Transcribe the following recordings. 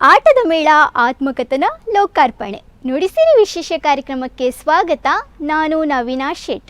ಆಟದ ಮೇಳ ಆತ್ಮಕಥನ ಲೋಕಾರ್ಪಣೆ ನುಡಿಸಿರಿ ವಿಶೇಷ ಕಾರ್ಯಕ್ರಮಕ್ಕೆ ಸ್ವಾಗತ. ನಾನು ನವೀನಾ ಶೆಟ್.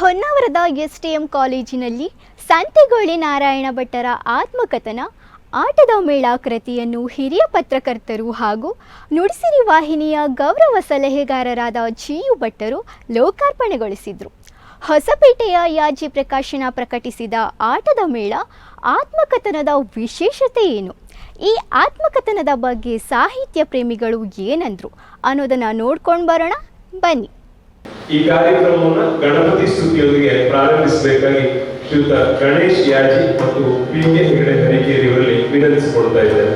ಹೊನ್ನಾವರದ ಎಸ್ಟಿಎಂ ಕಾಲೇಜಿನಲ್ಲಿ ಸಂತೆಗೊಳ್ಳಿ ನಾರಾಯಣ ಭಟ್ಟರ ಆತ್ಮಕಥನ ಆಟದ ಮೇಳ ಕೃತಿಯನ್ನು ಹಿರಿಯ ಪತ್ರಕರ್ತರು ಹಾಗೂ ನುಡಿಸಿರಿ ವಾಹಿನಿಯ ಗೌರವ ಸಲಹೆಗಾರರಾದ ಜಿಯು ಭಟ್ಟರು ಲೋಕಾರ್ಪಣೆಗೊಳಿಸಿದರು. ಹೊಸಪೇಟೆಯ ಯಾಜಿ ಪ್ರಕಾಶನ ಪ್ರಕಟಿಸಿದ ಆಟದ ಮೇಳ ಆತ್ಮಕಥನದ ವಿಶೇಷತೆ ಏನು, ಈ ಆತ್ಮಕಥನದ ಬಗ್ಗೆ ಸಾಹಿತ್ಯ ಪ್ರೇಮಿಗಳು ಏನಂದ್ರು ಅನ್ನೋದನ್ನು ನೋಡ್ಕೊಂಡು ಬರೋಣ ಬನ್ನಿ. ಈ ಕಾರ್ಯಕ್ರಮವನ್ನು ಗಣಪತಿ ಸ್ತುತಿಯೊಂದಿಗೆ ಪ್ರಾರಂಭಿಸಬೇಕಾಗಿ ಶ್ರೀಯುತ ಗಣೇಶ್ ಯಾಜಿ ಮತ್ತು ಪಿ.ಕೆ. ಹೆಗಡೆ ಹರಿಕೇರಿ ಅವರಲ್ಲಿ ವಿನಂತಿಸಿಕೊಳ್ತಾ ಇದ್ದಾರೆ.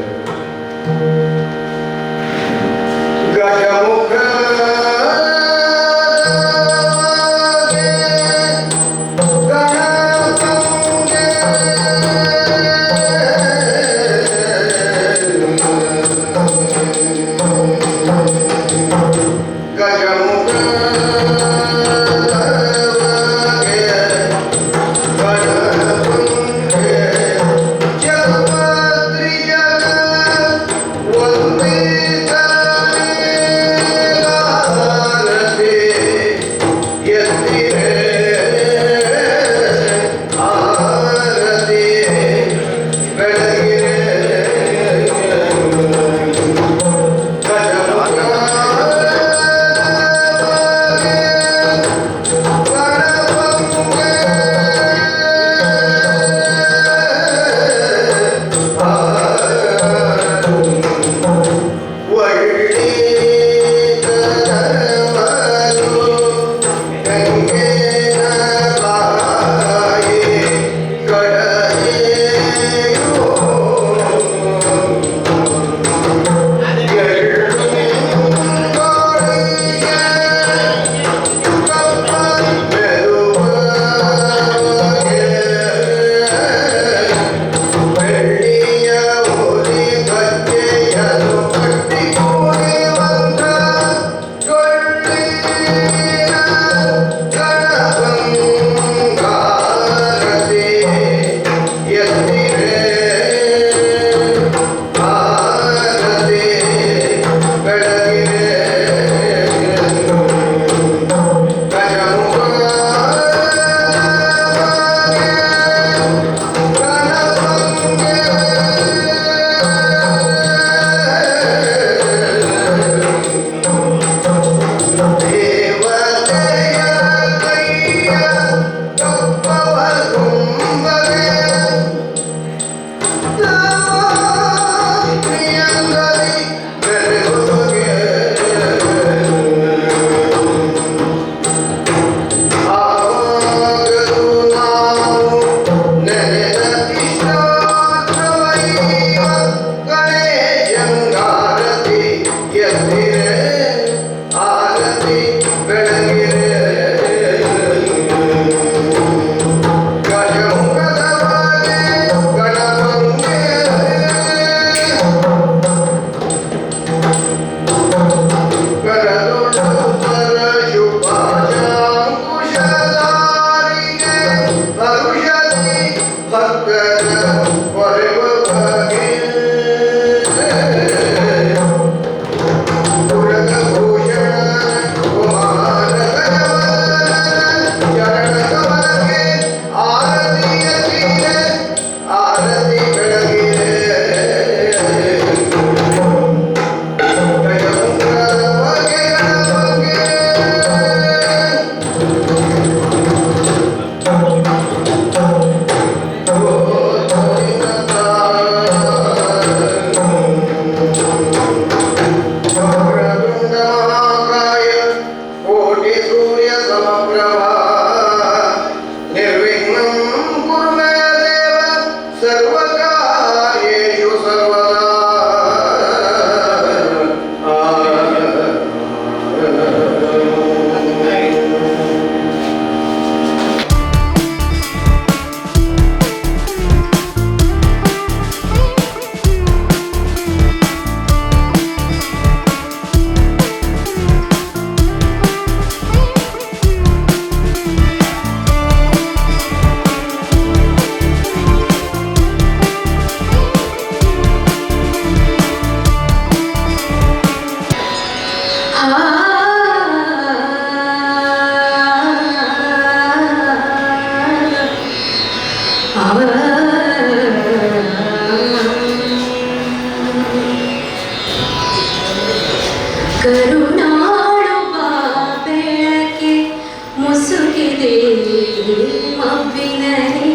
ಮುಸುಕಿದೆ ಮಬ್ಬಿನಲ್ಲಿ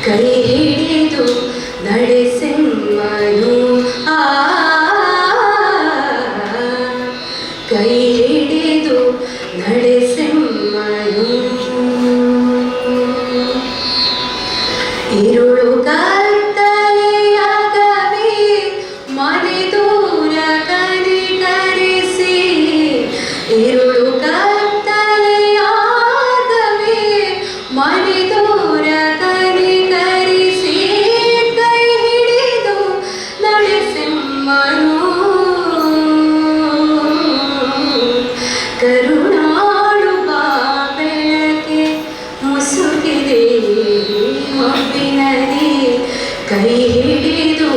ಕೈ ಹಿಡಿದು ನಡೆಸೆಮ್ಮನು ಕೈ ಹಿಡಿದು ನಡೆಸೆಮ್ಮನು ഇരുളു കത്തലെയാകവേ മണിദൂര കനികരിಸಿ ഇരുളു കತ್ತಲೆಯಾಗವೇ ಮಣಿದೂರ ಕನಿಕರಿಸಿ ಕೈ ಹಿಡಿದು ನಡೆಸೆಮ್ಮನು ಕರುಣಾಳು ಬಾ ಬೆಳಕೆ ಮುಸುಕಿದೆ ಮಬ್ಬಿನಲ್ಲಿ ಕೈ ಹಿಡಿದು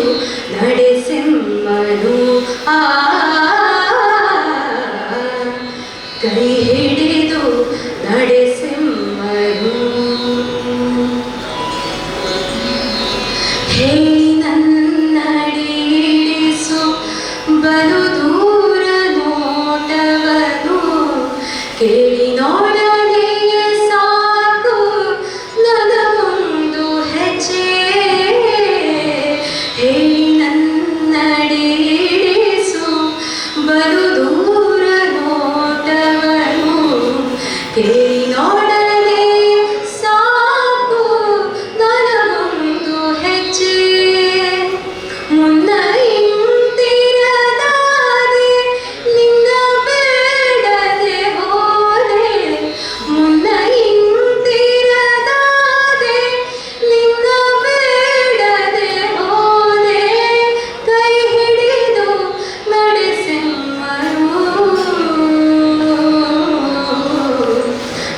ನಡೆಸೆಮ್ಮನು ಕೈ ಹಿಡಿದು ನಡೆಸೆಮ್ಮನು ಹೇಳಿ ನನ್ನಡಿಯಿಡಿಸು ಬಲು ದೂರ ನೋಟವನು ಕೇಳಿ ನೋಡದೆಯೇ ಸಾಕು ನನಗೊಂದು ಹೆಜ್ಜೆ ಹೇಳಿ ನನ್ನಡಿಯಿಡಿಸು ಬಲು ದೂರ ನೋಟವನು ಕೇಳಿ ನೋಡದೆ ಸಾಕು ನನಗೊಂದು ಹೆಜ್ಜೆ ಮುನ್ನ ಹಿಂತಿರದಾದೆ ನಿನ್ನ ಬೇಡದೆ ಹೋದೆ ಮುನ್ನ ಹಿಂತಿರದಾದೆ ನಿನ್ನ ಬೇಡದೆ ಹೋದೆ ಕೈ ಹಿಡಿದು ನಡೆಸೆಮ್ಮನು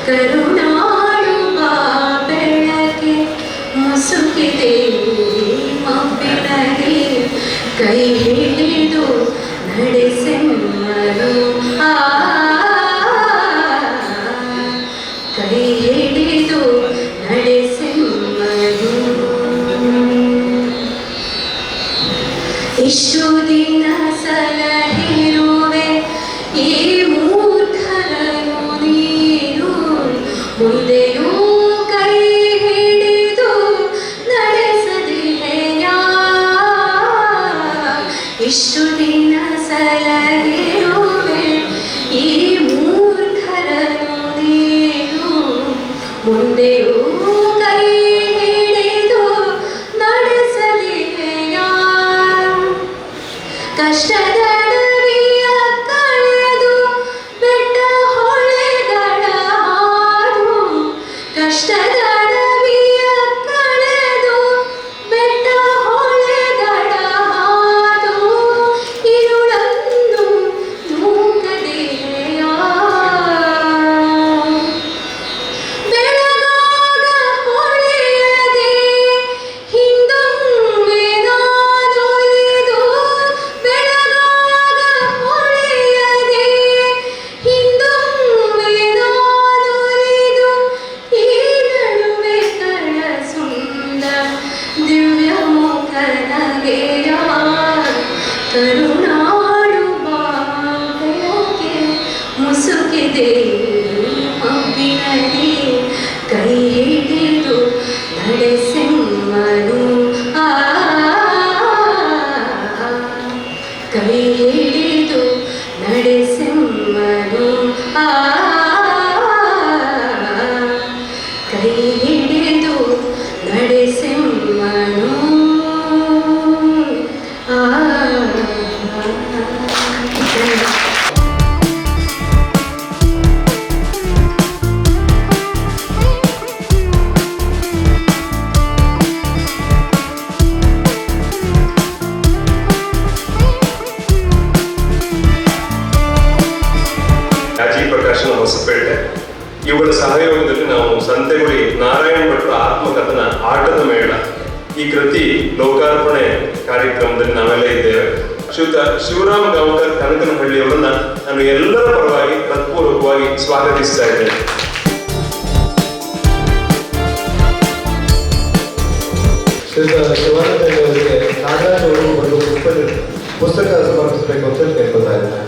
ಕರುಣಾಳು ಬಾ ಬೆಳಕೆ ಮುಸುಕಿದೆ ಮಬ್ಬಿನಲ್ಲಿ ಕೈ ಹಿಡಿದು ನಡೆಸೆಮ್ಮನು ಕೈ ಹಿಡಿದು ನಡೆಸೆಮ್ಮನು ಇಷ್ಟು ದಿನ ಸಲಹಿರುವೆ ಈ ಮೂರ್ಖರನು ನೀನು ಮುಂದೆಯೂ ಕೈ ಹಿಡಿದು ನಡೆಸದಿಹೆಯ ಇಷ್ಟು ದಿನ ಸಲಹಿರುವೆ ಈ ಮೂರ್ಖರನು ನೀನು ಮುಂದೆಯೂ ಕೈ ಹಿಡಿದು ನಡೆಸದಿಹೆಯ ಕಷ್ಟದ ಅಡವಿಯ ಕಳೆದು ಬೆಟ್ಟ ಹೊಳೆಗಳ ಹಾದು ಕಷ್ಟದ ಅಡವಿಯ ಕಳೆದು ಬೆಟ್ಟ ಹೊಳೆಗಳ ಹಾದು ഇരുಳನ್ನು ನೂಕದೆಯ ಬೆಳಗಾಗ ಹೊಳೆಯದೆ ಹಿಂದೊಮ್ಮೆ ನಾನೊಲಿದು ಬೆಳಗಾಗ ಹೊಳೆಯದೆ ಹಿಂದೊಮ್ಮೆ ನಾನೊಲಿದು ಈ ನಡುವೆ ಕಳಸುಂದ ದಿವ್ಯ ಮುಖನಗೆಯ ಕರುಣಾಳು ಬಾ ಬೆಳಕೆ ಮುಸುಕಿದೆ ಮಬ್ಬಿನಲ್ಲಿ ಕೈ ಹಿಡಿದು ನಡೆಸೆಮ್ಮನು ಕೈ ಹಿಡಿದು ನಡೆಸೆಮ್ಮನು ಕೈ ಹಿಡಿದು ನಡೆಸೆಮ್ಮನು ಯಾಜಿ ಪ್ರಕಾಶನ ಹೊಸಪೇಟೆ ಇವುಗಳ ಸಹಯೋಗದಲ್ಲಿ ನಾವು ಸಂತೆಗುಳಿ ನಾರಾಯಣ ಭಟ್ರ ಆತ್ಮಕಥನ ಆಟದ ಮೇಳ ಈ ಕೃತಿ ಲೋಕಾರ್ಪಣೆ ಕಾರ್ಯಕ್ರಮದಲ್ಲಿ ನಾವೆಲ್ಲ ಇದ್ದೇವೆ. ಶ್ರೀಯುತ ಶಿವರಾಮ್ ಗಾಂವ್ಕರ್ ಕನಕನಹಳ್ಳಿಯವರನ್ನ ನಾನು ಎಲ್ಲರ ಪರವಾಗಿ ಹೃತ್ಪೂರ್ವಕವಾಗಿ ಸ್ವಾಗತಿಸ್ತಾ ಇದ್ದೇನೆ. ಶ್ರೀಯುತ ಶಿವಾನಂದ ಅವರಿಗೆ ನಾಗರಾಜ್ ಅವರು ಒಂದು ಪುಸ್ತಕ ಸಮರ್ಪಿಸಬೇಕು ಅಂತ ಕೇಳ್ಕೊತಾ ಇದ್ದಾರೆ.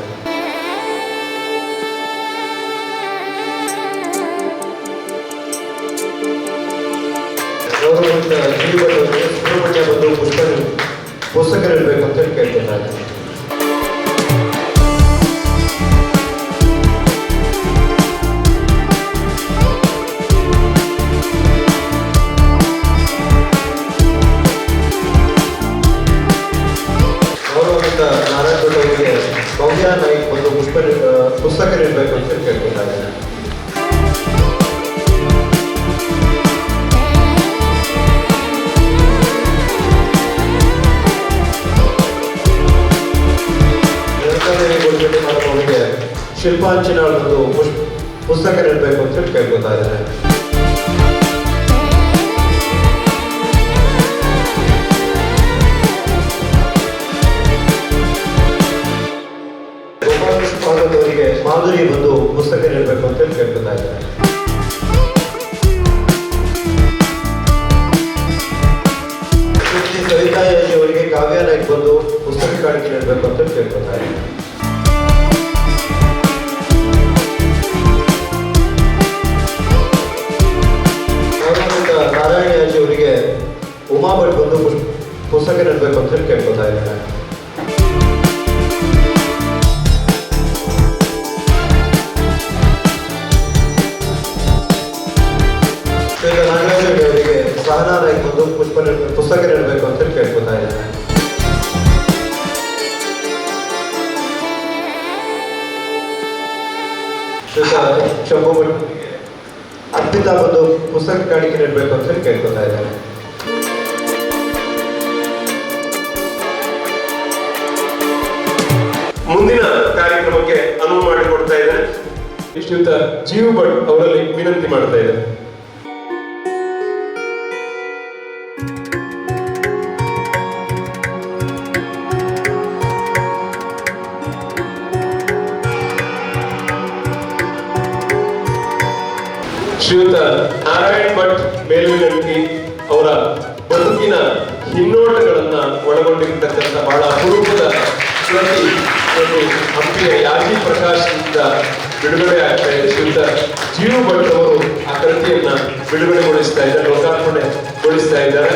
ಗೌರವಂತ ಜೀವನವರಿಗೆ ಸುಬ್ರಹ್ಮಣ್ಯ ಬಂದು ಪುಸ್ತಕ ನೀಡಬೇಕು ಅಂತ ಹೇಳಿ ಕೇಳ್ಕೊತಾ ಇದ್ದೀನಿ. ಗೌರವಂತ ನಾರಾಯಣ ಭಟ್ ಅವರಿಗೆ ಭವ್ಯ ನಾಯ್ಕ್ ಬಂದು ಪುಸ್ತಕ ನೀಡಬೇಕು ಅಂತ ಹೇಳಿ ಕೇಳ್ಕೊತಾ ಇದ್ದೀನಿ. ಗುರುಭೇಟಿ ಮಾಡೋರಿಗೆ ಶಿಲ್ಪಾಂಚಿನ ಒಂದು ಪುಸ್ತಕ ನೀಡಬೇಕು ಅಂತ ಹೇಳಿ ಕೇಳ್ಕೊತಾ ಇದ್ದಾರೆ. ಗೋಪಾಲಕೃಷ್ಣ ಪಾರ್ವತವರಿಗೆ ಮಾಧುರಿ ಬಂದು ಪುಸ್ತಕ ನೀಡಬೇಕು ಅಂತ ಹೇಳಿ ಕೇಳ್ಕೊತಾ ಇದ್ದಾರೆ. ಕವಿತಾಯಾಜಿ ಅವರಿಗೆ ಕಾವ್ಯ ನಾಯ್ಕ್ ಬಂದು ಪುಸ್ತಕ ಕಾಣಿಕೆ ನೀಡಬೇಕು ಅಂತ ಕೇಳ್ಕೊತಾ ಇದ್ದಾರೆ. ನಾರಾಯಣಯಾಜಿ ಅವರಿಗೆ ಉಮಾ ಭಟ್ ಬಂದು ಪುಸ್ತಕ ನೀಡಬೇಕು ಅಂತ ಹೇಳಿ ಕೇಳ್ಕೊತಾ ಇದ್ದಾರೆ. ನಾಗರಾಜ ಅವರಿಗೆ ಸಹನಾ ನಾಯ್ಕ್ ಬಂದು ಪುಸ್ತಕ ನೀಡಬೇಕು ಅಂತ ಹೇಳಿ ಕೇಳ್ಕೊತಾ ಇದ್ದಾರೆ. ಶಂಭು ಭಟ್ ಅರ್ಪಿತಾ ಬಂದು ಪುಸ್ತಕ ಕಾಣಿಕೆ ನೀಡಬೇಕು ಅಂತ ಹೇಳಿ ಕೇಳ್ಕೊತಾ ಇದ್ದಾರೆ. ಮುಂದಿನ ಕಾರ್ಯಕ್ರಮಕ್ಕೆ ಅನುವು ಮಾಡಿಕೊಡ್ತಾ ಇದ್ದಾರೆ ಶ್ರೀಯುತ ಜೀವ್ ಭಟ್ ಅವರಲ್ಲಿ ವಿನಂತಿ ಮಾಡ್ತಾ ಇದ್ದಾರೆ. ಶ್ರೀಯುತ ನಾರಾಯಣ್ ಭಟ್ ಮೇಲ್ವಿನಂತಿ ಅವರ ಬದುಕಿನ ಹಿನ್ನೋಟಗಳನ್ನ ಒಳಗೊಂಡಿರ್ತಕ್ಕಂಥ ಬಹಳ ಅಪರೂಪದ ಕೃತಿ ಒಂದು ಹಂಪಿಯ ಯಾಗಿ ಪ್ರಕಾಶದಿಂದ ಬಿಡುಗಡೆ ಆಗ್ತಾ ಇದೆ. ಶ್ರೀಯುತ ಜೀವ್ ಭಟ್ ಅವರು ಆ ಕೃತಿಯನ್ನ ಬಿಡುಗಡೆಗೊಳಿಸ್ತಾ ಇದ್ದಾರೆ, ಲೋಕಾರ್ಪಣೆಗೊಳಿಸ್ತಾ ಇದ್ದಾರೆ.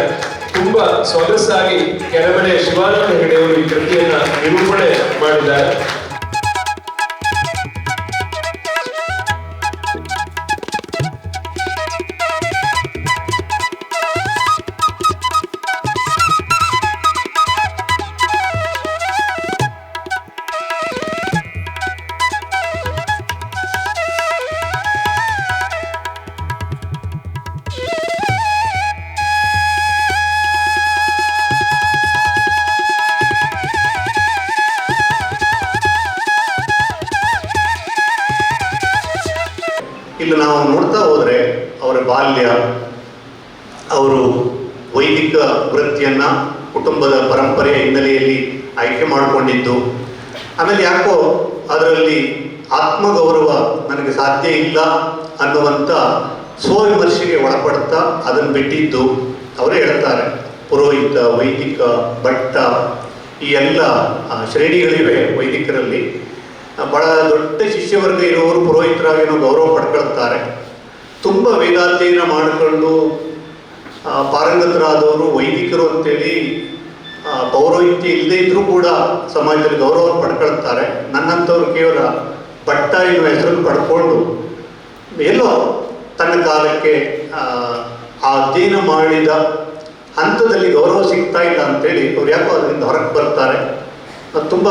ತುಂಬಾ ಸೊಗಸಾಗಿ ಕೆಳಮನೆ ಶಿವಾನಂದ ಹೆಗಡೆ ಅವರು ಈ ಕೃತಿಯನ್ನ ನಿರೂಪಣೆ ಮಾಡಿದ್ದಾರೆ. ಇಲ್ಲಿ ನಾವು ನೋಡ್ತಾ ಹೋದರೆ ಅವರ ಬಾಲ್ಯ, ಅವರು ವೈದಿಕ ವೃತ್ತಿಯನ್ನು ಕುಟುಂಬದ ಪರಂಪರೆಯ ಹಿನ್ನೆಲೆಯಲ್ಲಿ ಆಯ್ಕೆ ಮಾಡಿಕೊಂಡಿದ್ದು, ಆಮೇಲೆ ಯಾಕೋ ಅದರಲ್ಲಿ ಆತ್ಮಗೌರವ ನನಗೆ ಸಾಧ್ಯ ಇಲ್ಲ ಅನ್ನುವಂಥ ಸ್ವವಿಮರ್ಶೆಗೆ ಒಳಪಡ್ತಾ ಅದನ್ನು ಬಿಟ್ಟಿದ್ದು. ಅವರೇ ಹೇಳ್ತಾರೆ, ಪುರೋಹಿತ, ವೈದಿಕ, ಭಟ್ಟ ಈ ಎಲ್ಲ ಶ್ರೇಣಿಗಳಿವೆ ವೈದಿಕರಲ್ಲಿ. ಬಹಳ ದೊಡ್ಡ ಶಿಷ್ಯವರ್ಗ ಇರುವವರು ಪುರೋಹಿತರಾಗಿ ಗೌರವ ಪಡ್ಕೊಳ್ತಾರೆ. ತುಂಬ ವೇದಾಧ್ಯಯನ ಮಾಡಿಕೊಂಡು ಪಾರಂಗತರಾದವರು ವೈದಿಕರು ಅಂತೇಳಿ ಪೌರೋಹಿತ್ಯ ಇಲ್ಲದೇ ಇದ್ರೂ ಕೂಡ ಸಮಾಜದಲ್ಲಿ ಗೌರವ ಪಡ್ಕೊಳ್ತಾರೆ. ನನ್ನಂಥವ್ರು ಕೇವಲ ಭಟ್ಟ ಎನ್ನುವ ಹೆಸರನ್ನು ಪಡ್ಕೊಂಡು ಎಲ್ಲೋ ತನ್ನ ಕಾಲಕ್ಕೆ ಆ ಅಧ್ಯಯನ ಮಾಡಿದ ಹಂತದಲ್ಲಿ ಗೌರವ ಸಿಗ್ತಾ ಇಲ್ಲ ಅಂತೇಳಿ ಅವ್ರು ಯಾಕೋ ಅದರಿಂದ ಹೊರಗೆ ಬರ್ತಾರೆ. ತುಂಬ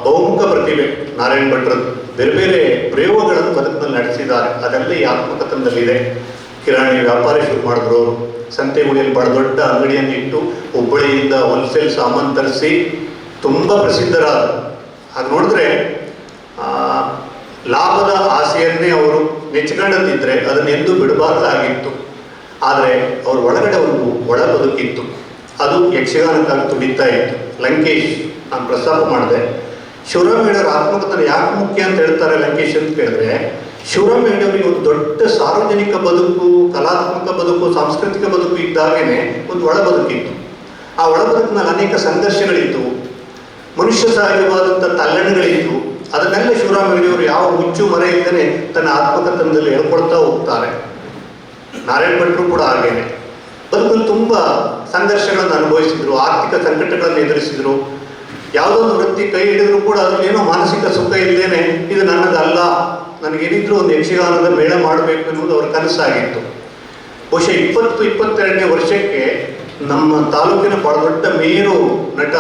ಬಹುಮುಖ ಪ್ರತಿಭೆ ನಾರಾಯಣ ಭಟ್ರದ್ದು. ಬೇರೆ ಬೇರೆ ಪ್ರಯೋಗಗಳನ್ನು ಬದುಕಿನಲ್ಲಿ ನಡೆಸಿದ್ದಾರೆ. ಅದೆಲ್ಲ ಈ ಆತ್ಮಕಥನದಲ್ಲಿದೆ. ಕಿರಾಣಿ ವ್ಯಾಪಾರ ಶುರು ಮಾಡಿದ್ರು ಅವರು. ಸಂತೆಗುಳಿಯಲ್ಲಿ ಬಹಳ ದೊಡ್ಡ ಅಂಗಡಿಯನ್ನು ಇಟ್ಟು ಹುಬ್ಬಳ್ಳಿಯಿಂದ ಹೋಲ್ಸೇಲ್ ಸಾಮಾನು ತರಿಸಿ ತುಂಬ ಪ್ರಸಿದ್ಧರಾದರು. ಹಾಗೆ ನೋಡಿದ್ರೆ ಲಾಭದ ಆಸೆಯನ್ನೇ ಅವರು ನೆಚ್ಚಿಕೊಂಡಿದ್ದರೆ ಅದನ್ನು ಎಂದೂ ಬಿಡಬಾರ್ದಾಗಿತ್ತು. ಆದರೆ ಅವ್ರ ಒಳಗಡೆ ಒಂದು ಒಳ ಬದುಕಿತ್ತು. ಅದು ಯಕ್ಷಗಾನಕ್ಕಾಗಿ ತುಡಿತಾ ಇತ್ತು. ಲಂಕೇಶ್ ನಾನು ಪ್ರಸ್ತಾಪ ಮಾಡಿದೆ. ಶಿವರಾಮ್ ಹೆಗಡೆಯವರ ಆತ್ಮಕಥನ ಯಾಕೆ ಮುಖ್ಯ ಅಂತ ಹೇಳ್ತಾರೆ ಲಂಕೇಶ್ ಅಂತ ಕೇಳಿದ್ರೆ, ಶಿವರಾಮ್ ಹೆಗಡೆಯವರಿಗೆ ಒಂದು ದೊಡ್ಡ ಸಾರ್ವಜನಿಕ ಬದುಕು, ಕಲಾತ್ಮಕ ಬದುಕು, ಸಾಂಸ್ಕೃತಿಕ ಬದುಕು ಇದ್ದಾಗೇನೆ ಒಂದು ಒಳ ಬದುಕಿತ್ತು. ಆ ಒಳ ಬದುಕಿನಲ್ಲಿ ಅನೇಕ ಸಂಘರ್ಷಗಳಿತ್ತು, ಮನುಷ್ಯ ಸಹಜವಾದಂಥ ತಲ್ಲಣಗಳಿತ್ತು. ಅದನ್ನೆಲ್ಲ ಶಿವರಾಮ್ ಹೆಗಡೆಯವರು ಯಾವ ಮುಚ್ಚು ಮರೆ ಇಲ್ಲದೆ ತನ್ನ ಆತ್ಮಕಥನದಲ್ಲಿ ಹೇಳ್ಕೊಳ್ತಾ ಹೋಗ್ತಾರೆ. ನಾರಾಯಣ ಭಟ್ರು ಕೂಡ ಹಾಗೇನೆ ಬದುಕಲ್ಲಿ ತುಂಬ ಸಂಘರ್ಷಗಳನ್ನು ಅನುಭವಿಸಿದ್ರು, ಆರ್ಥಿಕ ಸಂಕಟಗಳನ್ನು ಎದುರಿಸಿದ್ರು. ಯಾವುದೊಂದು ವೃತ್ತಿ ಕೈ ಹಿಡಿದ್ರು ಕೂಡ ಅದರಲ್ಲಿ ಏನೋ ಮಾನಸಿಕ ಸುಖ ಇಲ್ಲದೇನೆ ಇದು ನನ್ನದಲ್ಲ, ನನಗೇನಿದ್ರು ಒಂದು ಯಕ್ಷಗಾನದ ಮೇಳ ಮಾಡಬೇಕು ಎನ್ನುವುದು ಅವರ ಕನಸಾಗಿತ್ತು. ಬಹುಶಃ 22ನೇ ವರ್ಷಕ್ಕೆ ನಮ್ಮ ತಾಲೂಕಿನ ಬಹಳ ದೊಡ್ಡ ಮೇರು ನಟ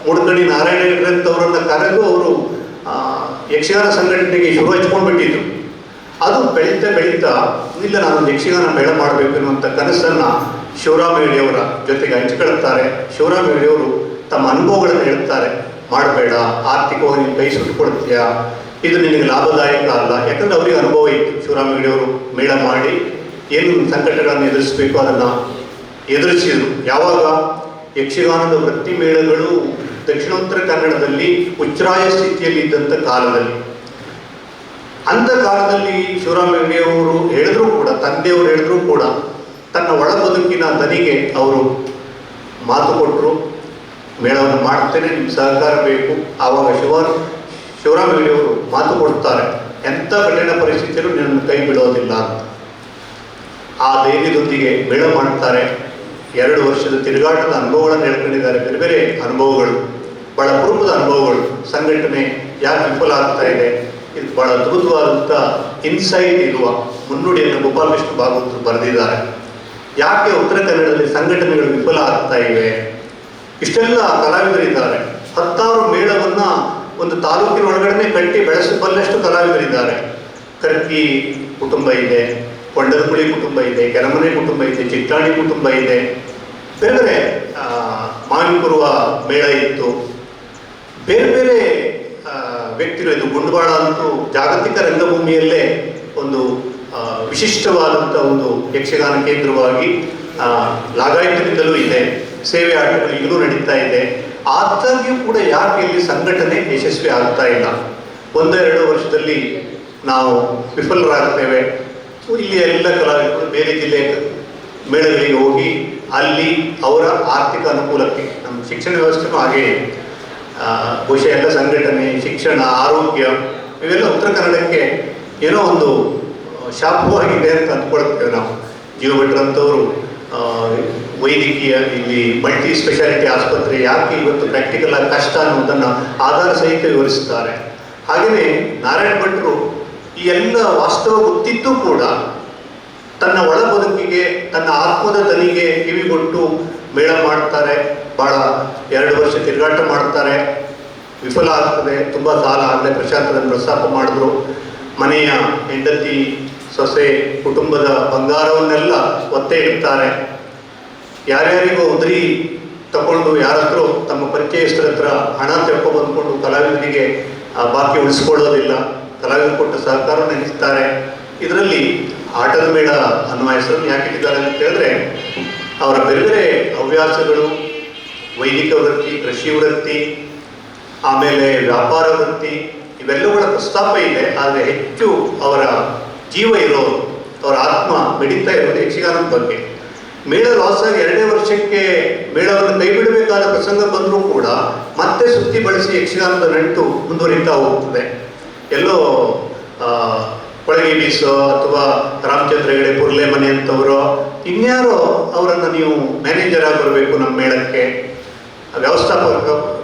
ಮುಡ್ಕಣಿ ನಾರಾಯಣ ಹೆಗ್ಡೆಯವರನ್ನು ಕರೆದು ಅವರು ಯಕ್ಷಗಾನ ಸಂಘಟನೆಗೆ ಶುರು ಹಚ್ಕೊಂಡ್ಬಿಟ್ಟಿದ್ರು. ಅದು ಬೆಳೀತಾ ಇಲ್ಲ, ನಾನೊಂದು ಯಕ್ಷಗಾನ ಮೇಳ ಮಾಡಬೇಕು ಎನ್ನುವಂಥ ಕನಸನ್ನು ಶಿವರಾಮ ಹೆಗ್ಡೆಯವರ ಜೊತೆಗೆ ಹಂಚಿಕೊಳ್ಳುತ್ತಾರೆ. ಶಿವರಾಮ ಹೆಗ್ಡೆಯವರು ತಮ್ಮ ಅನುಭವಗಳನ್ನು ಹೇಳ್ತಾರೆ. ಮಾಡಬೇಡ, ಆರ್ಥಿಕವಾಗಿ ನೀನು ಕೈ ಸುಟ್ಟುಕೊಳ್ತೀಯ, ಇದು ನಿನಗೆ ಲಾಭದಾಯಕ ಅಲ್ಲ. ಯಾಕಂದರೆ ಅವರಿಗೆ ಅನುಭವ ಇತ್ತು. ಶಿವರಾಮ ಹೆಗ್ಡೆಯವರು ಮೇಳ ಮಾಡಿ ಏನು ಸಂಕಟಗಳನ್ನು ಎದುರಿಸಬೇಕು ಅದನ್ನು ಎದುರಿಸಿದರು. ಯಾವಾಗ ಯಕ್ಷಗಾನದ ವೃತ್ತಿ ಮೇಳಗಳು ದಕ್ಷಿಣೋತ್ತರ ಕನ್ನಡದಲ್ಲಿ ಉಚ್ಛ್ರಾಯ ಸ್ಥಿತಿಯಲ್ಲಿ ಇದ್ದಂಥ ಕಾಲದಲ್ಲಿ, ಅಂಥ ಕಾಲದಲ್ಲಿ ಶಿವರಾಮ ಹೆಗ್ಡೆಯವರು ಹೇಳಿದ್ರು ಕೂಡ, ತಂದೆಯವರು ಹೇಳಿದ್ರು ಕೂಡ, ತನ್ನ ಒಳ ಬದುಕಿನ ದನಿಗೆ ಅವರು ಮಾತು ಕೊಟ್ಟರು, ಮೇಳವನ್ನು ಮಾಡ್ತೇನೆ, ನಿಮ್ಮ ಸಹಕಾರ ಬೇಕು. ಆವಾಗ ಶಿವರಾಮ ಹೆಗ್ಡೆಯವರು ಮಾತು ಕೊಡ್ತಾರೆ, ಎಂಥ ಕಠಿಣ ಪರಿಸ್ಥಿತಿಯಲ್ಲೂ ನಿನ್ನನ್ನು ಕೈ ಬಿಡೋದಿಲ್ಲ ಅಂತ. ಆ ಧೈರ್ಯದೊಂದಿಗೆ ಮೇಳ ಮಾಡ್ತಾರೆ. 2 ವರ್ಷದ ತಿರುಗಾಟದ ಅನುಭವಗಳನ್ನು ಹೇಳ್ಕೊಂಡಿದ್ದಾರೆ. ಬೇರೆ ಬೇರೆ ಅನುಭವಗಳು, ಬಹಳ ಅಪರೂಪದ ಅನುಭವಗಳು. ಸಂಘಟನೆ ಯಾಕೆ ವಿಫಲ ಆಗ್ತಾ ಇದೆ, ಇದು ಬಹಳ ಅದ್ಭುತವಾದಂಥ ಇನ್ಸೈಟ್ ಇರುವ ಮುನ್ನುಡಿಯನ್ನು ಗೋಪಾಲಕೃಷ್ಣ ಭಾಗವತರು ಬರೆದಿದ್ದಾರೆ. ಯಾಕೆ ಉತ್ತರ ಕನ್ನಡದಲ್ಲಿ ಸಂಘಟನೆಗಳು ವಿಫಲ ಆಗ್ತಾ ಇವೆ? ಇಷ್ಟೆಲ್ಲ ಕಲಾವಿದರಿದ್ದಾರೆ. 10,000 ಮೇಳವನ್ನು ಒಂದು ತಾಲೂಕಿನ ಒಳಗಡೆ ಕಟ್ಟಿ ಬೆಳೆಸಬಲ್ಲಷ್ಟು ಕಲಾವಿದರಿದ್ದಾರೆ. ಕರ್ಕಿ ಕುಟುಂಬ ಇದೆ, ಕೊಂಡದಕುಳಿ ಕುಟುಂಬ ಇದೆ, ಕೆರಮನೆ ಕುಟುಂಬ ಇದೆ, ಚಿಟ್ಟಾಣಿ ಕುಟುಂಬ ಇದೆ, ಬೇರೆ ಬೇರೆ ಮಾವಿನಕುರುವ ಮೇಳ ಇತ್ತು, ಬೇರೆ ಬೇರೆ ವ್ಯಕ್ತಿಗಳಿದ್ದು. ಗುಂಡ್ವಾಳ ಅಂತೂ ಜಾಗತಿಕ ರಂಗಭೂಮಿಯಲ್ಲೇ ಒಂದು ವಿಶಿಷ್ಟವಾದಂಥ ಒಂದು ಯಕ್ಷಗಾನ ಕೇಂದ್ರವಾಗಿ ಲಾಗಾಯತದಿಂದಲೂ ಇದೆ. ಸೇವೆ ಆಟಗಳು ಈಗಲೂ ನಡೀತಾ ಇದೆ. ಆದಾಗ್ಯೂ ಕೂಡ ಯಾಕೆ ಇಲ್ಲಿ ಸಂಘಟನೆ ಯಶಸ್ವಿ ಆಗ್ತಾ ಇಲ್ಲ? 1-2 ವರ್ಷದಲ್ಲಿ ನಾವು ವಿಫಲರಾಗ್ತೇವೆ. ಇಲ್ಲಿ ಎಲ್ಲ ಕಲಾವಿದರು ಬೇರೆ ಜಿಲ್ಲೆಯ ಮೇಳಗಳಿಗೆ ಹೋಗಿ ಅಲ್ಲಿ ಅವರ ಆರ್ಥಿಕ ಅನುಕೂಲಕ್ಕೆ, ನಮ್ಮ ಶಿಕ್ಷಣ ವ್ಯವಸ್ಥೆನೂ ಹಾಗೆ, ಬಹುಶಃ ಎಲ್ಲ ಸಂಘಟನೆ, ಶಿಕ್ಷಣ, ಆರೋಗ್ಯ ಇವೆಲ್ಲ ಉತ್ತರ ಕನ್ನಡಕ್ಕೆ ಏನೋ ಒಂದು ಶಾಪವಾಗಿದೆ ಅಂತ ಅಂದ್ಕೊಳ್ತೇವೆ ನಾವು. ಜೀವಭಟ್ರಂಥವರು ವೈದ್ಯಕೀಯ ಇಲ್ಲಿ ಮಲ್ಟಿ ಸ್ಪೆಷಾಲಿಟಿ ಆಸ್ಪತ್ರೆ ಯಾಕೆ ಇವತ್ತು ಪ್ರಾಕ್ಟಿಕಲ್ ಆಗಿ ಕಷ್ಟ ಅನ್ನೋದನ್ನು ಆಧಾರ ಸಹಿತ ವಿವರಿಸುತ್ತಾರೆ. ಹಾಗೆಯೇ ನಾರಾಯಣ ಭಟ್ರು ಈ ಎಲ್ಲ ವಾಸ್ತವ ಗೊತ್ತಿದ್ದು ಕೂಡ ತನ್ನ ಒಳ ಬದುಕಿಗೆ, ತನ್ನ ಆತ್ಮದ ದನಿಗೆ ಕಿವಿಗೊಟ್ಟು ಮೇಳ ಮಾಡ್ತಾರೆ. ಭಾಳ 2 ವರ್ಷ ತಿರುಗಾಟ ಮಾಡ್ತಾರೆ, ವಿಫಲ ಆಗ್ತದೆ. ತುಂಬ ಸಾಲ ಆಗದೆ ಪ್ರಶಾಂತದಲ್ಲಿ ಪ್ರಸ್ತಾಪ ಮಾಡಿದ್ರು. ಮನೆಯ ಹೆಂಡತಿ, ಸೊಸೆ, ಕುಟುಂಬದ ಬಂಗಾರವನ್ನೆಲ್ಲ ಒತ್ತೆ ಇಡ್ತಾರೆ. ಯಾರ್ಯಾರಿಗೂ ಉದುರಿ ತಗೊಂಡು ಯಾರ ಹತ್ರ ತಮ್ಮ ಪರಿಚಯಸ್ಥರ ಹತ್ರ ಹಣ ತೆಕ್ಕೊಂಡ್ಬಂದ್ಕೊಂಡು ಕಲಾವಿದರಿಗೆ ಬಾಕಿ ಉಳಿಸ್ಕೊಳ್ಳೋದಿಲ್ಲ. ಕಲಾವಿದರು ಕೊಟ್ಟ ಸಹಕಾರ ನೆನೆಸ್ತಾರೆ. ಇದರಲ್ಲಿ ಆಟದ ಮೇಳ ಅನ್ನುವ ಹೆಸರನ್ನು ಯಾಕೆ ಇಟ್ಟಿದ್ದಾರೆ ಅಂತ ಹೇಳಿದ್ರೆ, ಅವರ ಬೇರೆ ಬೇರೆ ಹವ್ಯಾಸಗಳು, ವೈದಿಕ ವೃತ್ತಿ, ಕೃಷಿ ವೃತ್ತಿ, ಆಮೇಲೆ ವ್ಯಾಪಾರ ವೃತ್ತಿ ಇವೆಲ್ಲವುಗಳ ಪ್ರಸ್ತಾಪ ಇದೆ. ಆದರೆ ಹೆಚ್ಚು ಅವರ ಜೀವ ಇರೋರು, ಅವರ ಆತ್ಮ ಮಿಡಿತಾ ಇರೋದು ಯಕ್ಷಗಾನದ ಬಗ್ಗೆ. ಮೇಳ ಲಾಸ್ ಆಗಿ 2 ವರ್ಷಕ್ಕೆ ಮೇಳವನ್ನು ಕೈ ಬಿಡಬೇಕಾದ ಪ್ರಸಂಗ ಬಂದರೂ ಕೂಡ ಮತ್ತೆ ಸುತ್ತಿ ಬಳಸಿ ಯಕ್ಷಗಾನದ ನಂಟು ಮುಂದುವರಿತಾ ಹೋಗ್ತದೆ. ಎಲ್ಲೋ ಕೊಳಗೆ ಬೀಸೋ ಅಥವಾ ರಾಮಚಂದ್ರ ಹೆಗಡೆ ಪುರ್ಲೆ ಮನೆ ಅಂತವರು ಇನ್ಯಾರೋ ಅವರನ್ನು ನೀವು ಮ್ಯಾನೇಜರ್ ಆಗಿ ಬರಬೇಕು, ನಮ್ಮ ಮೇಳಕ್ಕೆ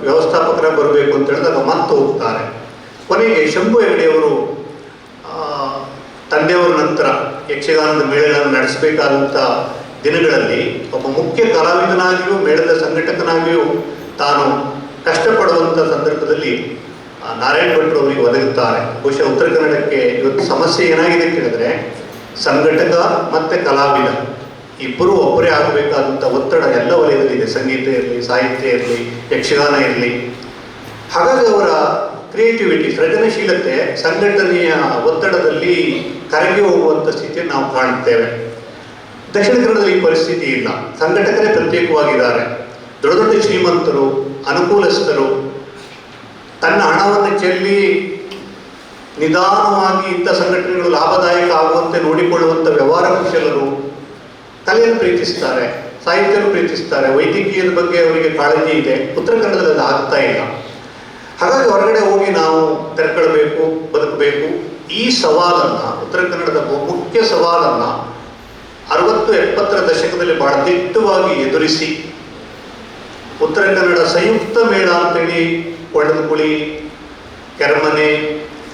ವ್ಯವಸ್ಥಾಪಕರಾಗಿ ಬರಬೇಕು ಅಂತ ಹೇಳಿದಾಗ ಮತ್ತೆ ಹೋಗ್ತಾರೆ. ಕೊನೆಗೆ ಶಂಭು ಹೆಗಡೆಯವರು ತಂದೆಯವರ ನಂತರ ಯಕ್ಷಗಾನದ ಮೇಳಗಳನ್ನು ನಡೆಸಬೇಕಾದಂಥ ದಿನಗಳಲ್ಲಿ ಒಬ್ಬ ಮುಖ್ಯ ಕಲಾವಿದನಾಗಿಯೂ ಮೇಳದ ಸಂಘಟಕನಾಗಿಯೂ ತಾನು ಕಷ್ಟಪಡುವಂಥ ಸಂದರ್ಭದಲ್ಲಿ ನಾರಾಯಣ ಭಟ್ರು ಅವರಿಗೆ ಒದಗುತ್ತಾರೆ. ಬಹುಶಃ ಉತ್ತರ ಕನ್ನಡಕ್ಕೆ ಇವತ್ತು ಸಮಸ್ಯೆ ಏನಾಗಿದೆ ಅಂತ ಹೇಳಿದ್ರೆ, ಸಂಘಟಕ ಮತ್ತು ಕಲಾವಿದ ಇಬ್ಬರೂ ಒಬ್ಬರೇ ಆಗಬೇಕಾದಂಥ ಒತ್ತಡ ಎಲ್ಲ ವಲಯದಲ್ಲಿದೆ. ಸಂಗೀತ ಇರಲಿ, ಸಾಹಿತ್ಯ ಇರಲಿ, ಯಕ್ಷಗಾನ ಇರಲಿ. ಹಾಗಾಗಿ ಅವರ ಕ್ರಿಯೇಟಿವಿಟಿ, ಸೃಜನಶೀಲತೆ ಸಂಘಟನೆಯ ಒತ್ತಡದಲ್ಲಿ ಕರಗಿ ಹೋಗುವಂಥ ಸ್ಥಿತಿಯನ್ನು ನಾವು ಕಾಣ್ತೇವೆ. ದಕ್ಷಿಣ ಕನ್ನಡದಲ್ಲಿ ಈ ಪರಿಸ್ಥಿತಿ ಇಲ್ಲ. ಸಂಘಟಕರೇ ಪ್ರತ್ಯೇಕವಾಗಿದ್ದಾರೆ. ದೊಡ್ಡ ದೊಡ್ಡ ಶ್ರೀಮಂತರು, ಅನುಕೂಲಸ್ಥರು ತನ್ನ ಹಣವನ್ನು ಚೆಲ್ಲಿ ನಿಧಾನವಾಗಿ ಇಂಥ ಸಂಘಟನೆಗಳು ಲಾಭದಾಯಕ ಆಗುವಂತೆ ನೋಡಿಕೊಳ್ಳುವಂಥ ವ್ಯವಹಾರ ಕುಶಲರು ಕಲೆಯನ್ನು ಪ್ರೀತಿಸ್ತಾರೆ, ಸಾಹಿತ್ಯವನ್ನು ಪ್ರೀತಿಸ್ತಾರೆ, ವೈದ್ಯಕೀಯದ ಬಗ್ಗೆ ಅವರಿಗೆ ಕಾಳಜಿ ಇದೆ. ಉತ್ತರ ಕನ್ನಡದಲ್ಲಿ ಅದು ಆಗ್ತಾ ಇಲ್ಲ. ಹಾಗಾಗಿ ಹೊರಗಡೆ ಹೋಗಿ ನಾವು ತೆರ್ಕೊಳ್ಬೇಕು, ಬದುಕಬೇಕು. ಈ ಸವಾಲನ್ನು, ಉತ್ತರ ಕನ್ನಡದ ಮುಖ್ಯ ಸವಾಲನ್ನು 60-70ರ ದಶಕದಲ್ಲಿ ಬಹಳ ದಿಟ್ಟವಾಗಿ ಎದುರಿಸಿ ಉತ್ತರ ಕನ್ನಡ ಸಂಯುಕ್ತ ಮೇಳ ಅಂತೇಳಿ ಒಣದಕುಳಿ, ಕೆರಮನೆ,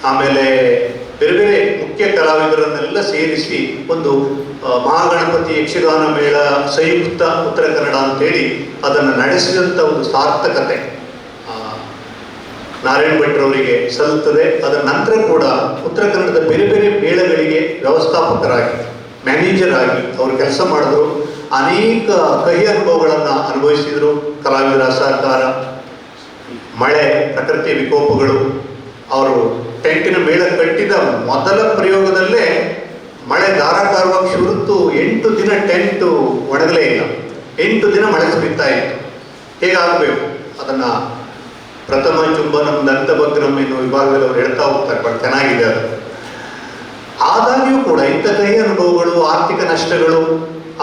ಆಮೇಲೆ ಬೇರೆ ಬೇರೆ ಮುಖ್ಯ ಕಲಾವಿದರನ್ನೆಲ್ಲ ಸೇರಿಸಿ ಒಂದು ಮಹಾಗಣಪತಿ ಯಕ್ಷಗಾನ ಮೇಳ ಸಂಯುಕ್ತ ಉತ್ತರ ಕನ್ನಡ ಅಂತೇಳಿ ಅದನ್ನು ನಡೆಸಿದಂಥ ಒಂದು ಸಾರ್ಥಕತೆ ನಾರಾಯಣ ಭಟ್ರವರಿಗೆ ಸಲ್ಲುತ್ತದೆ. ಅದರ ನಂತರ ಕೂಡ ಉತ್ತರ ಕನ್ನಡದ ಬೇರೆ ಬೇರೆ ಮೇಳಗಳಿಗೆ ವ್ಯವಸ್ಥಾಪಕರಾಗಿ, ಮ್ಯಾನೇಜರ್ ಆಗಿ ಅವರು ಕೆಲಸ ಮಾಡಿದ್ರು. ಅನೇಕ ಕಹಿ ಅನುಭವಗಳನ್ನು ಅನುಭವಿಸಿದರು. ಕಲಾವಿದರ ಸಹಕಾರ, ಮಳೆ, ಪ್ರಕೃತಿ ವಿಕೋಪಗಳು. ಅವರು ಟೆಂಟಿನ ಮೇಳ ಕಟ್ಟಿದ ಮೊದಲ ಪ್ರಯೋಗದಲ್ಲೇ ಮಳೆ ಧಾರಾಕಾರವಾಗಿ ಸುರಿತು 8 ದಿನ ಟೆಂಟು ಒಣಗಲೇ ಇಲ್ಲ. 8 ದಿನ ಮಳೆ ಸುರಿತಾ ಇತ್ತು. ಹೇಗಾಗಬೇಕು ಅದನ್ನು ಪ್ರಥಮ ಚುಂಬನಂ ದಂತಭಗ್ನಂ ಎನ್ನುವ ವಿಭಾಗದಲ್ಲಿ ಅವರು ಹೇಳ್ತಾ ಹೋಗ್ತಾರೆ. ಬಹಳ ಚೆನ್ನಾಗಿದೆ ಅದು. ಆದಾಗ್ಯೂ ಕೂಡ ಇಂಥ ಕಹಿ ಅನುಭವಗಳು, ಆರ್ಥಿಕ ನಷ್ಟಗಳು,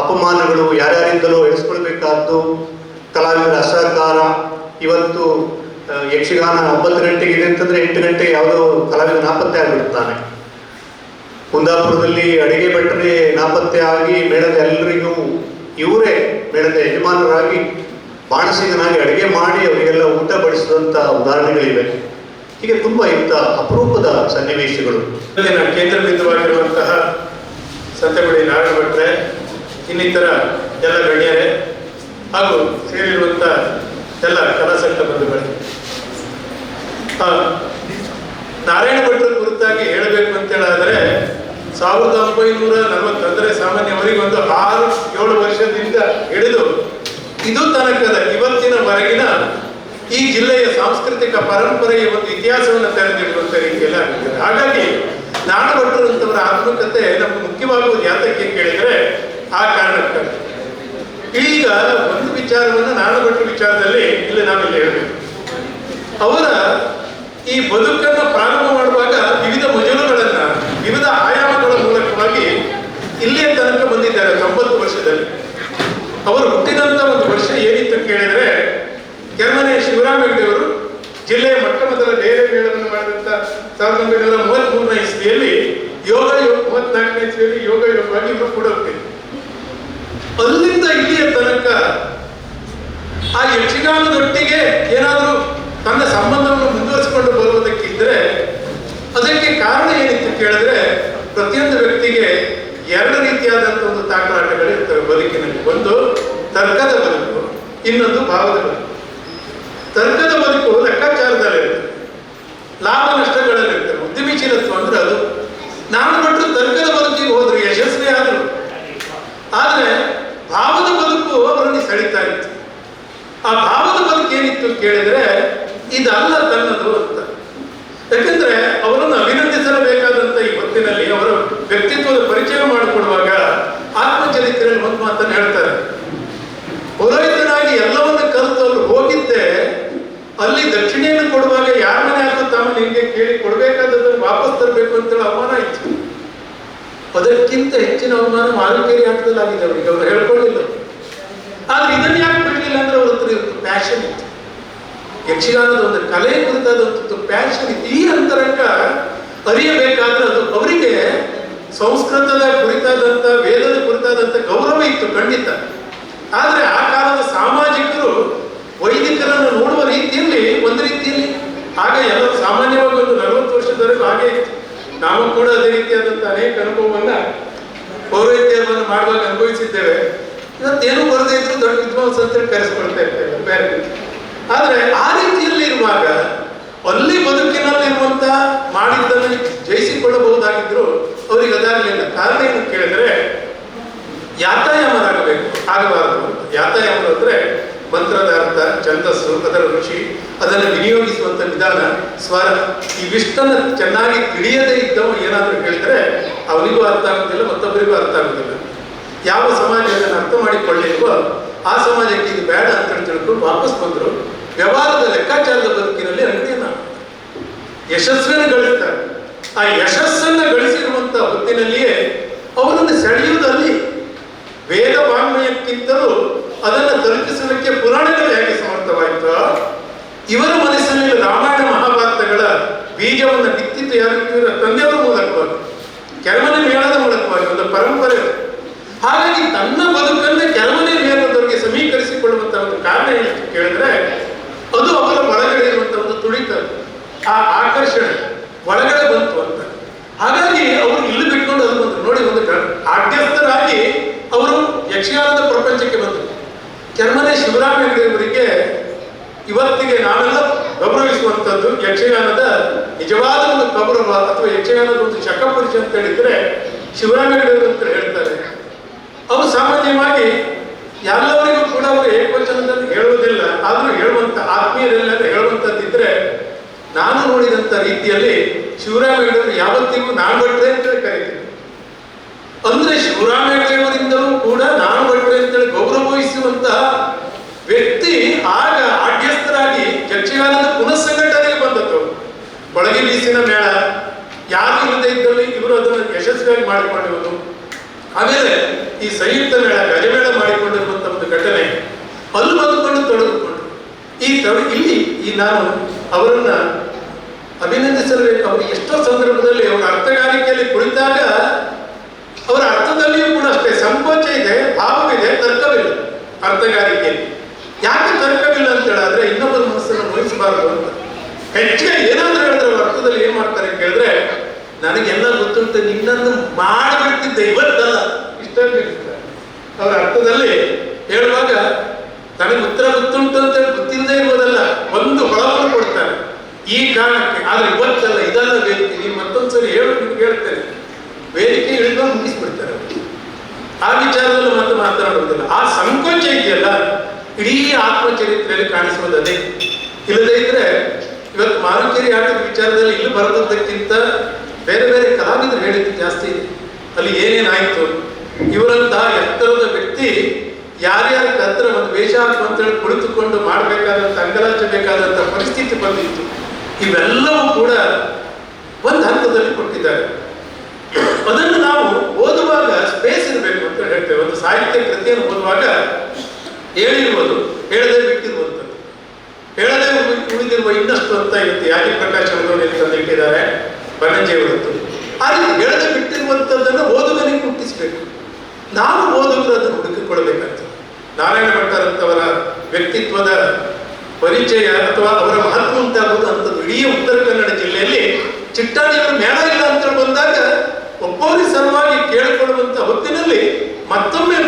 ಅಪಮಾನಗಳು ಯಾರ್ಯಾರಿಂದಲೂ ಎಳಿಸ್ಕೊಳ್ಬೇಕಾದ್ದು, ಕಲಾವಿದರ ಅಸಹಕಾರ. ಇವತ್ತು ಯಕ್ಷಗಾನ 9 ಗಂಟೆಗೆ ಇದೆ ಅಂತಂದ್ರೆ 8 ಗಂಟೆಗೆ ಯಾವುದೋ ಕಲಾವಿದ ನಾಪತ್ತೆ ಆಗಿಬಿಡ್ತಾನೆ. ಕುಂದಾಪುರದಲ್ಲಿ ಅಡಿಗೆ ಭಟ್ರೆ ನಾಪತ್ತೆ ಆಗಿ ಮೇಳದ ಎಲ್ಲರಿಗೂ ಇವರೇ ಮೇಳದ ಯಜಮಾನರಾಗಿ ಬಾಣಸಿಗನಾಗಿ ಅಡುಗೆ ಮಾಡಿ ಅವರಿಗೆಲ್ಲ ಊಟ ಬಡಿಸಿದಂಥ ಉದಾಹರಣೆಗಳಿವೆ. ಹೀಗೆ ತುಂಬ ಇಂಥ ಅಪರೂಪದ ಸನ್ನಿವೇಶಗಳು. ಕೇಂದ್ರ ಬಿಂದುವಾಗಿರುವಂತಹ ಸಂತೆಗುಳಿ ನಾರಾಯಣ ಭಟ್ರೆ, ಇನ್ನಿತರ ಎಲ್ಲ ಗಣ್ಯರೇ ಹಾಗೂ ಸೇರಿರುವಂಥ ಎಲ್ಲ ಕಲಾಸಕ್ತ ಬಂಧುಗಳೇ, ನಾರಾಯಣ ಭಟ್ರ ಕುರಿತಾಗಿ ಹೇಳಬೇಕು ಅಂತೇಳಿದ್ರೆ 1940 ಅಂದರೆ ಸಾಮಾನ್ಯವರೆಗೆ ಒಂದು 6-7 ವರ್ಷದಿಂದ ಹಿಡಿದು ಇದು ತನಕದ ಇವತ್ತಿನವರೆಗಿನ ಈ ಜಿಲ್ಲೆಯ ಸಾಂಸ್ಕೃತಿಕ ಪರಂಪರೆಯ ಒಂದು ಇತಿಹಾಸವನ್ನು ತೆರೆದಿಡುವಂಥ ರೀತಿಯಲ್ಲಿ ಆಗುತ್ತದೆ. ಹಾಗಾಗಿ ನಾಡಭಟ್ರಂತವರ ಆತ್ಮಕತೆ ನಮ್ಗೆ ಮುಖ್ಯವಾಗುವುದು ಯಾತಕ್ಕೆ ಕೇಳಿದರೆ ಆ ಕಾರಣಕ್ಕಾಗಿ. ಈಗ ಒಂದು ವಿಚಾರವನ್ನು ನಾಡಭಟ್ರ ವಿಚಾರದಲ್ಲಿ ಇಲ್ಲಿ ನಾವಿಲ್ಲಿ ಹೇಳಬೇಕು. ಅವರ ಈ ಬದುಕನ್ನು ಪ್ರಾರಂಭ ಮಾಡುವಾಗ ವಿವಿಧ ಮಜಲುಗಳನ್ನ ವಿವಿಧ ಆಯಾಮಗಳ ಮೂಲಕವಾಗಿ ಇಲ್ಲಿಯ ತನಕ ಬಂದಿದ್ದಾರೆ. 90 ವರ್ಷದಲ್ಲಿ ಅವರು ಹುಟ್ಟಿದಂಥ ಒಂದು ವರ್ಷ ಏನಿತ್ತು ಕೇಳಿದರೆ, ಕೆರಮನೆ ಶಿವರಾಮ ಹೆಗ್ಡೆಯವರು ಜಿಲ್ಲೆಯ ಮೊಟ್ಟ ಮೊದಲ ಡೇರೆ ಮೇಳವನ್ನು ಮಾಡಿದಂಥ 1933ನೇ ಇಸ್ವಿಯಲ್ಲಿ 34ನೇ ಇಸ್ವಿಯಲ್ಲಿ ಯೋಗವಾಗಿ ಇವರು ಕೂಡ ಹೋಗ್ತಿದ್ರು. ಅಲ್ಲಿಂದ ಇಲ್ಲಿಯ ತನಕ ಆ ಯಕ್ಷಗಾನದೊಟ್ಟಿಗೆ ಏನಾದರೂ ತನ್ನ ಸಂಬಂಧವನ್ನು ಮುಂದುವರಿಸಿಕೊಂಡು ಬರುವುದಕ್ಕಿದ್ರೆ ಅದಕ್ಕೆ ಕಾರಣ ಏನಿತ್ತು ಕೇಳಿದ್ರೆ, ಪ್ರತಿಯೊಂದು ವ್ಯಕ್ತಿಗೆ 2 ರೀತಿಯಾದಂಥ ಒಂದು ತಾಕಲಾಟಗಳಿರ್ತವೆ ಬದುಕಿನಲ್ಲಿ. ಒಂದು ತರ್ಕದ ಬದುಕು, ಇನ್ನೊಂದು ಭಾವದ ಬದುಕು. ತರ್ಕದ ಬದುಕು ಲೆಕ್ಕಾಚಾರದಲ್ಲಿರ್ತದೆ, ಲಾಭ ನಷ್ಟಗಳಲ್ಲಿರ್ತವೆ. ಉದ್ಯಮಶೀಲತ್ವ ಅಂದ್ರೆ ಅದು. ನಾನು ಬಿಟ್ಟು ತರ್ಕದ ಬದುಕಿಗೆ ಹೋದ್ರು, ಯಶಸ್ವಿ ಆದ್ರು. ಆದರೆ ಭಾವದ ಬದುಕು ಅವರನ್ನು ಸೆಳೀತಾ ಇತ್ತು. ಆ ಭಾವದ ಬದುಕು ಏನಿತ್ತು ಕೇಳಿದ್ರೆ, ಇದಲ್ಲ ತನ್ನದು ಅಂತ. ಯಾಕೆಂದ್ರೆ ಅವರನ್ನು ಅಭಿನಂದಿಸಲೇಬೇಕಾದಂತ ಈ ಹೊತ್ತಿನಲ್ಲಿ ಅವರ ವ್ಯಕ್ತಿತ್ವದ ಪರಿಚಯ ಮಾಡಿಕೊಡುವಾಗ ಆತ್ಮಚರಿತ್ರೆಯಲ್ಲಿ ಒಂದು ಮಾತನ್ನು ಹೇಳ್ತಾರೆ. ಪುರೋಹಿತನಾಗಿ ಎಲ್ಲವನ್ನ ಕಲಿತು ಅವರು ಹೋಗಿದ್ದೆ, ಅಲ್ಲಿ ದಕ್ಷಿಣೆಯನ್ನು ಕೊಡುವಾಗ ಯಾರ ಮನೆ ಆದ್ರೂ ತಮ್ಮ ನಿಮಗೆ ಕೇಳಿ ಕೊಡಬೇಕಾದದನ್ನು ವಾಪಸ್ ತರಬೇಕು ಅಂತೇಳಿ ಅವಮಾನ ಇತ್ತು. ಅದಕ್ಕಿಂತ ಹೆಚ್ಚಿನ ಅವಮಾನ ಮಾರುಕೇರಿ ಆಟದಲ್ಲಿ ಆಗಿದೆ ಅವರಿಗೆ. ಅವರು ಹೇಳ್ಕೊಳ್ಳಿಲ್ಲ. ಆದ್ರೆ ಇದನ್ನ ಯಾಕೆ ಬಿಡಲಿಲ್ಲ ಅಂದ್ರೆ ಅವ್ರ ಹತ್ರ ಪ್ಯಾಷನ್ ಇತ್ತು. ಯಕ್ಷಗಾನದ ಒಂದು ಕಲೆ ಕುರಿತಾದಂಥದ್ದು ಪ್ಯಾಷನ್ ಇತ್ತು. ಈ ಅಂತರಂಗ ಅರಿಯಬೇಕಾದ್ರೆ ಅದು ಅವರಿಗೆ ಸಂಸ್ಕೃತದ ಕುರಿತಾದಂಥ, ವೇದದ ಕುರಿತಾದಂಥ ಗೌರವ ಇತ್ತು ಖಂಡಿತ. ಆದರೆ ಆ ಕಾಲದ ಸಾಮಾಜಿಕರು ವೈದಿಕರನ್ನು ನೋಡುವ ರೀತಿಯಲ್ಲಿ ಒಂದು ರೀತಿಯಲ್ಲಿ ಆಗ ಎಲ್ಲ ಸಾಮಾನ್ಯವಾಗಿ ಒಂದು 40 ವರ್ಷದವರೆಗೂ ಹಾಗೆ ಇತ್ತು. ನಾವು ಕೂಡ ಅದೇ ರೀತಿಯಾದಂಥ ಅನೇಕ ಅನುಭವವನ್ನ ಪೌರೋಹಿತ್ಯವನ್ನು ಮಾಡುವಾಗ ಅನುಭವಿಸಿದ್ದೇವೆ. ಇವತ್ತೇನು ಬರದೇ ಇದ್ರು ದೊಡ್ಡ ವಿದ್ವಾಂಸ ಅಂತ ಕರೆಸ್ಕೊಳ್ತಾ ಇರ್ತೇವೆ ಬೇರೆ. ಆದ್ರೆ ಆ ರೀತಿಯಲ್ಲಿ ಇರುವಾಗ ಅಲ್ಲಿ ಬದುಕಿನಲ್ಲಿರುವಂತ ಮಾಡಿದ್ದನ್ನು ಜಯಿಸಿಕೊಳ್ಳಬಹುದಾಗಿದ್ರು ಅವರಿಗೆ ಅದಾಗಲಿಲ್ಲ. ಕಾರಣ ಏನು ಕೇಳಿದ್ರೆ, ಯಾತಾಯಾಮರಾಗಬೇಕು, ಆಗಬಾರದು. ಯಾತಾಯಾಮ ಅಂದ್ರೆ ಮಂತ್ರದ ಅರ್ಥ, ಛಂದಸ್ಸು, ಅದರ ರುಚಿ, ಅದನ್ನು ವಿನಿಯೋಗಿಸುವಂತ ವಿಧಾನ, ಸ್ವರ, ಇವಿಷ್ಟನ್ನು ಚೆನ್ನಾಗಿ ತಿಳಿಯದೇ ಇದ್ದವ ಏನಾದರೂ ಹೇಳಿದ್ರೆ ಅವನಿಗೂ ಅರ್ಥ ಆಗುದಿಲ್ಲ, ಮತ್ತೊಬ್ಬರಿಗೂ ಅರ್ಥ ಆಗುದಿಲ್ಲ. ಯಾವ ಸಮಾಜ ಅದನ್ನು ಅರ್ಥ ಮಾಡಿಕೊಳ್ಳಿಲ್ವೋ ಆ ಸಮಾಜಕ್ಕೆ ಇದು ಬೇಡ ಅಂತ ತಿಳ್ಕೊಂಡು ವಾಪಸ್ ಬಂದರು. ವ್ಯವಹಾರದ ಲೆಕ್ಕಾಚಾರದ ಬದುಕಿನಲ್ಲಿ ಅಂಗಡಿಯನ್ನ ಯಶಸ್ಸನ್ನು ಗಳಿಸ್ತಾರೆ. ಆ ಯಶಸ್ಸನ್ನ ಗಳಿಸಿರುವಂತ ಹೊತ್ತಿನಲ್ಲಿಯೇ ಅವರನ್ನು ಸೆಳೆಯುವುದಲ್ಲಿ ವೇದ ವಾಂಗ್ಮಯಕ್ಕಿಂತಲೂ ಅದನ್ನು ತಲುಪಿಸಲಿಕ್ಕೆ ಪುರಾಣಗಳು ಹೇಗೆ ಸಮರ್ಥವಾಯಿತು, ಇವರ ಮನಸ್ಸಿನಲ್ಲಿ ರಾಮಾಯಣ ಮಹಾಭಾರತಗಳ ಬೀಜವನ್ನು ಬಿತ್ತಿದ್ದು ಯಾರು? ಇವರ ತಂದೆಯವರ ಮೂಲಕವಾಗಿ, ಕೆರಮನೆ ಮೇಳದ ಮೂಲಕವಾಗಿ ಒಂದು ಪರಂಪರೆ. ಹಾಗಾಗಿ ಕೇಳಿದ್ರೆ ಅದು ಅವರ ಒಳಗಡೆ ಇರುವಂತ ಒಂದು ತುಳಿತ, ಆ ಆಕರ್ಷಣೆ ಒಳಗಡೆ ಬಂತು ಅಂತ. ಹಾಗಾಗಿ ಅವರು ಇಲ್ಲಿ ಬಿಟ್ಕೊಂಡು ಅದು ಬಂದರು ನೋಡಿ. ಒಂದು ಆದ್ಯಸ್ಥರಾಗಿ ಅವರು ಯಕ್ಷಗಾನದ ಪ್ರಪಂಚಕ್ಕೆ ಬಂದರು. ಕೆರಮನೆ ಶಿವರಾಮ ಹೆಗ್ಡೆಯವರಿಗೆ ಇವತ್ತಿಗೆ ನಾವೆಲ್ಲ ಗೌರವಿಸುವಂಥದ್ದು ಯಕ್ಷಗಾನದ ನಿಜವಾದ ಒಂದು ಗೌರವ ಅಥವಾ ಯಕ್ಷಗಾನದ ಒಂದು ಶಕಪುರುಷ ಅಂತ ಹೇಳಿದ್ರೆ ಶಿವರಾಮ ಹೆಗ್ಡೆಯವರು ಅಂತ ಹೇಳ್ತಾರೆ. ಅವರು ಸಾಮಾನ್ಯವಾಗಿ ಎಲ್ಲವರಿಗೂ ಕೂಡ ಅವರು ಏಕವಚನದಲ್ಲಿ ಹೇಳುವುದಿಲ್ಲ, ಆದರೂ ಹೇಳುವಂತ ಆತ್ಮೀಯರೆಲ್ಲ ಹೇಳುವಂಥದ್ದಿದ್ರೆ ನಾನು ನೋಡಿದಂಥ ರೀತಿಯಲ್ಲಿ ಶಿವರಾಮ ಹೆಗ್ಡೆಯವರು ಯಾವತ್ತಿಗೂ ನಾನು ಭಟ್ರೆ ಅಂತೇಳಿ ಕರೀತೀನಿ. ಅಂದ್ರೆ ಶಿವರಾಮ ಹೆಗ್ಡೆಯವರಿಂದಲೂ ಕೂಡ ನಾನು ಭಟ್ರೆ ಅಂತೇಳಿ ಗೌರವಿಸುವಂತಹ ವ್ಯಕ್ತಿ ಆಗ ಆಢ್ಯಸ್ಥರಾಗಿ ಯಕ್ಷಗಾನದ ಪುನಃಸಂಘಟನೆಗೆ ಬಂದದ್ದು. ಒಳಗೆ ಬೀಸಿನ ಮೇಳ ಯಾರು ಇಲ್ಲದೆ ಇದ್ದಲ್ಲಿ ಇವರು ಅದನ್ನು ಯಶಸ್ವಿಯಾಗಿ ಮಾಡಿಕೊಂಡಿರುವುದು. ಆಮೇಲೆ ಈ ಸಂಯುಕ್ತ ಮೇಳ ಗಜಮೇಳ ಮಾಡಿಕೊಂಡಿರುವಂತಹ ಒಂದು ಘಟನೆ ಅಲ್ಲಿ ಬಂದುಕೊಂಡು ತೊಡಗಿಕೊಂಡು ಇಲ್ಲಿ ನಾನು ಅವರನ್ನ ಅಭಿನಂದಿಸಬೇಕು. ಅವರು ಎಷ್ಟೋ ಸಂದರ್ಭದಲ್ಲಿ ಅವರ ಅರ್ಥಗಾರಿಕೆಯಲ್ಲಿ ಕುಳಿತಾಗ ಅವರ ಅರ್ಥದಲ್ಲಿಯೂ ಕೂಡ ಅಷ್ಟೇ ಸಂಕೋಚ ಇದೆ, ಭಾವವಿದೆ, ತರ್ಕವಿಲ್ಲ. ಅರ್ಥಗಾರಿಕೆಯಲ್ಲಿ ಯಾಕೆ ತರ್ಕವಿಲ್ಲ ಅಂತ ಹೇಳಿದ್ರೆ ಇನ್ನೊಬ್ಬರ ಮನಸ್ಸನ್ನು ನೋಯಿಸಬಾರದು ಅಂತ. ಹೆಚ್ಚಿಗೆ ಏನಾದ್ರೂ ಹೇಳಿದ್ರೆ ಅವ್ರ ಅರ್ಥದಲ್ಲಿ ಏನ್ ಮಾಡ್ತಾರೆ ಕೇಳಿದ್ರೆ ನನಗೆಲ್ಲ ಗೊತ್ತುಂಟು, ನಿನ್ನನ್ನು ಮಾಡಬೇಕಿದ್ದೆ ಇವತ್ತಲ್ಲ, ಇಷ್ಟ ಅವರ ಅರ್ಥದಲ್ಲಿ ಹೇಳುವಾಗ ನನಗೆ ಉತ್ತರ ಗೊತ್ತುಂಟು ಅಂತ ಹೇಳಿ ಗೊತ್ತಿಲ್ಲದೆ ಇರುವುದಲ್ಲ, ಒಂದು ಹೊಳವನ್ನು ಕೊಡ್ತಾರೆ ಈ ಕಾರಣಕ್ಕೆ. ಆದ್ರೆ ಇವತ್ತಲ್ಲ, ಇದಲ್ಲ ವೇದಿಕೆ, ನೀವು ಮತ್ತೊಂದ್ಸರಿ ಹೇಳ್ತೇನೆ, ವೇದಿಕೆ ಇಳಿದು ಮುಗಿಸ್ಬಿಡ್ತಾರೆ. ಆ ವಿಚಾರದಲ್ಲಿ ಮತ್ತೆ ಮಾತನಾಡುವುದಿಲ್ಲ. ಆ ಸಂಕೋಚ ಇದೆಯಲ್ಲ ಇಡೀ ಆತ್ಮಚರಿತ್ರೆಯಲ್ಲಿ ಕಾಣಿಸುವುದೇ. ಇಲ್ಲದೇ ಇದ್ರೆ ಇವತ್ತು ಮಾರುಕೇರಿ ಆಟದ ವಿಚಾರದಲ್ಲಿ ಇಲ್ಲಿ ಬರೆದದ್ದಕ್ಕಿಂತ ಬೇರೆ ಬೇರೆ ಕಲಾವಿದರು ಹೇಳಿದ್ದು ಜಾಸ್ತಿ ಇದೆ. ಅಲ್ಲಿ ಏನೇನಾಯ್ತು, ಇವರಂತಹ ಎತ್ತರದ ವ್ಯಕ್ತಿ ಯಾರ್ಯಾರ ಹತ್ರ ಒಂದು ವೇಷ ಅಂತೇಳಿ ಕುಳಿತುಕೊಂಡು ಮಾಡಬೇಕಾದಂತ ಅಂಗಲಾಚಬೇಕಾದಂತ ಪರಿಸ್ಥಿತಿ ಬಂದಿತ್ತು. ಇವೆಲ್ಲವೂ ಕೂಡ ಒಂದು ಹಂತದಲ್ಲಿ ಕೊಟ್ಟಿದ್ದಾರೆ. ಅದನ್ನು ನಾವು ಓದುವಾಗ ಸ್ಪೇಸ್ ಇರಬೇಕು ಅಂತ ಹೇಳ್ತೇವೆ. ಒಂದು ಸಾಹಿತ್ಯ ಕೃತಿಯನ್ನು ಓದುವಾಗ ಹೇಳಿರುವುದು, ಹೇಳದೆ ಬಿಟ್ಟಿರುವಂಥದ್ದು, ಹೇಳದೆ ಉಳಿದಿರುವ ಇನ್ನಷ್ಟು ಅಂತ ಇರುತ್ತೆ. ಯಾಕೆ ಪ್ರಕಾಶ್ ಅವರು ತಂದಿಟ್ಟಿದ್ದಾರೆ ಬನ್ನಂಜಿಯವರದ್ದು. ಆದರೆ ಹೇಳದೆ ಬಿಟ್ಟಿರುವಂಥದ್ದನ್ನು ಓದುಗನಿಗೆ ಹುಟ್ಟಿಸ್ಬೇಕು. ನಾವು ಓದುಗರು ಅದನ್ನು ಹುಡುಕಿಕೊಳ್ಬೇಕಂತ. ನಾರಾಯಣ ಭಟ್ಟರಂತವರ ವ್ಯಕ್ತಿತ್ವದ ಪರಿಚಯ ಅಥವಾ ಅವರ ಮಹತ್ವ ಉಂಟಾಗುವುದು ಅಂಥದ್ದು ಇಡೀ ಉತ್ತರ ಕನ್ನಡ ಜಿಲ್ಲೆಯಲ್ಲಿ ಚಿಟ್ಟಾಣಿಯವರು ಮೇಳ ಇಲ್ಲ ಅಂತ ಬಂದಾಗ ಒಬ್ಬೊಬ್ಬರಿಗೆ ಸಲುವಾಗಿ ಕೇಳಿಕೊಳ್ಳುವಂತ ಹೊತ್ತಿನಲ್ಲಿ ಮತ್ತೊಮ್ಮೆ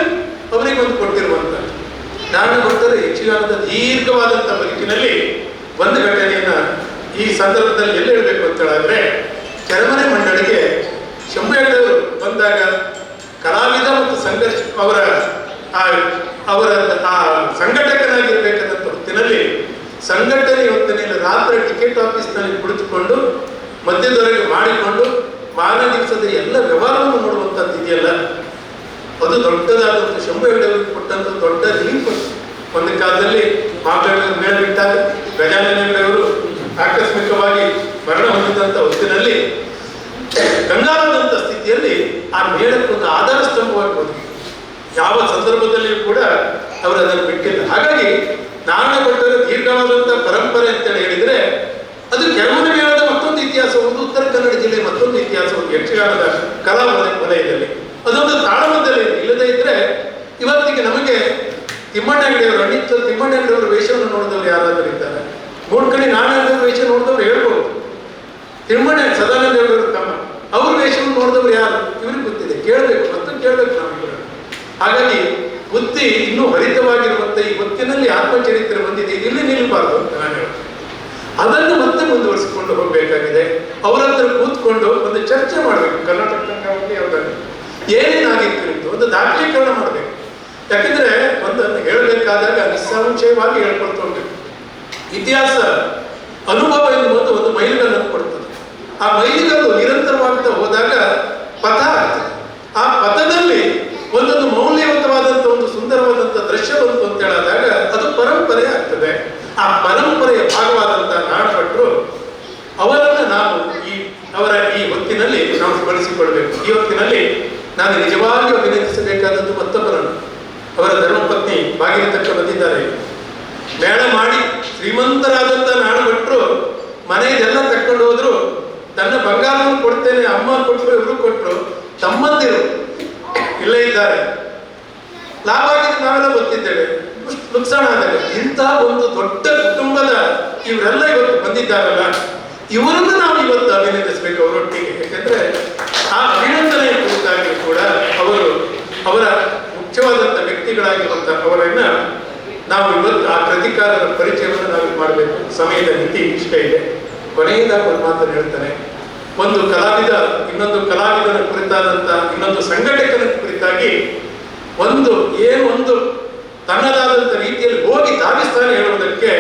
ಅವರಿಗೆ ಒಂದು ಕೊಟ್ಟಿರುವಂಥದ್ದು. ನಾರಾಯಣ ಭಟ್ಟರ ಯಕ್ಷಗಾನದ ದೀರ್ಘವಾದಂಥ ಬದುಕಿನಲ್ಲಿ ಒಂದು ಘಟನೆಯನ್ನ ಈ ಸಂದರ್ಭದಲ್ಲಿ ಎಲ್ಲಿ ಹೇಳಬೇಕು ಅಂತ ಹೇಳಿದ್ರೆ, ಕೆರಮನೆ ಮಂಡಳಿಗೆ ಶಂಭು ಹೆಗ್ಡೆಯವರು ಬಂದಾಗ ಕಲಾವಿದ ಮತ್ತು ಸಂಘರ್ಷ ಅವರ ಸಂಘಟಕನಾಗಿರ್ಬೇಕಾದಂಥ ಹೊತ್ತಿನಲ್ಲಿ ಸಂಘಟನೆ ಹೊತ್ತಿನಲ್ಲಿ ರಾತ್ರಿ ಟಿಕೆಟ್ ಆಫೀಸ್ನಲ್ಲಿ ಕುಳಿತುಕೊಂಡು ಮಧ್ಯದವರೆಗೆ ಮಾಡಿಕೊಂಡು ಮಾರನೇ ದಿವಸದ ಎಲ್ಲ ವ್ಯವಹಾರವನ್ನು ನೋಡುವಂಥದ್ದು ಇದೆಯಲ್ಲ, ಅದು ದೊಡ್ಡದಾದಂಥ ಶಂಭು ಹೆಗ್ಡೆಯವರಿಗೆ ಕೊಟ್ಟಂತ ದೊಡ್ಡ ರಿಲೀಫ್. ಒಂದು ಕಾಲದಲ್ಲಿ ಮಾಗಡಿಯವರು ಮೇಳ ಬಿಟ್ಟಾಗ ಗಜಾನನ ಹೆಗ್ಡೆಯವರು ಆಕಸ್ಮಿಕವಾಗಿ ಮರಣ ಹೊಂದಿದಂಥ ಹೊತ್ತಿನಲ್ಲಿ ಗಂಗಾಳದಂಥ ಸ್ಥಿತಿಯಲ್ಲಿ ಆ ಮೇಳಕ್ಕೊಂದು ಆಧಾರ ಸ್ತಂಭವಾಗ್ಬೋದು. ಯಾವ ಸಂದರ್ಭದಲ್ಲಿಯೂ ಕೂಡ ಅವರು ಅದನ್ನು ಬಿಟ್ಟಿಲ್ಲ. ಹಾಗಾಗಿ ನಾರಾಯಣ ಭಟ್ಟರ ದೀರ್ಘವಾದಂಥ ಪರಂಪರೆ ಅಂತೇಳಿ ಹೇಳಿದ್ರೆ ಅದು ಕೆರಮನೆ ಮೇಳದ ಮತ್ತೊಂದು ಇತಿಹಾಸ, ಒಂದು ಉತ್ತರ ಕನ್ನಡ ಜಿಲ್ಲೆಯ ಮತ್ತೊಂದು ಇತಿಹಾಸ, ಒಂದು ಯಕ್ಷಗಾನದ ಕಲಾ ವಲಯದಲ್ಲಿ ಅದೊಂದು ತಾಳಮದ್ದಲೆ. ಇಲ್ಲದೇ ಇದ್ರೆ ಇವತ್ತಿಗೆ ನಮಗೆ ತಿಮ್ಮಣ್ಣ ಹೆಗ್ಡೆಯವರು, ಅಣಿತ ತಿಮ್ಮಣ್ಣ ಹೆಗ್ಡೆಯವರ ವೇಷವನ್ನು ನೋಡಿದವರು ಯಾರಾದರೂ ಇದ್ದಾರೆ? ಮೂಡ್ಕಣಿ ನಾರಾಯಣದೇವರ ವೇಷ ನೋಡಿದವರು ಹೇಳ್ಬೋದು. ತಿಮ್ಮಣ್ಣ ಸದಾನಂದ ಹೆಗ್ಡೆಯವರು ತಮ್ಮ ಅವ್ರ ವೇಷವನ್ನು ನೋಡಿದವರು ಯಾರು? ಇವ್ರಿಗೆ ಗೊತ್ತಿದೆ, ಕೇಳಬೇಕು, ಮತ್ತೆ ಕೇಳಬೇಕು ನಾವಿಬ್ಬರು. ಹಾಗಾಗಿ ಬುದ್ಧಿ ಇನ್ನೂ ಹರಿತವಾಗಿರುವಂತ ಈ ಹೊತ್ತಿನಲ್ಲಿ ಆತ್ಮಚರಿತ್ರೆ ಬಂದಿದೆ, ಇಲ್ಲಿ ನಿಲ್ಲಬಾರ್ದು ಅಂತ ನಾನು ಹೇಳ್ತೀನಿ. ಅದನ್ನು ಮತ್ತೆ ಮುಂದುವರಿಸಿಕೊಂಡು ಹೋಗಬೇಕಾಗಿದೆ. ಅವರ ಹತ್ರ ಕೂತ್ಕೊಂಡು ಒಂದು ಚರ್ಚೆ ಮಾಡಬೇಕು. ಕರ್ನಾಟಕ ಸಂಘವಾಗಿ ಅವರಲ್ಲಿ ಏನೇನಾಗಿತ್ತು ಒಂದು ದಾಖಲೀಕರಣ ಮಾಡಬೇಕು. ಯಾಕಂದ್ರೆ ಒಂದನ್ನು ಹೇಳಬೇಕಾದಾಗ ನಿಸ್ಸಂಶಯವಾಗಿ ಹೇಳ್ಕೊಳ್ತಾ ಹೋಗ್ಬೇಕು. ಇತಿಹಾಸ ಅನುಭವ ಎನ್ನುವುದು ಒಂದು ಮೈಲಿಗಲ್ಲನ್ನು ಕೊಡ್ತದೆ. ಆ ಮೈಲಿಗಲ್ಲು ನಿರಂತರವಾಗ್ತಾ ಹೋದಾಗ ಪಥ ಆಗ್ತದೆ. ಆ ಪಥದಲ್ಲಿ ಒಂದೊಂದು ಮೌಲ್ಯಯುತವಾದಂಥ ಒಂದು ಸುಂದರವಾದಂಥ ದೃಶ್ಯ ಬಂತು ಅಂತ ಹೇಳಿದಾಗ ಅದು ಪರಂಪರೆ ಆಗ್ತದೆ. ಆ ಪರಂಪರೆಯ ಭಾಗವಾದಂಥ ನಾಡಭಟ್ರು ಅವರನ್ನು ನಾವು ಅವರ ಈ ಹೊತ್ತಿನಲ್ಲಿ ನಾವು ಬಳಸಿಕೊಳ್ಬೇಕು. ಈ ಹೊತ್ತಿನಲ್ಲಿ ನಾನು ನಿಜವಾಗಿ ಅಭಿನಂದಿಸಬೇಕಾದದ್ದು ಮತ್ತೊಬ್ಬರನ್ನು. ಅವರ ಧರ್ಮಪತ್ನಿ ಭಾಗೀರಥಕ್ಕ ಬಂದಿದ್ದಾರೆ. ಮೇಳ ಮಾಡಿ ಶ್ರೀಮಂತರಾದಂಥ ನಾಡಭಟ್ರು ಮನೆಯದೆಲ್ಲ ತಕೊಂಡು ಹೋದ್ರು. ತನ್ನ ಬಂಗಾರವನ್ನು ಕೊಡ್ತೇನೆ, ಅಮ್ಮ ಕೊಟ್ಟರು, ಇವರು ಕೊಟ್ಟರು, ತಮ್ಮಂದಿರು ಇಲ್ಲೇ ಇದ್ದಾರೆ. ಲಾಭ ಆಗಿದೆ ನಾವೆಲ್ಲ ಗೊತ್ತಿದ್ದೇವೆ. ನುಕ್ಸಾನ ಆದಾಗ ಇಂಥ ಒಂದು ದೊಡ್ಡ ಕುಟುಂಬದ ಇವರೆಲ್ಲ ಇವತ್ತು ಬಂದಿದ್ದಾರಲ್ಲ, ಇವರನ್ನು ನಾವು ಇವತ್ತು ಅಭಿನಂದಿಸಬೇಕು ಅವರೊಟ್ಟಿಗೆ. ಯಾಕಂದ್ರೆ ಆ ಅಭಿನಂದನೆಯ ಕುರಿತಾಗಿ ಕೂಡ ಅವರ ಮುಖ್ಯವಾದಂಥ ವ್ಯಕ್ತಿಗಳಾಗಿರುವಂಥ ಅವರನ್ನ ನಾವು ಇವತ್ತು ಆ ಪ್ರತಿಕಾರದ ಪರಿಚಯವನ್ನು ನಾವು ಮಾಡಬೇಕು. ಸಮಯದ ಮಿತಿ ಇಷ್ಟೇ ಇದೆ. ಕೊನೆಯದಾಗಿ ಒಂದು ಮಾತನ್ನು ಹೇಳ್ತಾನೆ, ಒಂದು ಕಲಾವಿದ ಇನ್ನೊಂದು ಕಲಾವಿದನ ಕುರಿತಾದಂಥ ಇನ್ನೊಂದು ಸಂಘಟಕನ ಕುರಿತಾಗಿ ಒಂದು ತನ್ನದಾದಂಥ ರೀತಿಯಲ್ಲಿ ಹೋಗಿ ಧಾವಿಸ್ತಾನೆ ಹೇಳುವುದಕ್ಕೆ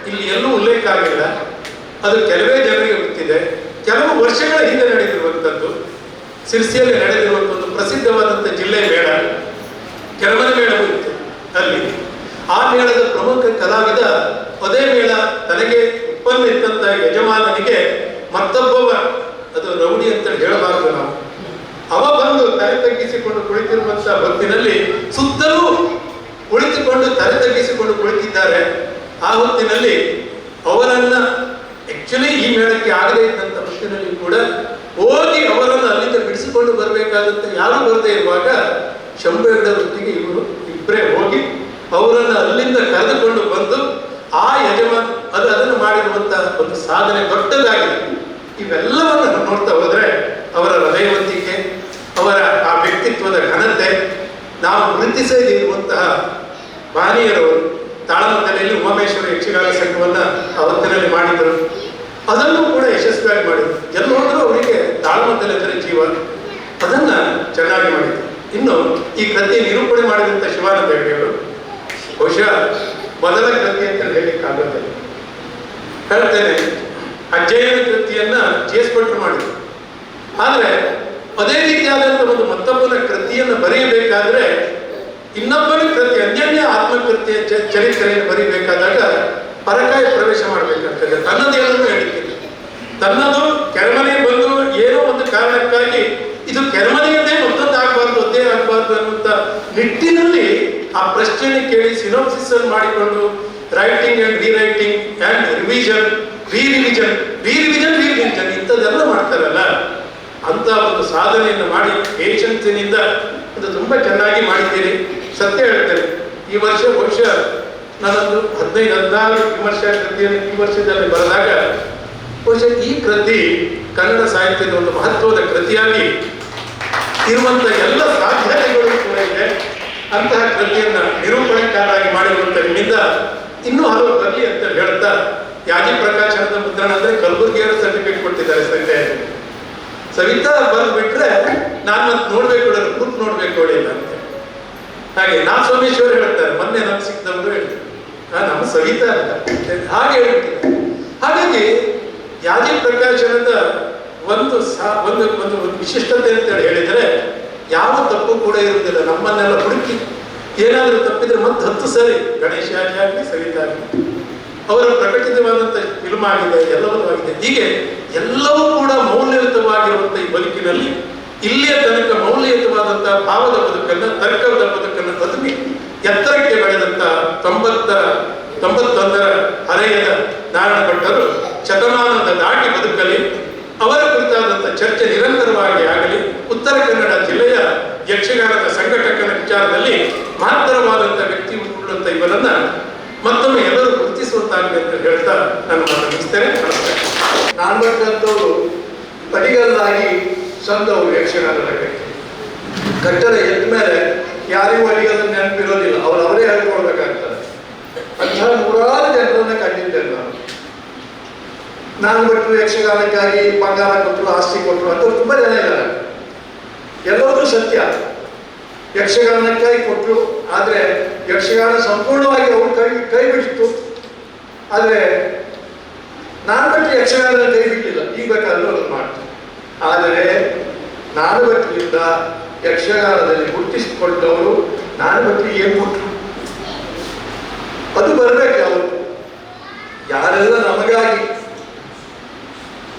ಇಲ್ಲಿ ಎಲ್ಲೂ ಉಲ್ಲೇಖ ಆಗಿಲ್ಲ. ಅದು ಕೆಲವೇ ಜನರಿಗೆ ಗೊತ್ತಿದೆ. ಕೆಲವು ವರ್ಷಗಳ ಹಿಂದೆ ನಡೆದಿರುವಂಥದ್ದು, ಸಿರ್ಸಿಯಲ್ಲಿ ನಡೆದಿರುವಂಥ ಒಂದು ಪ್ರಸಿದ್ಧವಾದಂಥ ಜಿಲ್ಲೆ ಮೇಳ, ಕೆರಮನೆ ಮೇಳವೂ ಇತ್ತು ಅಲ್ಲಿ. ಆ ಮೇಳದ ಪ್ರಮುಖ ಕಲಾವಿದ ಅದೇ ಮೇಳ ತನಗೆ ಉತ್ಪನ್ನ ಇತ್ತಂತ ಯಜಮಾನನಿಗೆ ಮತ್ತೊಬ್ಬವ, ಅದು ರೌಡಿ ಅಂತ ಹೇಳಬಾರದು ನಾವು, ಅವ ಬಂದು ತಲೆ ತಗ್ಗಿಸಿಕೊಂಡು ಕುಳಿತಿರುವಂತ ಹೊತ್ತಿನಲ್ಲಿ ಸುತ್ತಲೂ ಕುಳಿತುಕೊಂಡು ತಲೆ ತಗ್ಗಿಸಿಕೊಂಡು ಕುಳಿತಿದ್ದಾರೆ. ಆ ಹೊತ್ತಿನಲ್ಲಿ ಅವರನ್ನ ಆಕ್ಚುಲಿ ಈ ಮೇಳಕ್ಕೆ ಆಗದೇ ಇದ್ದಂತ ಹೊತ್ತಿನಲ್ಲಿ ಕೂಡ ಹೋಗಿ ಅವರನ್ನು ಅಲ್ಲಿಂದ ಬಿಡಿಸಿಕೊಂಡು ಬರಬೇಕಾದಂತೆ ಯಾರು ಬರದೇ ಇರುವಾಗ ಶಂಭುಗಡ ವೃತ್ತಿಗೆ ಇವರು ಇಬ್ಬರೇ ಹೋಗಿ ಅವರನ್ನು ಅಲ್ಲಿಂದ ಕರೆದುಕೊಂಡು ಬಂದು ಆ ಯಜಮಾನ ಅದನ್ನು ಮಾಡಿರುವಂತ ಒಂದು ಸಾಧನೆ ದೊಡ್ಡದಾಗಿದೆ. ಇವೆಲ್ಲವನ್ನು ನೋಡ್ತಾ ಹೋದ್ರೆ ಅವರ ಹೃದಯವಂತಿಕೆ, ಅವರ ಆ ವ್ಯಕ್ತಿತ್ವದ ಘನತೆ, ನಾವು ಗುರುತಿಸದೇ ಇರುವಂತಹ ಬಾನಿಯರವರು ತಾಳಮದ್ದಲೆಯಲ್ಲಿ ಉಮಾಮೇಶ್ವರ ಯಕ್ಷಗಾನ ಸಂಘವನ್ನ ಅವತ್ತಿನಲ್ಲಿ ಮಾಡಿದರು. ಅದನ್ನು ಕೂಡ ಯಶಸ್ವಿಯಾಗಿ ಮಾಡಿದರು. ಎಲ್ಲ ಹೋದ್ರು ಅವರಿಗೆ ತಾಳಮದ್ದಲೆ ಅಂದರೆ ಜೀವ, ಅದನ್ನ ಚೆನ್ನಾಗಿ ಮಾಡಿದರು. ಇನ್ನು ಈ ಕೃತಿ ನಿರೂಪಣೆ ಮಾಡಿದಂಥ ಶಿವಾನಂದ ಹೆಗಡೆಯವರು ಬಹುಶಃ ಮೊದಲ ಕೃತಿ ಅಂತ ಹೇಳಲಿಕ್ಕಾಗುತ್ತದೆ. ಹೇಳ್ತೇನೆ, ಅಜ್ಜಯ್ಯನ ಕೃತಿಯನ್ನ ಜಿ.ಎಸ್. ಭಟ್ರು ಮಾಡಿದರು. ಆದರೆ ಅದೇ ರೀತಿಯಾದಂಥ ಒಂದು ಮತ್ತೊಬ್ಬನ ಕೃತಿಯನ್ನು ಬರೆಯಬೇಕಾದ್ರೆ ಇನ್ನೊಬ್ಬನ ಕೃತಿ, ಅನ್ಯನ್ಯ ಆತ್ಮಕೃತಿಯ ಚರಿತ್ರೆಯನ್ನು ಬರೀಬೇಕಾದಾಗ ಪರಕಾಯ ಪ್ರವೇಶ ಮಾಡಬೇಕಾಗ್ತದೆ. ತನ್ನದೇನನ್ನು ಹೇಳಿದ್ದಿಲ್ಲ. ತನ್ನದು ಕೆರಮನೆ ಬಂದು ಏನೋ ಒಂದು ಕಾರಣಕ್ಕಾಗಿ ಇದು ಕೆರಮನೆಯದೇ ಮತ್ತೊಂದು ಆಗಬಾರ್ದು, ಅದೇ ಆಗಬಾರ್ದು ಅನ್ನುವಂಥ ನಿಟ್ಟಿನಲ್ಲಿ ಆ ಪ್ರಶ್ನೆಯನ್ನು ಕೇಳಿ ಸಿನೋಪ್ಸಿಸ್ ಅನ್ನು ಮಾಡಿಕೊಂಡು ರೈಟಿಂಗ್ ಅಂಡ್ ರೀರೈಟಿಂಗ್ ಅಂಡ್ ರಿವಿಷನ್ ರೀರಿವಿಷನ್ ಇಂಥದ್ದೆಲ್ಲ ಮಾಡ್ತಾರಲ್ಲ, ಅಂತ ಒಂದು ಸಾಧನೆಯನ್ನು ಮಾಡಿ ಪೇಷನ್ಸಿನಿಂದ ಅದು ತುಂಬಾ ಚೆನ್ನಾಗಿ ಮಾಡಿದ್ದೀರಿ. ಸತ್ಯ ಹೇಳ್ತೇನೆ, ಈ ವರ್ಷ ಬಹುಶಃ ನಾನೊಂದು 15-16 ವಿಮರ್ಶಾ ಕೃತಿಯನ್ನು ಈ ವರ್ಷದಲ್ಲಿ ಬರೆದಾಗ ಬಹುಶಃ ಈ ಕೃತಿ ಕನ್ನಡ ಸಾಹಿತ್ಯದ ಒಂದು ಮಹತ್ವದ ಕೃತಿಯಾಗಿ ಇರುವಂತ ಎಲ್ಲ ಸಾಧ್ಯತೆಗಳು ಕೂಡ ಇದೆ. ಅಂತಹ ಕೃತಿಯನ್ನ ನಿರೂಪಣೆಕಾರಾಗಿ ಮಾಡಿರುವಂತ ನಿಮ್ಮಿಂದ ಇನ್ನೂ ಹಲವು ಬರಲಿ ಅಂತ ಹೇಳ್ತಾ, ಯಾಜಿ ಪ್ರಕಾಶನದ ಮುದ್ರಣ ಅಂದ್ರೆ ಕಲಬುರಗಿಯವರು ಸರ್ಟಿಫಿಕೇಟ್ ಕೊಟ್ಟಿದ್ದಾರೆ ಸಂಖ್ಯೆಯಲ್ಲಿ. ಸವಿತಾ ಬರೆದು ಬಿಟ್ರೆ ನಾನು ಮತ್ತೆ ನೋಡ್ಬೇಕು ಗ್ರೂಪ್ ನೋಡ್ಬೇಕು ಹೊಡಿಲ್ಲ ಅಂತ. ಹಾಗೆ ನಾ ಸೋಮೇಶ್ವರ್ ಹೇಳ್ತಾರೆ, ಮೊನ್ನೆ ನಮ್ಗೆ ಸಿಕ್ತವ್ರು ಹೇಳ್ತಾರೆ ನಮ್ಮ ಸವಿತಾ ಅಂತ ಹಾಗೆ ಹೇಳ್ತಾರೆ. ಹಾಗಾಗಿ ಯಾಜಿ ಪ್ರಕಾಶನದ ಒಂದು ವಿಶಿಷ್ಟತೆ ಅಂತೇಳಿ ಹೇಳಿದರೆ ಯಾವ ತಪ್ಪು ಕೂಡ ಇರುವುದಿಲ್ಲ. ನಮ್ಮನ್ನೆಲ್ಲ ಹುಡುಕಿ ಏನಾದರೂ ತಪ್ಪಿದ್ರೆ ಮತ್ತೆ 10 ಸರಿ ಗಣೇಶ ಆಗಲಿ ಸವಿತಾ ಆಗಲಿ ಅವರ ಪ್ರಕಟಿತವಾದಂಥ ಫಿಲ್ಮ್ ಆಗಿದೆ, ಎಲ್ಲವೂ ಆಗಿದೆ. ಹೀಗೆ ಎಲ್ಲವೂ ಕೂಡ ಮೌಲ್ಯಯುತವಾಗಿರುವಂಥ ಈ ಬದುಕಿನಲ್ಲಿ ಇಲ್ಲಿಯ ತನಕ ಮೌಲ್ಯಯುತವಾದಂತಹ ಭಾವದ ಬದುಕನ್ನು, ತರ್ಕದ ಬದುಕನ್ನು ಬದುಕಿ ಎತ್ತರಕ್ಕೆ ಬೆಳೆದಂತ 91ರ ಹರೆಯದ ನಾರಾಯಣ ಭಟ್ಟರು ಶತಮಾನದ ದಾಟಿ ಬದುಕಲಿ, ಅವರ ಕುರಿತಾದಂಥ ಚರ್ಚೆ ನಿರಂತರವಾಗಿ ಆಗಲಿ. ಉತ್ತರ ಕನ್ನಡ ಜಿಲ್ಲೆಯ ಯಕ್ಷಗಾನದ ಸಂಘಟಕನ ವಿಚಾರದಲ್ಲಿ ಮಹತ್ತರವಾದಂಥ ವ್ಯಕ್ತಿ ಉಳ್ಳಂತ ಇವರನ್ನ ಮತ್ತೊಮ್ಮೆ ಎಲ್ಲರೂ ಗುರುತಿಸುವಂತಾಗಲಿ ಅಂತ ಹೇಳ್ತಾ ನಾನು ಮಾತನಾಡಿಸ್ತೇನೆ. ನಮಸ್ಕಾರ. ನಾನ್ಬಟ್ಟಂತವರು ಅಡಿಗಲ್ಲಾಗಿ ಸಂದವರು ಯಕ್ಷಗಾನದ ಕಟ್ಟಡ ಎದ್ದ ಮೇಲೆ ಯಾರಿಗೂ ಅಡಿಗಲ್ಲ ನೆನಪಿರೋದಿಲ್ಲ, ಅವರೇ ಹೇಳ್ಕೊಳ್ಬೇಕಾಗ್ತದೆ. ಅಂತಹ 100 ಜನರನ್ನ ಕಂಡಿದ್ದೇನೆ ನಾನು ಭಟ್ರು ಯಕ್ಷಗಾನಕ್ಕಾಗಿ ಬಂಗಾರ ಕೊಟ್ಟರು, ಆಸ್ತಿ ಕೊಟ್ಟರು ಅಂತ ತುಂಬಾ ಜನ ಇದ್ದಾರೆ. ಎಲ್ಲವೂ ಸತ್ಯ, ಯಕ್ಷಗಾನಕ್ಕಾಗಿ ಕೊಟ್ಟರು. ಆದರೆ ಯಕ್ಷಗಾನ ಸಂಪೂರ್ಣವಾಗಿ ಅವರು ಕೈ ಬಿಟ್ಟಿತ್ತು. ಆದರೆ ನಾನು ಭಟ್ರು ಯಕ್ಷಗಾನ ಕೈ ಬಿಟ್ಟಿಲ್ಲ, ಈಗ ಬೇಕಾದ್ರೂ ಅದು ಮಾಡ್ತಾರೆ. ಆದರೆ ನಾನು ಭಟ್ರಿಂದ ಯಕ್ಷಗಾನದಲ್ಲಿ ಗುರುತಿಸಿಕೊಂಡವರು ನಾನು ಭಟ್ರಿಗೆ ಏನು ಕೊಟ್ಟರು ಅದು ಬರಬೇಕು. ಅವರು ಯಾರೆಲ್ಲ ನಮಗಾಗಿ,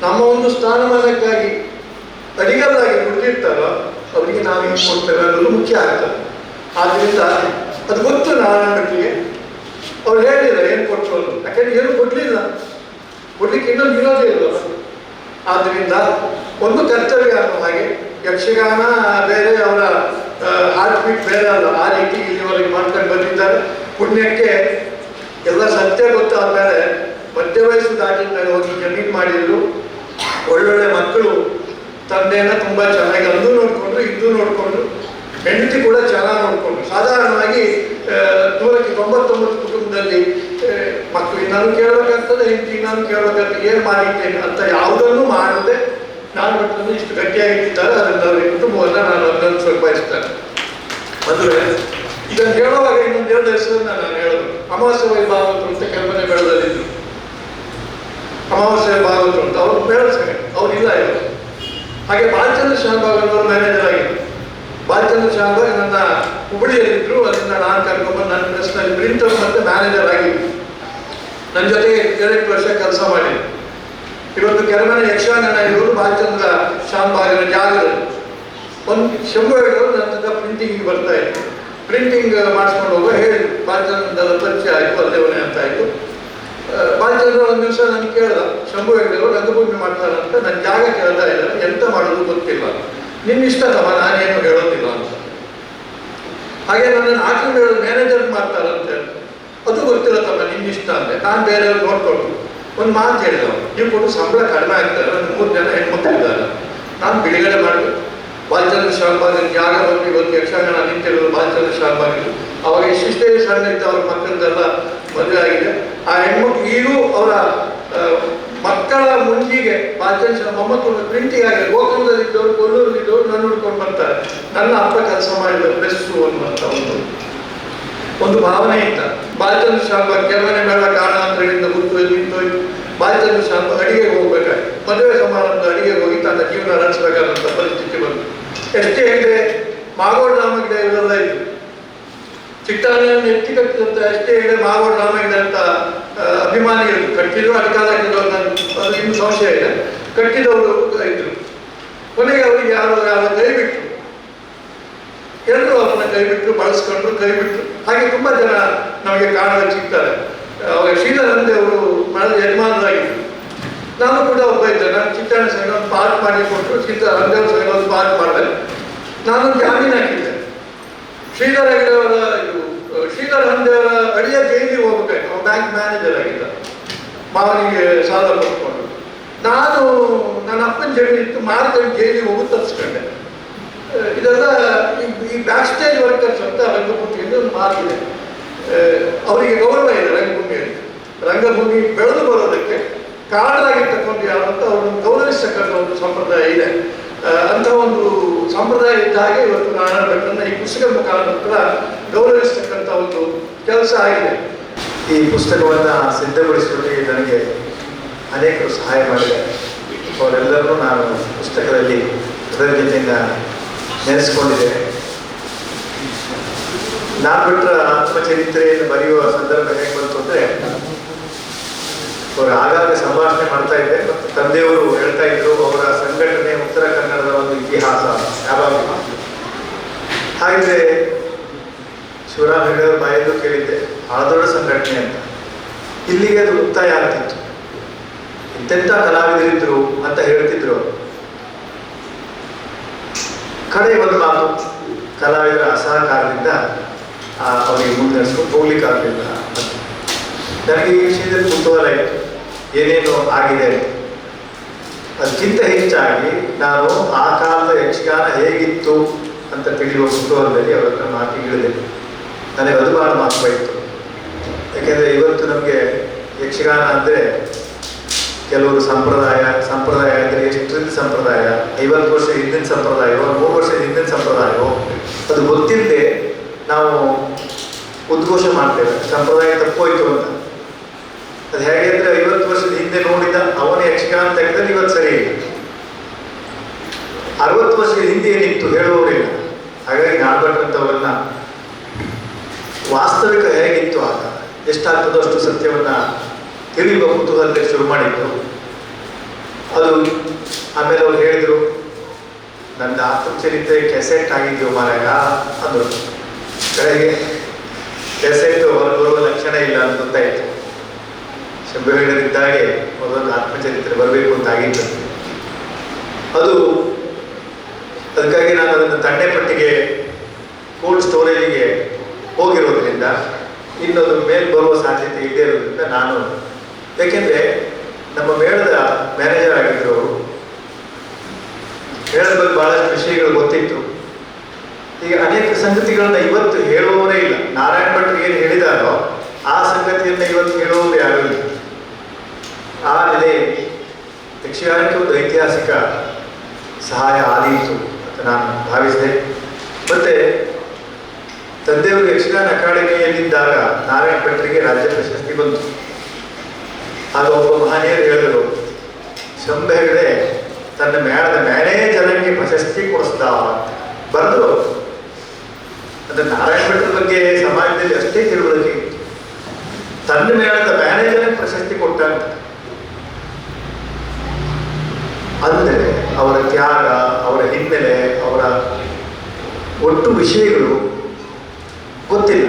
ನಮ್ಮ ಒಂದು ಸ್ಥಾನಮಾನಕ್ಕಾಗಿ ಅಡಿಗಲ್ಲಾಗಿ ದುಡ್ಡಿರ್ತಾರೋ ಅವರಿಗೆ ನಾವು ಏನು ಕೊಡ್ತೇವೆ ಅನ್ನೋದು ಮುಖ್ಯ ಆಗ್ತದೆ. ಆದ್ದರಿಂದ ಅದು ಗೊತ್ತು ನಾರಾಯಣ ಭಟ್ರಿಗೆ. ಅವ್ರು ಹೇಳಿಲ್ಲ ಏನು ಕೊಟ್ಟರು ಅನ್ನೋದು, ಯಾಕಂದ್ರೆ ಏನು ಕೊಡ್ಲಿಲ್ಲ, ಕೊಡ್ಲಿಕ್ಕೆ ಇನ್ನೊಂದು ಇರೋದೇ ಇಲ್ಲ. ಆದ್ದರಿಂದ ಒಂದು ಕರ್ತವ್ಯ ಅನ್ನೋ ಹಾಗೆ ಯಕ್ಷಗಾನ ಬೇರೆ, ಅವರ ಹಾರ್ಟ್ ಬೀಟ್ ಬೇರೆ ಅಲ್ಲ, ಆ ರೀತಿ ಇಲ್ಲಿವರೆಗೆ ಮಾಡ್ಕೊಂಡು ಬಂದಿದ್ದಾರೆ. ಪುಣ್ಯಕ್ಕೆ ಎಲ್ಲ ಸತ್ಯ ಗೊತ್ತಾದ್ಮೇಲೆ ಮಧ್ಯ ವಯಸ್ಸು ದಾಟಿದ ಮೇಲೆ ಹೋಗಿ ಜಮೀನು ಮಾಡಿದ್ರು. ಒಳ್ಳೊಳ್ಳೆ ಮಕ್ಕಳು, ತಂದೆಯನ್ನ ತುಂಬಾ ಚೆನ್ನಾಗಿ ಅಂದು ನೋಡ್ಕೊಂಡ್ರು, ಇದ್ದು ನೋಡ್ಕೊಂಡ್ರು, ಹೆಂಡತಿ ಕೂಡ ಚೆನ್ನಾಗಿ ನೋಡ್ಕೊಂಡ್ರು. ಸಾಧಾರಣವಾಗಿ 99 ಕುಟುಂಬದಲ್ಲಿ ಮಕ್ಕಳು ನಾನು ಕೇಳಬೇಕಾಗ್ತದೆ, ಹೆಂಡತಿ ನಾನು ಕೇಳಬೇಕಾಗ್ತದೆ, ಏನು ಮಾಡಿದ್ದೇನೆ ಅಂತ ಯಾವುದನ್ನು ಮಾಡದೆ ನಾನು ಮಕ್ಕಳನ್ನು ಇಷ್ಟು ಗಟ್ಟಿಯಾಗಿಟ್ಟಿದ್ದಾರೆ. ಅದರಿಂದ ಅವರಿಗೆ ಕುಟುಂಬವನ್ನು ನಾನು ಅಭಿನಂದಿಸಲು ಬಯಸ್ತೇನೆ. ಮದುವೆ ಇದನ್ನು ಹೇಳುವಾಗ ಇನ್ನೊಂದೆರಡು ಹೆಸರನ್ನ ನಾನು ಹೇಳೋದು. ಅಮಾವಾಸ್ಯ ಭಾಗವತರು ಅಂತ ಕೆಲವನೇ ಬೆಳೆದಿದ್ರು. ಅಮಾವಾಸ್ಯ ಭಾಗವತರು ಅಂತ ಅವ್ರು ಬೆಳೆಸ್ತಾರೆ, ಅವ್ರಿಲ್ಲ ಇವರು. ಹಾಗೆ ಬಾಲಚಂದ್ರ ಶಾನ್ಭಾಗ್ ಅವರು ಮ್ಯಾನೇಜರ್ ಆಗಿದ್ರು. ಬಾಲಚಂದ್ರ ಶಾನ್ಭಾಗ್ ನನ್ನ ಹುಬ್ಬಳ್ಳಿಯಲ್ಲಿದ್ದರು. ಅದನ್ನ ನಾನು ಕರ್ಕೊಂಡ್ಬಂದು ನನ್ನ ಪ್ರೆಸ್ನಲ್ಲಿ ಪ್ರಿಂಟರ್ ಮತ್ತೆ ಮ್ಯಾನೇಜರ್ ಆಗಿದ್ರು. ನನ್ನ ಜೊತೆಗೆ 2 ವರ್ಷ ಕೆಲಸ ಮಾಡಿದ್ರು. ಇವತ್ತು ಕೆರೆಮನೆ ಯಕ್ಷಗಾನ ಇರೋದು ಬಾಲಚಂದ್ರ ಶಾನ್ಭಾಗಿನ ಜಾಗದಲ್ಲಿ. ಒಂದು ಶಂಭುಗಳು ನನ್ನ ಪ್ರಿಂಟಿಂಗ್ ಬರ್ತಾ ಇತ್ತು. ಪ್ರಿಂಟಿಂಗ್ ಮಾಡಿಸ್ಕೊಂಡು ಹೋಗುವ ಹೇಳಿದ್ರು, ಬಾಲಚಂದ್ರ ಪರಿಚಯ ಆಯಿತು, ಅಲ್ಲೇವನೇ ಅಂತ ಆಯಿತು. ಬಾಲಚಂದ್ರ ಒಂದು ದಿವಸ ನನಗೆ ಕೇಳ್ದ, ಶಂಭು ಹೇಳಿದ್ರು ರಂಗಭೂಮಿ ಮಾಡ್ತಾರಂತ, ನನ್ನ ಜಾಗ ಕೇಳ್ತಾ ಇದ್ದಾರೆ, ಎಂತ ಮಾಡೋದು ಗೊತ್ತಿಲ್ಲ, ನಿನ್ನ ಇಷ್ಟ ತಮ್ಮ, ನಾನೇನು ಹೇಳೋದಿಲ್ಲ ಅಂತ. ಹಾಗೆ ನನ್ನನ್ನು ಆಚರಣೆ ಹೇಳೋದು ಮ್ಯಾನೇಜರ್ ಮಾಡ್ತಾರಂತೆ, ಅದು ಗೊತ್ತಿಲ್ಲ ತಮ್ಮ, ನಿನ್ನ ಇಷ್ಟ ಅಂತೆ. ನಾನು ಬೇರೆಯವ್ರು ನೋಡ್ಕೊಂಡು ಒಂದು ಮಾತು ಹೇಳಿದ, ನೀವು ಕೊಟ್ಟು ಸಂಬಳ ಕಡಿಮೆ ಆಗ್ತಾರೆ, ಒಂದು 3 ಜನ ಹೆಣ್ಮಕ್ಳಿದ್ದಾರೆ, ನಾನು ಬಿಡುಗಡೆ ಮಾಡಬೇಕು. ಬಾಲಚಂದ್ರ ಶಾನ್ಭಾಗಿನ ಜಾಗ ಬಂದು ಇವತ್ತು ಯಕ್ಷಗಾನ ನಿಂತಿರೋದು ಬಾಲಚಂದ್ರ ಶಾನ್ಭಾಗಿಲು. ಅವಾಗ ಇಷ್ಟೇ ಸಣ್ಣ ಇದ್ದ ಅವ್ರ ಮಕ್ಕಳದೆಲ್ಲ ಮದುವೆ ಆಗಿದೆ. ಆ ಹೆಣ್ಮಕ್ಳು ಈಗೂ ಅವರ ಮಕ್ಕಳ ಮುಂಜಿಗೆ ಬಾಲಚಂದ್ರ ಮೊಮ್ಮಕ್ಕಳು ಪ್ರಿಂಟಿಂಗ್ ಆಗಿದೆ. ಗೋಕುಲದಲ್ಲಿದ್ದವರು, ಕೊಲ್ಲೂರಲ್ಲಿದ್ದವರು ನನ್ನ ಹುಡ್ಕೊಂಡು ಬರ್ತಾರೆ. ನನ್ನ ಅಪ್ಪ ಕೆಲಸ ಮಾಡಿದ ಪ್ರೆಸ್ಸು ಅನ್ನುವಂಥ ಒಂದು ಭಾವನೆ ಇತ್ತ. ಬಾಲಚಂದ್ರ ಶಾನ್ಭಾಗ್ ಕೆರಮನೆ ಮೇಳ ಕಾರಣಾಂತರಗಳಿಂದ ನಿಂತೋಯ್ತು. ಬಾಲಚಂದ್ರ ಶಾನ್ಭಾಗ್ ಅಡಿಗೆಗೆ ಹೋಗ್ಬೇಕಾಯ್ತು. ಮದುವೆ ಸಮಾರಂಭ ಅಡಿಗೆಗೆ ಹೋಗಿ ತನ್ನ ಜೀವನ ನಡೆಸಬೇಕಾದಂಥ ಪರಿಸ್ಥಿತಿ ಬಂತು. ಎಷ್ಟೇ ಹೇಳಿದ್ರೆ ಮಾಗೋಡ್ ರಾಮಗಿಡ ಇವರೆಲ್ಲ ಇದ್ರು. ಚಿಟ್ಟಾಣಿಯನ್ನು ಎತ್ತಿ ಕಟ್ಟಿದಂತ ಎಷ್ಟೇ ಹೇಳಿ ಮಾಗೋಡ್ ರಾಮಗಿಡ ಅಂತ ಅಭಿಮಾನಿಗಳು ಕಟ್ಟಿದ್ರು. ಅಧಿಕಾರ ಅದು ಇನ್ನೂ ಸಂಶಯ ಇದೆ, ಕಟ್ಟಿದವರು ಇದ್ರು. ಕೊನೆಗೆ ಅವರಿಗೆ ಯಾರು ಕೈ ಬಿಟ್ಟರು, ಎಲ್ಲರೂ ಅವರನ್ನ ಕೈ ಬಿಟ್ಟರು, ಬಳಸ್ಕೊಂಡ್ರು, ಕೈ ಬಿಟ್ಟರು. ಹಾಗೆ ತುಂಬಾ ಜನ ನಮಗೆ ಕಾಣಲು ಸಿಗ್ತಾರೆ. ಅವಾಗ ಶ್ರೀಧರಂದೆ ಅವರು ಯಜಮಾನರಾಗಿದ್ದರು. ನಾನು ಕೂಡ ಒಬ್ಬ ಇದ್ದೆ. ನಾನು ಚಿಟ್ಟಾಣಿ ಸಂಘ ಒಂದು ಪಾರ್ಕ್ ಮಾಡಿಕೊಟ್ಟು ರಂಗೇವ್ರ ಸಂಘ ಒಂದು ಪಾರ್ಕ್ ಮಾಡಿದೆ. ನಾನು ಜಾಮೀನು ಹಾಕಿದ್ದೆ. ಶ್ರೀಧರ ಹಂದೇವರ ಅಡಿಯ ಜೈಲಿಗೆ ಹೋಗ್ಬೇಕಾಯ್ತು. ಅವ್ನು ಬ್ಯಾಂಕ್ ಮ್ಯಾನೇಜರ್ ಆಗಿದ್ದ. ಮಾವನಿಗೆ ಸಾಲ ಕೊಟ್ಕೊಂಡು ನಾನು ನನ್ನ ಅಪ್ಪನ ಜಮೀನು ಇತ್ತು, ಮಾರ್ಕೊಂಡು ಜೈಲಿಗೆ ಹೋಗಿ ತಪ್ಪಿಸ್ಕೊಂಡೆ. ಇದೆಲ್ಲ ಈ ಬ್ಯಾಕ್ ಸ್ಟೇಜ್ ವರ್ಕರ್ಸ್ ಅಂತ ರಂಗಭೂಮಿಯಲ್ಲಿ ಒಂದು ಮಾತಿದೆ. ಅವರಿಗೆ ಗೌರವ ಇದೆ ರಂಗಭೂಮಿಯಲ್ಲಿ. ರಂಗಭೂಮಿ ಬೆಳೆದು ಬರೋದಕ್ಕೆ ಕಾರಣರಾಗಿರ್ತಕ್ಕಂಥ ಯಾರು ಅಂತ ಅವ್ರನ್ನ ಗೌರವಿಸ್ತಕ್ಕಂಥ ಒಂದು ಸಂಪ್ರದಾಯ ಇದೆ. ಅಂಥ ಒಂದು ಸಂಪ್ರದಾಯ ಇದ್ದ ಹಾಗೆ ಇವತ್ತು ನಾರಾಯಣ ಭಟ್ರನ್ನ ಈ ಪುಸ್ತಕದ ಮುಖಾಂತರ ಗೌರವಿಸ್ತಕ್ಕಂಥ ಒಂದು ಕೆಲಸ ಆಗಿದೆ. ಈ ಪುಸ್ತಕವನ್ನು ಸಿದ್ಧಗೊಳಿಸುವಲ್ಲಿ ನನಗೆ ಅನೇಕರು ಸಹಾಯ ಮಾಡಿದ್ದಾರೆ. ಅವರೆಲ್ಲರೂ ನಾನು ಪುಸ್ತಕದಲ್ಲಿ ಕೃತಜ್ಞತೆಯಿಂದ ನೆನೆಸ್ಕೊಂಡಿದ್ದೇನೆ. ನಾನು ಬಿಟ್ಟರ ಆತ್ಮಚರಿತ್ರೆಯನ್ನು ಬರೆಯುವ ಸಂದರ್ಭ ಹೇಗೆ ಬಂತು ಅಂದರೆ, ಅವರು ಆಗಾಗ ಸಂಭಾಷಣೆ ಮಾಡ್ತಾ ಇದ್ದೆ. ಮತ್ತು ತಂದೆಯವರು ಹೇಳ್ತಾ ಇದ್ರು ಅವರ ಸಂಘಟನೆ ಉತ್ತರ ಕನ್ನಡದ ಒಂದು ಇತಿಹಾಸ ಯಾವಾಗ. ಹಾಗಿದ್ರೆ ಶಿವರಾಮ ಹೆಗಡೆಯವ್ರ ಬಾಯಲ್ಲೂ ಕೇಳಿದ್ದೆ, ಬಹಳ ದೊಡ್ಡ ಸಂಘಟನೆ ಅಂತ. ಇಲ್ಲಿಗೆ ಅದು ಮುಕ್ತಾಯ ಆಗ್ತಿತ್ತು. ಇಂತೆಂಥ ಕಲಾವಿದರಿದ್ರು ಅಂತ ಹೇಳ್ತಿದ್ರು. ಕಡೆ ಒಂದು ಮಾತು, ಕಲಾವಿದರ ಅಸಹಕಾರದಿಂದ ಅವರಿಗೆ ಮುನ್ನಡೆಸ್ಕೊಂಡು ಹೋಗ್ಲಿಕ್ಕಾಗಲಿಲ್ಲ. ನನಗೆ ಈ ವಿಷಯದಲ್ಲಿ ಕುತೂಹಲ ಇತ್ತು, ಏನೇನು ಆಗಿದೆ ಅಂತ. ಅದಕ್ಕಿಂತ ಹೆಚ್ಚಾಗಿ ನಾನು ಆ ಕಾಲದ ಯಕ್ಷಗಾನ ಹೇಗಿತ್ತು ಅಂತ ತಿಳಿಯುವ ಕುತೂಹಲದಲ್ಲಿ ಅವರನ್ನ ಮಾತಿಗಿಳಿದೆ. ನನಗೆ ಅದು ಭಾಳ ಮಹತ್ವ ಇತ್ತು. ಯಾಕೆಂದರೆ ಇವತ್ತು ನಮಗೆ ಯಕ್ಷಗಾನ ಅಂದರೆ ಕೆಲವರು ಸಂಪ್ರದಾಯ ಅಂದರೆ ಎಷ್ಟರಿಂದ ಸಂಪ್ರದಾಯ, 50 ವರ್ಷ ಹಿಂದಿನ ಸಂಪ್ರದಾಯವೋ 3 ವರ್ಷದ ಹಿಂದಿನ ಸಂಪ್ರದಾಯವೋ ಅದು ಗೊತ್ತಿಲ್ಲದೆ ನಾವು ಉದ್ಘೋಷ ಮಾಡ್ತೇವೆ ಸಂಪ್ರದಾಯ ತಪ್ಪೋಯ್ತು ಅಂತ. ಅದು ಹೇಗೆ ಅಂದರೆ 50 ವರ್ಷದ ಹಿಂದೆ ನೋಡಿದ ಅವನ ಯಕ್ಷಗಾನ ತೆಗೆದಲ್ಲಿ ಇವತ್ತು ಸರಿ ಇಲ್ಲ. 60 ವರ್ಷದ ಹಿಂದೆ ಏನಿತ್ತು ಹೇಳುವವರಿಲ್ಲ. ಹಾಗಾಗಿ ನಾಡ್ಬಟ್ಟಂಥವರನ್ನ ವಾಸ್ತವಿಕ ಹೇಗಿತ್ತು ಆಗ, ಎಷ್ಟಾಗ್ತದೋ ಅಷ್ಟು ಸತ್ಯವನ್ನು ತಿಳಿಯುವ ಕುತೂಹಲದಲ್ಲಿ ಶುರು ಮಾಡಿದ್ದು. ಅದು ಆಮೇಲೆ ಅವ್ರು ಹೇಳಿದರು, ನನ್ನ ಆತ್ಮಚರಿತ್ರೆ ಕೆಸೆಟ್ ಆಗಿದ್ದು ಮಾರಾಯ ಅಂದರು. ಕಡೆಗೆ ಕೆಸೆಟ್ ಬರುವ ಲಕ್ಷಣ ಇಲ್ಲ ಅಂತ ಗೊತ್ತಾಯಿತು. ಶಂಭುಗಳಿದ್ದಾಗೆ ಅವರೊಂದು ಆತ್ಮಚರಿತ್ರೆ ಬರಬೇಕು ಅಂತ ಆಗಿತ್ತು. ಅದಕ್ಕಾಗಿ ನಾನು ಅದನ್ನು ತಂಡೆ ಪಟ್ಟಿಗೆ ಕೋಲ್ಡ್ ಸ್ಟೋರೇಜಿಗೆ ಹೋಗಿರೋದ್ರಿಂದ ಇನ್ನು ಇನ್ನೊಂದು ಮೇಲೆ ಬರುವ ಸಾಧ್ಯತೆ ಇಲ್ಲದೆ ಇರೋದ್ರಿಂದ ನಾನು, ಯಾಕೆಂದರೆ ನಮ್ಮ ಮೇಳದ ಮ್ಯಾನೇಜರ್ ಆಗಿದ್ದರು ಅವರು. ಮೇಳದ ಬಗ್ಗೆ ಬಹಳಷ್ಟು ವಿಷಯಗಳು ಗೊತ್ತಿತ್ತು. ಈಗ ಅನೇಕ ಸಂಗತಿಗಳನ್ನ ಇವತ್ತು ಹೇಳುವವರೇ ಇಲ್ಲ. ನಾರಾಯಣ ಭಟ್ರು ಏನು ಹೇಳಿದಾರೋ ಆ ಸಂಗತಿಯನ್ನು ಇವತ್ತು ಹೇಳುವವರು ಯಾರೂ ಇಲ್ಲ. ಆ ನೆಲೆಯಲ್ಲಿ ಯಕ್ಷಗಾನಕ್ಕೆ ಒಂದು ಐತಿಹಾಸಿಕ ಸಹಾಯ ಆದೀತು ಅಂತ ನಾನು ಭಾವಿಸಿದೆ. ಮತ್ತು ತಂದೆಯವರು ಯಕ್ಷಗಾನ ಅಕಾಡೆಮಿಯಲ್ಲಿದ್ದಾಗ ನಾರಾಯಣ ಭಟ್ರಿಗೆ ರಾಜ್ಯ ಪ್ರಶಸ್ತಿ ಬಂತು. ಆಗ ಒಬ್ಬ ಮಹನೀಯರು ಹೇಳಿದರು, ಶಂಭ ಹೆಗಡೆ ತನ್ನ ಮೇಳದ ಮ್ಯಾನೇಜರ್ಗೆ ಪ್ರಶಸ್ತಿ ಕೊಡಿಸ್ತಾ ಬರೆದ್ರು. ಅಂದರೆ ನಾರಾಯಣ ಭಟ್ರ ಬಗ್ಗೆ ಸಮಾಜದಲ್ಲಿ ಅಷ್ಟೇ ತಿಳುವಳಿಕೆ ಇತ್ತು. ತನ್ನ ಮೇಳದ ಮ್ಯಾನೇಜರ್ಗೆ ಪ್ರಶಸ್ತಿ ಕೊಟ್ಟಾಗ ಅಂದರೆ ಅವರ ತ್ಯಾಗ, ಅವರ ಹಿನ್ನೆಲೆ, ಅವರ ಒಟ್ಟು ವಿಷಯಗಳು ಗೊತ್ತಿಲ್ಲ.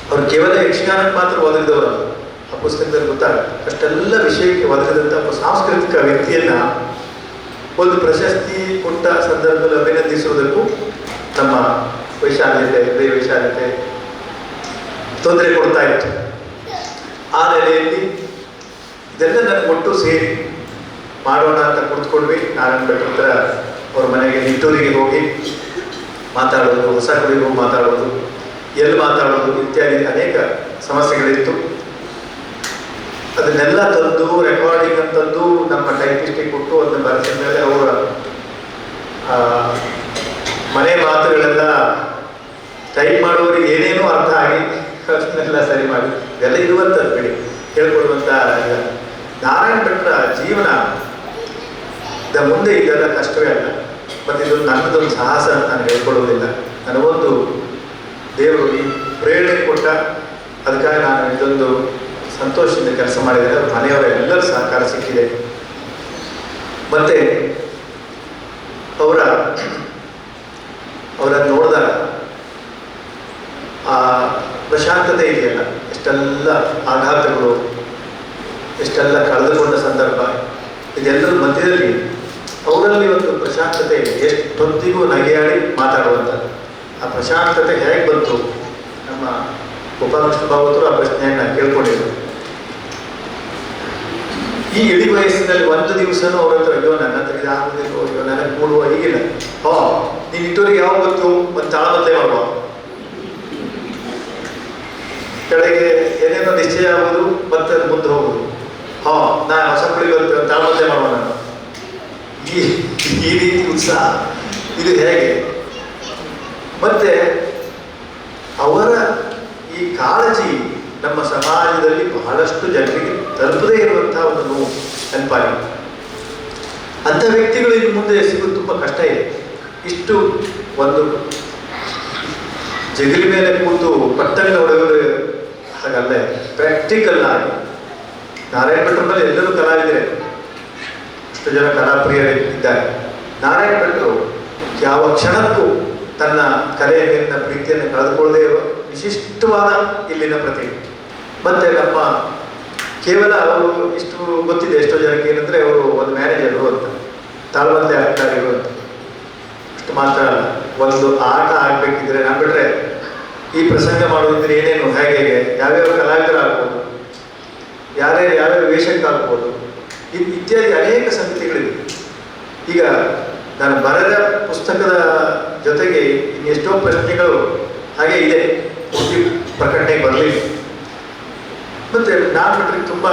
ಅವರು ಕೇವಲ ಯಕ್ಷಗಾನಕ್ಕೆ ಮಾತ್ರ ಒದಗಿದವರು. ಆ ಪುಸ್ತಕದಲ್ಲಿ ಗೊತ್ತಾಗುತ್ತೆ ಅಷ್ಟೆಲ್ಲ ವಿಷಯಕ್ಕೆ ಒದಗಿದಂಥ ಒಬ್ಬ ಸಾಂಸ್ಕೃತಿಕ ವ್ಯಕ್ತಿಯನ್ನ ಒಂದು ಪ್ರಶಸ್ತಿ ಕೊಟ್ಟ ಸಂದರ್ಭದಲ್ಲಿ ಅಭಿನಂದಿಸುವುದಕ್ಕೂ ನಮ್ಮ ವೈಶಾಲ್ಯತೆ, ಹೃದಯ ವೈಶಾಲ್ಯತೆ ತೊಂದರೆ ಕೊಡ್ತಾ ಇತ್ತು. ಆ ನೆಲೆಯಲ್ಲಿ ಇದೆಲ್ಲ ನನಗೆ ಒಟ್ಟು ಸೇರಿ ಮಾಡೋಣ ಅಂತ ಕುಳಿತುಕೊಂಡ್ವಿ. ನಾರಾಯಣ ಭಟ್ರ ಹತ್ರ ಅವ್ರ ಮನೆಗೆ ನಿಟ್ಟೂರಿಗೆ ಹೋಗಿ ಮಾತಾಡೋದು, ಹೊಸ ಕುಡಿಗೆ ಹೋಗಿ ಮಾತಾಡೋದು, ಎಲ್ಲಿ ಮಾತಾಡೋದು ಇತ್ಯಾದಿ ಅನೇಕ ಸಮಸ್ಯೆಗಳಿತ್ತು. ಅದನ್ನೆಲ್ಲ ತಂದು ರೆಕಾರ್ಡಿಂಗ್ ಅಂತಂದು ನಮ್ಮ ಟೈಪಿಸ್ಟಿಗೆ ಕೊಟ್ಟು ಅದನ್ನ ಬರೆಸಿದ ಮೇಲೆ ಅವರ ಮನೆ ಮಾತುಗಳೆಲ್ಲ ಟೈಪ್ ಮಾಡುವವರಿಗೆ ಏನೇನೋ ಅರ್ಥ ಆಗಿ ಅದನ್ನೆಲ್ಲ ಸರಿ ಮಾಡಿ ಇದೆಲ್ಲ ಇರುವಂಥದ್ದು ಬಿಡಿ, ಹೇಳ್ಕೊಡುವಂಥ ಇಲ್ಲ. ನಾರಾಯಣ ಭಟ್ರ ಜೀವನ ಮುಂದೆ ಇದೆಲ್ಲ ಕಷ್ಟವೇ ಅಲ್ಲ. ಮತ್ತು ಇದು ನನ್ನದೊಂದು ಸಾಹಸ ಅಂತ ನಾನು ಹೇಳ್ಕೊಳ್ಳೋದಿಲ್ಲ. ನನಗೊಂದು ದೇವರು ಈ ಪ್ರೇರಣೆ ಕೊಟ್ಟ, ಅದಕ್ಕಾಗಿ ನಾನು ಇದೊಂದು ಸಂತೋಷದಿಂದ ಕೆಲಸ ಮಾಡಿದರೆ ಮನೆಯವರ ಎಲ್ಲರೂ ಸಹಕಾರ ಸಿಕ್ಕಿದೆ. ಮತ್ತು ಅವರನ್ನು ನೋಡಿದಾಗ ಆ ಪ್ರಶಾಂತತೆ ಇದೆಯಲ್ಲ, ಎಷ್ಟೆಲ್ಲ ಆಘಾತಗಳು, ಎಷ್ಟೆಲ್ಲ ಕಳೆದುಕೊಂಡ ಸಂದರ್ಭ, ಇದೆಲ್ಲರ ಮಧ್ಯದಲ್ಲಿ ಅವರಲ್ಲಿ ಒಂದು ಪ್ರಶಾಂತತೆ ಇದೆ. ಎಷ್ಟೊತ್ತಿಗೂ ನಗೆಯಾಡಿ ಮಾತಾಡುವಂಥದ್ದು. ಆ ಪ್ರಶಾಂತತೆ ಹೇಗೆ ಬಂತು? ನಮ್ಮ ಗೋಪಾಲಕೃಷ್ಣ ಭಾಗವತರು ಆ ಪ್ರಶ್ನೆಯನ್ನು ಕೇಳ್ಕೊಂಡಿದ್ರು. ಈ ಇಡೀ ವಯಸ್ಸಿನಲ್ಲಿ ಒಂದು ದಿವಸನೂ ಅವ್ರ ಹತ್ರ ಅಯ್ಯೋ ನನ್ನ ಹತ್ರ ಇದಾಗುವುದಿಲ್ಲ, ಅಯ್ಯೋ ನನಗೆ ಕೂಡುವ ಹೀಗಿಲ್ಲ. ನೀನು ಇಟ್ಟವರಿಗೆ ಯಾವ ಗೊತ್ತು ಒಂದು ತಾಳಬದ್ದೆ ಮಾಡುವ, ಕೆಳಗೆ ಏನೇನೋ ನಿಶ್ಚಯ ಆಗೋದು ಮತ್ತೆ ಅದು ಮುಂದೆ ಹೋಗುದು. ನಾನು ಹೊಸ ಕುಳಿ ಬರ್ತೇವೆ ತಾಳಬದ್ದೆ ಮಾಡುವ. ನಾನು ಈ ರೀತಿ ಉತ್ಸಾಹ ಇದು ಹೇಗೆ? ಮತ್ತೆ ಅವರ ಈ ಕಾಳಜಿ ನಮ್ಮ ಸಮಾಜದಲ್ಲಿ ಬಹಳಷ್ಟು ಜನರಿಗೆ ತಲುಪದೇ ಇರುವಂತಹ ಒಂದು ನೋವು ನೆನಪಾಗಿ. ಅಂಥ ವ್ಯಕ್ತಿಗಳು ಇನ್ನು ಮುಂದೆ ಸಿಗೋದು ತುಂಬ ಕಷ್ಟ ಇದೆ. ಇಷ್ಟು ಒಂದು ಜಗಲಿ ಮೇಲೆ ಕೂತು ಪಟ್ಟಂಗ ಹೊಡೆಯೋದು ಹಾಗಲ್ಲ, ಪ್ರಾಕ್ಟಿಕಲ್ ಆಗಿ. ನಾರಾಯಣ ಭಟ್ರ ಮೇಲೆ ಎಲ್ಲರೂ ಕಲಾವಿದರೆ, ಅಷ್ಟು ಜನ ಕಲಾಪ್ರಿಯರೇ ಇದ್ದಾರೆ. ನಾರಾಯಣ ಭಟ್ರು ಯಾವ ಕ್ಷಣಕ್ಕೂ ತನ್ನ ಕಲೆಯ ಮೇಲಿನ ಪ್ರೀತಿಯನ್ನು ಕಳೆದುಕೊಳ್ಳದೇ ಇರುವ ವಿಶಿಷ್ಟವಾದ ಇಲ್ಲಿನ ಪ್ರತಿಭೆ. ಮತ್ತು ನಮ್ಮ ಕೇವಲ ಅವರು ಇಷ್ಟು ಗೊತ್ತಿದೆ ಎಷ್ಟೋ ಜನಕ್ಕೆ ಏನಂದರೆ ಅವರು ಒಂದು ಮ್ಯಾನೇಜರು ಅಂತ, ತಾಳ್ಮದ್ದೆ ಆಗ್ತಾರಿರು ಅಂತ. ಅಷ್ಟು ಮಾತ್ರ ಒಂದು ಆಟ ಆಗಬೇಕಿದ್ರೆ ನಾನು ಬಿಟ್ಟರೆ ಈ ಪ್ರಸಂಗ ಮಾಡೋದಿದ್ರೆ ಏನೇನು ಹೇಗೆ ಯಾವ್ಯಾವ ಕಲಾವಿದರಾಗ್ಬೋದು, ಯಾವ್ಯಾವ ವೇಷಕ್ಕೆ ಆಗ್ಬೋದು, ಇತ್ಯಾದಿ ಅನೇಕ ಸಂಗತಿಗಳಿವೆ. ಈಗ ನಾನು ಬರೆದ ಪುಸ್ತಕದ ಜೊತೆಗೆ ಇನ್ನೆಷ್ಟೋ ಪ್ರಶ್ನೆಗಳು ಹಾಗೆ ಇದೆ, ಪೂರ್ತಿ ಪ್ರಕಟಣೆಗೆ ಬರಲಿಲ್ಲ. ಮತ್ತು ನಾನು ಬಿಟ್ಟರೆ ತುಂಬ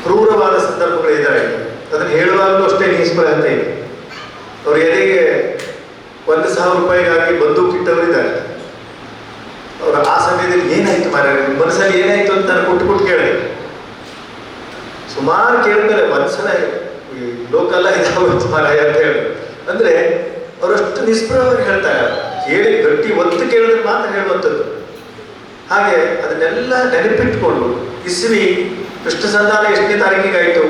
ಕ್ರೂರವಾದ ಸಂದರ್ಭಗಳಿದ್ದಾವೆ. ಅದನ್ನು ಹೇಳುವಾಗಲೂ ಅಷ್ಟೇ ನಿಸ್ಪೃಹತೆ ಇದೆ. ಅವ್ರ ಎದೆಗೆ 1,000 ರೂಪಾಯಿಗಾಗಿ ಬಂದೂಕಿಟ್ಟವರಿದ್ದಾರೆ. ಅವರು ಆ ಸಮಯದಲ್ಲಿ ಏನಾಯ್ತು ಮಾರ ಮನಸ್ಸಲ್ಲಿ ಏನಾಯ್ತು ಅಂತ ನಾನು ಕೊಟ್ಟು ಕೇಳಿದೆ. ಸುಮಾರು ಕೇಳಿದ್ಮೇಲೆ ಒಂದ್ಸಲ ಈ ಲೋಕಲ್ಲ ಇದಾಗುತ್ತೆ ಮಾರಾಯ ಅಂತ ಹೇಳಿ. ಅಂದರೆ ಅವರಷ್ಟು ನಿಸ್ಪೃಹವಾಗಿ ಹೇಳ್ತಾರೆ. ಕೇಳಿ ಗಟ್ಟಿ ಒತ್ತು ಕೇಳಿದ್ರೆ ಮಾತ್ರ ಹೇಳುವಂಥದ್ದು. ಹಾಗೆ ಅದನ್ನೆಲ್ಲ ನೆನಪಿಟ್ಕೊಂಡು ಇಸ್ವಿ ಕೃಷ್ಣ ಸಂಧಾನ ಎಷ್ಟನೇ ತಾರೀಕಿಗಾಯಿತು,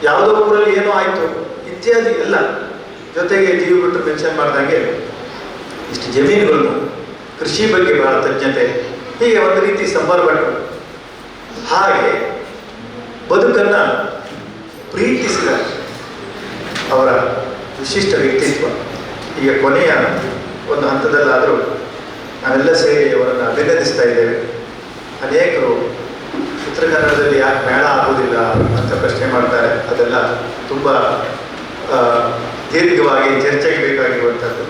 ಯಾವುದೋ ಊರಲ್ಲಿ ಏನೋ ಆಯಿತು ಇತ್ಯಾದಿ ಎಲ್ಲ ಜೊತೆಗೆ ಜೀವ ಬಿಟ್ಟರು ಮೆನ್ಷನ್ ಮಾಡಿದಂಗೆ ಇಷ್ಟು ಜಮೀನುಗಳನ್ನು, ಕೃಷಿ ಬಗ್ಗೆ ಬಹಳ ತಜ್ಞತೆ, ಹೀಗೆ ಒಂದು ರೀತಿ ಸಂಬರಪಟ್ಟರು. ಹಾಗೆ ಬದುಕನ್ನು ಪ್ರೀತಿಸಿದ ಅವರ ವಿಶಿಷ್ಟ ವ್ಯಕ್ತಿತ್ವ ಈಗ ಕೊನೆಯ ಒಂದು ಹಂತದಲ್ಲಾದರೂ ನಾವೆಲ್ಲ ಸೇರಿ ಅವರನ್ನು ಅಭಿನಂದಿಸ್ತಾ ಇದ್ದೇವೆ. ಅನೇಕರು ಉತ್ತರ ಕನ್ನಡದಲ್ಲಿ ಯಾಕೆ ಮೇಳ ಆಗುವುದಿಲ್ಲ ಅಂತ ಪ್ರಶ್ನೆ ಮಾಡ್ತಾರೆ. ಅದೆಲ್ಲ ತುಂಬ ದೀರ್ಘವಾಗಿ ಚರ್ಚೆಗೆ ಬೇಕಾಗಿರುವಂಥದ್ದು.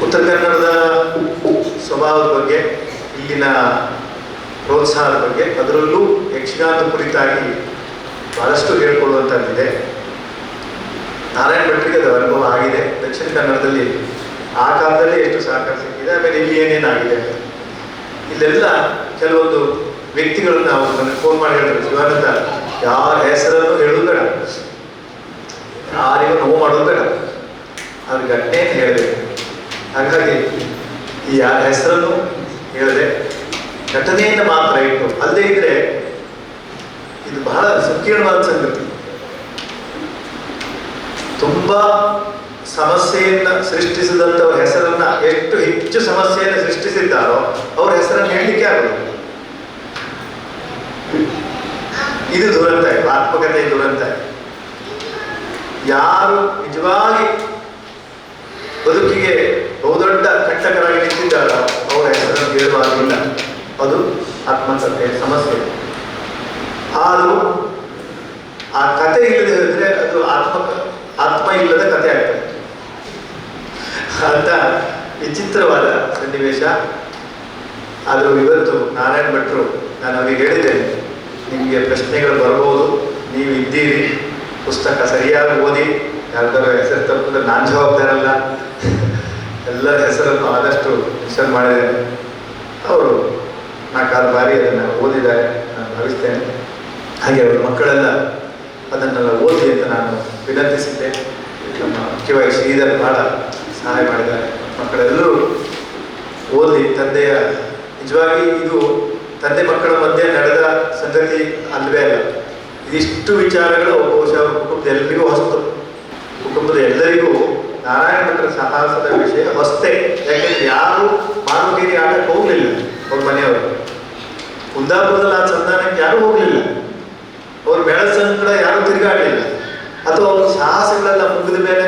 ಉತ್ತರ ಕನ್ನಡದ ಸ್ವಭಾವದ ಬಗ್ಗೆ, ಇಲ್ಲಿನ ಪ್ರೋತ್ಸಾಹದ ಬಗ್ಗೆ, ಅದರಲ್ಲೂ ಯಕ್ಷಗಾನದ ಕುರಿತಾಗಿ ಬಹಳಷ್ಟು ಹೇಳ್ಕೊಳ್ಳುವಂಥದ್ದಿದೆ. ನಾರಾಯಣ ಭಟ್ರಿಗೆ ಅದು ಅನುಭವ ಆಗಿದೆ. ದಕ್ಷಿಣ ಕನ್ನಡದಲ್ಲಿ ಆ ಕಾಲದಲ್ಲಿ ಎಷ್ಟು ಸಹಕಾರ ಸಿಕ್ಕಿದೆ, ಆಮೇಲೆ ಇಲ್ಲಿ ಏನೇನಾಗಿದೆ. ಇಲ್ಲೆಲ್ಲ ಕೆಲವೊಂದು ವ್ಯಕ್ತಿಗಳನ್ನ ನಾವು ನನಗೆ ಫೋನ್ ಮಾಡಿ ಹೇಳಿದ್ರು, ಶಿವಾನಂದ ಯಾರ ಹೆಸರನ್ನು ಹೇಳೋದು ಬೇಡ, ಯಾರಿಗೂ ನೋವು ಮಾಡೋದು ಬೇಡ, ಅವ್ರ ಘಟನೆಯನ್ನು ಹೇಳಬೇಕು. ಹಾಗಾಗಿ ಈ ಯಾರ ಹೆಸರನ್ನು ಹೇಳಿದೆ, ಘಟನೆಯನ್ನು ಮಾತ್ರ ಇಟ್ಟು, ಅಲ್ಲದೆ ಇದ್ರೆ ಇದು ಬಹಳ ಸಂಕೀರ್ಣವಾದ ಸಂಗತಿ. ತುಂಬಾ ಸಮಸ್ಯೆಯನ್ನ ಸೃಷ್ಟಿಸಿದಂಥವ್ರ ಹೆಸರನ್ನ, ಎಷ್ಟು ಹೆಚ್ಚು ಸಮಸ್ಯೆಯನ್ನು ಸೃಷ್ಟಿಸಿದ್ದಾರೋ ಅವ್ರ ಹೆಸರನ್ನು ಹೇಳಲಿಕ್ಕೆ ಆಗೋದು. ಇದು ದುರಂತ, ಆತ್ಮಕಥೆ ದುರಂತ. ಯಾರು ನಿಜವಾಗಿ ಬದುಕಿಗೆ ಬಹುದೊಡ್ಡ ಕಂಟಕರಾಗಿ ನಿಂತಿದ್ದಾರೋ ಅವರ ಹೆಸರನ್ನು ಹೇಳುವಾಗಿಲ್ಲ. ಅದು ಆತ್ಮಕಥೆಯ ಸಮಸ್ಯೆ. ಆದರೂ ಆ ಕಥೆ ಇಲ್ಲದೆ ಹೇಳಿದ್ರೆ ಅದು ಆತ್ಮ ಇಲ್ಲದ ಕಥೆ ಆಗ್ತದೆ ಅಂತ ವಿಚಿತ್ರವಾದ ಸನ್ನಿವೇಶ. ಆದರೂ ಇವತ್ತು ನಾರಾಯಣ ಭಟ್ರು, ನಾನು ಅವರಿಗೆ ಹೇಳಿದ್ದೇನೆ, ನಿಮಗೆ ಪ್ರಶ್ನೆಗಳು ಬರ್ಬೋದು, ನೀವು ಇದ್ದೀರಿ, ಪುಸ್ತಕ ಸರಿಯಾಗಿ ಓದಿ, ಯಾರ್ದಾರು ಹೆಸರು ತಪ್ಪಿದ್ರೆ ನಾನು ಜವಾಬ್ದಾರಲ್ಲ, ಎಲ್ಲರ ಹೆಸರನ್ನು ಆದಷ್ಟು ಮಿಷನ್ ಮಾಡಿದ್ದೇನೆ. ಅವರು 4-6 ಬಾರಿ ಅದನ್ನು ಓದಿದ್ದಾರೆ, ನಾನು ಭಾವಿಸ್ತೇನೆ. ಹಾಗೆ ಅವರ ಮಕ್ಕಳೆಲ್ಲ ಅದನ್ನೆಲ್ಲ ಓದಿ ಅಂತ ನಾನು ವಿನಂತಿಸಿದ್ದೆ. ನಮ್ಮ ಮುಖ್ಯವಾಗಿ ಶ್ರೀಧರ್ ಬಹಳ ಸಹಾಯ ಮಾಡಿದ್ದಾರೆ. ಮಕ್ಕಳೆಲ್ಲರೂ ಓದಿ, ತಂದೆಯ ನಿಜವಾಗಿ ಇದು ತಂದೆ ಮಕ್ಕಳ ಮಧ್ಯೆ ನಡೆದ ಸಂಗತಿ ಅಲ್ವೇ ಅಲ್ಲ. ಇದಿಷ್ಟು ವಿಚಾರಗಳು ಬಹುಶಃ ಅವರ ಕುಟುಂಬದ ಎಲ್ಲರಿಗೂ ಹೊಸತು. ಕುಟುಂಬದ ಎಲ್ಲರಿಗೂ ನಾರಾಯಣ ಭಟ್ರ ಸಾಹಸದ ವಿಷಯ ಹೊಸತೆ. ಯಾಕೆಂದ್ರೆ ಯಾರು ಮಾರುಕೇರಿ ಆಟಕ್ಕೆ ಹೋಗ್ಲಿಲ್ಲ ಅವ್ರ ಮನೆಯವರು. ಕುಂದಾಪುರದಲ್ಲಿ ಆ ಸಂಧಾನಕ್ಕೆ ಯಾರೂ ಹೋಗ್ಲಿಲ್ಲ. ಅವ್ರು ಬೆಳೆದ ಸಂಕಟ ಯಾರೂ ತಿರುಗಾಡಲಿಲ್ಲ, ಅಥವಾ ಅವ್ರ ಸಾಹಸಗಳೆಲ್ಲ ಮುಗಿದ ಮೇಲೆ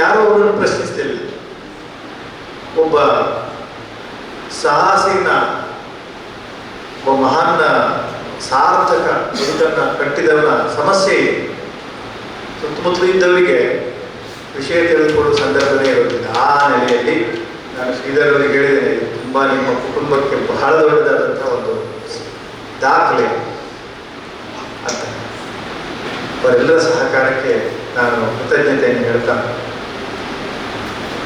ಯಾರೂ ಅವರನ್ನು ಪ್ರಶ್ನಿಸ್ತಿಲ್ಲ. ಒಬ್ಬ ಸಾಹಸಿನ, ಒಬ್ಬ ಮಹಾನ್ ಸಾರ್ಥಕ ಬದುಕನ್ನ ಕಟ್ಟಿದವನ ಸಮಸ್ಯೆ ಇದೆ. ಸುತ್ತಮುತ್ತಲು ಇದ್ದವರಿಗೆ ವಿಷಯ ತಿಳಿದುಕೊಳ್ಳುವ ಸಂದರ್ಭನೇ ಇರುವುದಿಲ್ಲ. ಆ ನೆಲೆಯಲ್ಲಿ ನಾನು ಶ್ರೀಧರ್ ಅವರಿಗೆ ಹೇಳಿದ್ದೇನೆ, ತುಂಬ ನಿಮ್ಮ ಕುಟುಂಬಕ್ಕೆ ಬಹಳ ದೊಡ್ಡದಾದಂಥ ಒಂದು ದಾಖಲೆ ಅಂತ. ಅವರೆಲ್ಲರ ಸಹಕಾರಕ್ಕೆ ನಾನು ಕೃತಜ್ಞತೆಯನ್ನು ಹೇಳ್ತಾ,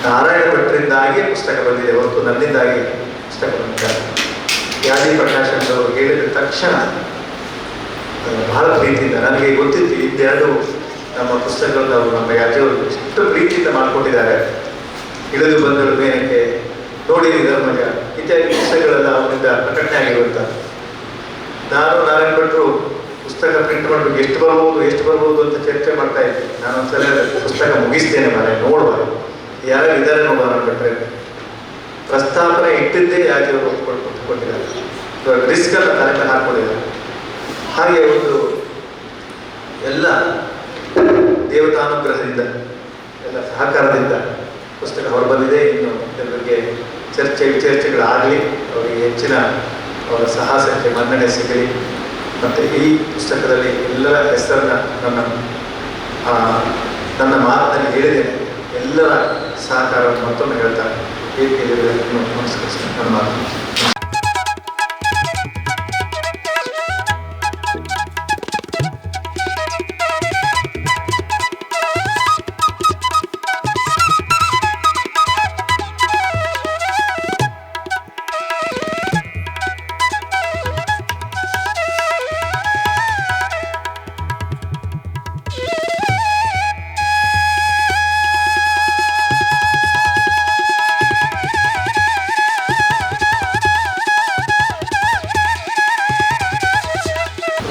ನಾರಾಯಣ ಭಟ್ರಿಂದಾಗಿ ಪುಸ್ತಕ ಬಂದಿದೆ ಹೊರತು ನನ್ನಿಂದಾಗಿ ಪುಸ್ತಕ ಬಂದಿದ್ದಾರೆ. ಯಾದಿ ಪ್ರಕಾಶನ್ ಅವರು ಹೇಳಿದ ತಕ್ಷಣ ಬಹಳ ಪ್ರೀತಿಯಿಂದ, ನನಗೆ ಗೊತ್ತಿತ್ತು ಇದೆರಡು ನಮ್ಮ ಪುಸ್ತಕಗಳನ್ನು ಅವರು ನಮ್ಮ ಯಾದಿಯವರು ಎಷ್ಟು ಪ್ರೀತಿಯಿಂದ ಮಾಡಿಕೊಟ್ಟಿದ್ದಾರೆ. ಇಳಿದು ಬಂದಳು ಮೇನಕ್ಕೆ, ನೋಡಿರಿ ಧರ್ಮಜ ಇತ್ಯಾದಿ ಪುಸ್ತಕಗಳೆಲ್ಲ ಅವರಿಂದ ಪ್ರಕಟಣೆ ಆಗಿರುವಂಥ. ನಾನು ನಾರಾಯಣ ಭಟ್ರು ಪುಸ್ತಕ ಪ್ರಿಂಟ್ ಮಾಡಬೇಕು, ಎಷ್ಟು ಬರ್ಬೋದು ಅಂತ ಚರ್ಚೆ ಮಾಡ್ತಾ ಇದ್ದೆ. ನಾನು ಒಂದ್ಸಲ ಪುಸ್ತಕ ಮುಗಿಸ್ತೇನೆ ಮಾರೆ, ನೋಡುವ ಯಾರು ಇದ್ದಾರೆ ನೋಡುವ ನಾನು ಬಿಟ್ಟರೆ. ಪ್ರಸ್ತಾಪನೆ ಇಟ್ಟಿದ್ದೇ ಯಾದಿಯವರು ಕೊಟ್ಟಿದ್ದಾರೆ, ರಿಸ್ಕ್ ಅನ್ನು ತಲೆ ಮೇಲೆ ಹಾಕೊಂಡಿದ್ದಾರೆ. ಹಾಗೆ ಒಂದು ಎಲ್ಲ ದೇವತಾನುಗ್ರಹದಿಂದ, ಎಲ್ಲ ಸಹಕಾರದಿಂದ ಪುಸ್ತಕ ಹೊರಬಂದಿದೆ. ಇನ್ನು ಇದರ ಬಗ್ಗೆ ವಿಚರ್ಚೆಗಳಾಗಲಿ, ಅವರಿಗೆ ಹೆಚ್ಚಿನ ಅವರ ಸಾಹಸಕ್ಕೆ ಮನ್ನಣೆ ಸಿಗಲಿ. ಮತ್ತು ಈ ಪುಸ್ತಕದಲ್ಲಿ ಎಲ್ಲರ ಹೆಸರನ್ನ ನನ್ನ ಮಾತಿನಲ್ಲಿ ಹೇಳಿದ್ದೇನೆ. ಎಲ್ಲರ ಸಹಕಾರವನ್ನು ಮತ್ತೊಮ್ಮೆ ಹೇಳ್ತಾರೆ. ನಮಸ್ಕರಿಸ್ತೀನಿ ನನ್ನ ಮಾತು.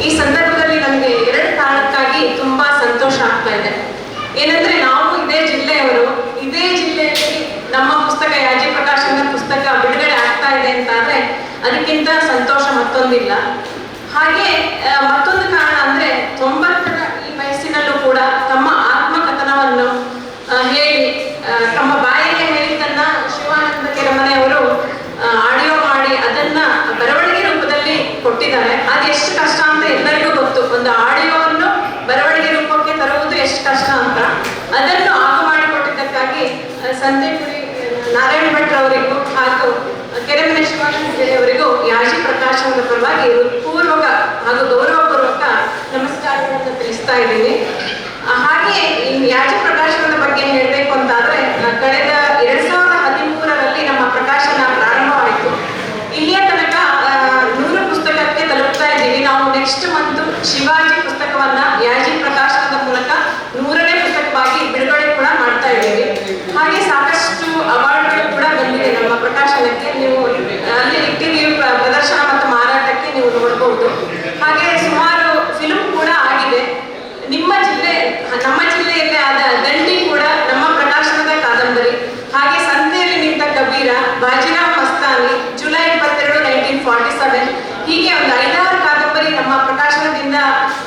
ಈ ಸಂದರ್ಭದಲ್ಲಿ ನನಗೆ 2 ಕಾರಣಕ್ಕಾಗಿ ತುಂಬಾ ಸಂತೋಷ ಆಗ್ತಾ ಇದೆ. ಏನಂದ್ರೆ ನಾವು ಇದೇ ಜಿಲ್ಲೆಯವರು, ಇದೇ ಜಿಲ್ಲೆಯಲ್ಲಿ ನಮ್ಮ ಪುಸ್ತಕ ಯಾದಿ ಪ್ರಕಾಶನ ಪುಸ್ತಕ ಬಿಡುಗಡೆ ಆಗ್ತಾ ಇದೆ ಅಂತ ಆದ್ರೆ ಅದಕ್ಕಿಂತ ಸಂತೋಷ ಮತ್ತೊಂದಿಲ್ಲ. ಹಾಗೆ ಮತ್ತೊಂದು ಕಾರಣ ಅಂದ್ರೆ 90ರ ಈ ವಯಸ್ಸಿನಲ್ಲೂ ಕೂಡ ತಮ್ಮ ಆತ್ಮಕಥನವನ್ನು ಹೇಳಿ, ತಮ್ಮ ಬಾಯಿಗೆ ಹೇಳಿದ್ದನ್ನ ಎಷ್ಟು ಕಷ್ಟ ಅಂತ ಅದನ್ನು ಆಗು ಮಾಡಿಕೊಟ್ಟಿದ್ದಕ್ಕಾಗಿ ಸಂತೆಗುಡಿ ನಾರಾಯಣ ಭಟ್ರು ಅವರಿಗೂ ಹಾಗೂ ಕೆರೆಮನೆ ಶಿವಾನಂದ ಅವರಿಗೂ ಯಾಜಿ ಪ್ರಕಾಶನದ ಪರವಾಗಿ ಪೂರ್ವಕ ಹಾಗೂ ಗೌರವಪೂರ್ವಕ ನಮಸ್ಕಾರಗಳನ್ನು ತಿಳಿಸ್ತಾ ಇದ್ದೀನಿ. ಹಾಗೆ ಈ ಯಾಜಿ ಪ್ರಕಾಶನದ ಬಗ್ಗೆ ಹೇಳಬೇಕು ಅಂತಾದ್ರೆ ಕಳೆದ 2013ರಲ್ಲಿ ನಮ್ಮ ಪ್ರಕಾಶನ ಪ್ರಾರಂಭವಾಯಿತು. ಇಲ್ಲಿಯ ತನಕ 100 ಪುಸ್ತಕಕ್ಕೆ ತಲುಪ್ತಾ ಇದ್ದೀವಿ. ನಾವು ನೆಕ್ಸ್ಟ್ ಮಂತ್ ಶಿವಾಜಿ ಪುಸ್ತಕವನ್ನ ಯಾಜಿ ಪ್ರಕಾಶನದ ಮೂಲಕ 100ನೇ ಪುಸ್ತಕವಾಗಿ ಬಿಡುಗಡೆ ಕೂಡ ಮಾಡ್ತಾ ಇದ್ದೀವಿ. ಹಾಗೆ ಸಾಕಷ್ಟು ಅವಾರ್ಡ್ಗಳು ಕೂಡ ಬಂದಿದೆ ನಮ್ಮ ಪ್ರಕಾಶನಕ್ಕೆ. ನೀವು ಅಲ್ಲಿ ಇಟ್ಟಿದ್ದೀವಿ ಪ್ರದರ್ಶನ ಮತ್ತು ಮಾರಾಟಕ್ಕೆ ನೀವು ನೋಡಬಹುದು. ಹಾಗೆ ಸುಮಾರು ಫಿಲ್ಮ್ ಕೂಡ ಆಗಿದೆ. ನಮ್ಮ ಜಿಲ್ಲೆಯಲ್ಲೇ ಆದ ದಂಡಿ ಕೂಡ ನಮ್ಮ ಪ್ರಕಾಶನದ ಕಾದಂಬರಿ. ಹಾಗೆ ಸಂತೆಯಲ್ಲಿ ನಿಂತ ಕಬೀರ, ಬಾಜಿರಾವ್ ಮಸ್ತಾನಿ, ಜುಲೈ 22, 1947 ಹೀಗೆ ಒಂದು 5-6 ಕಾದಂಬರಿ ನಮ್ಮ ಪ್ರಕಾಶನದಿಂದ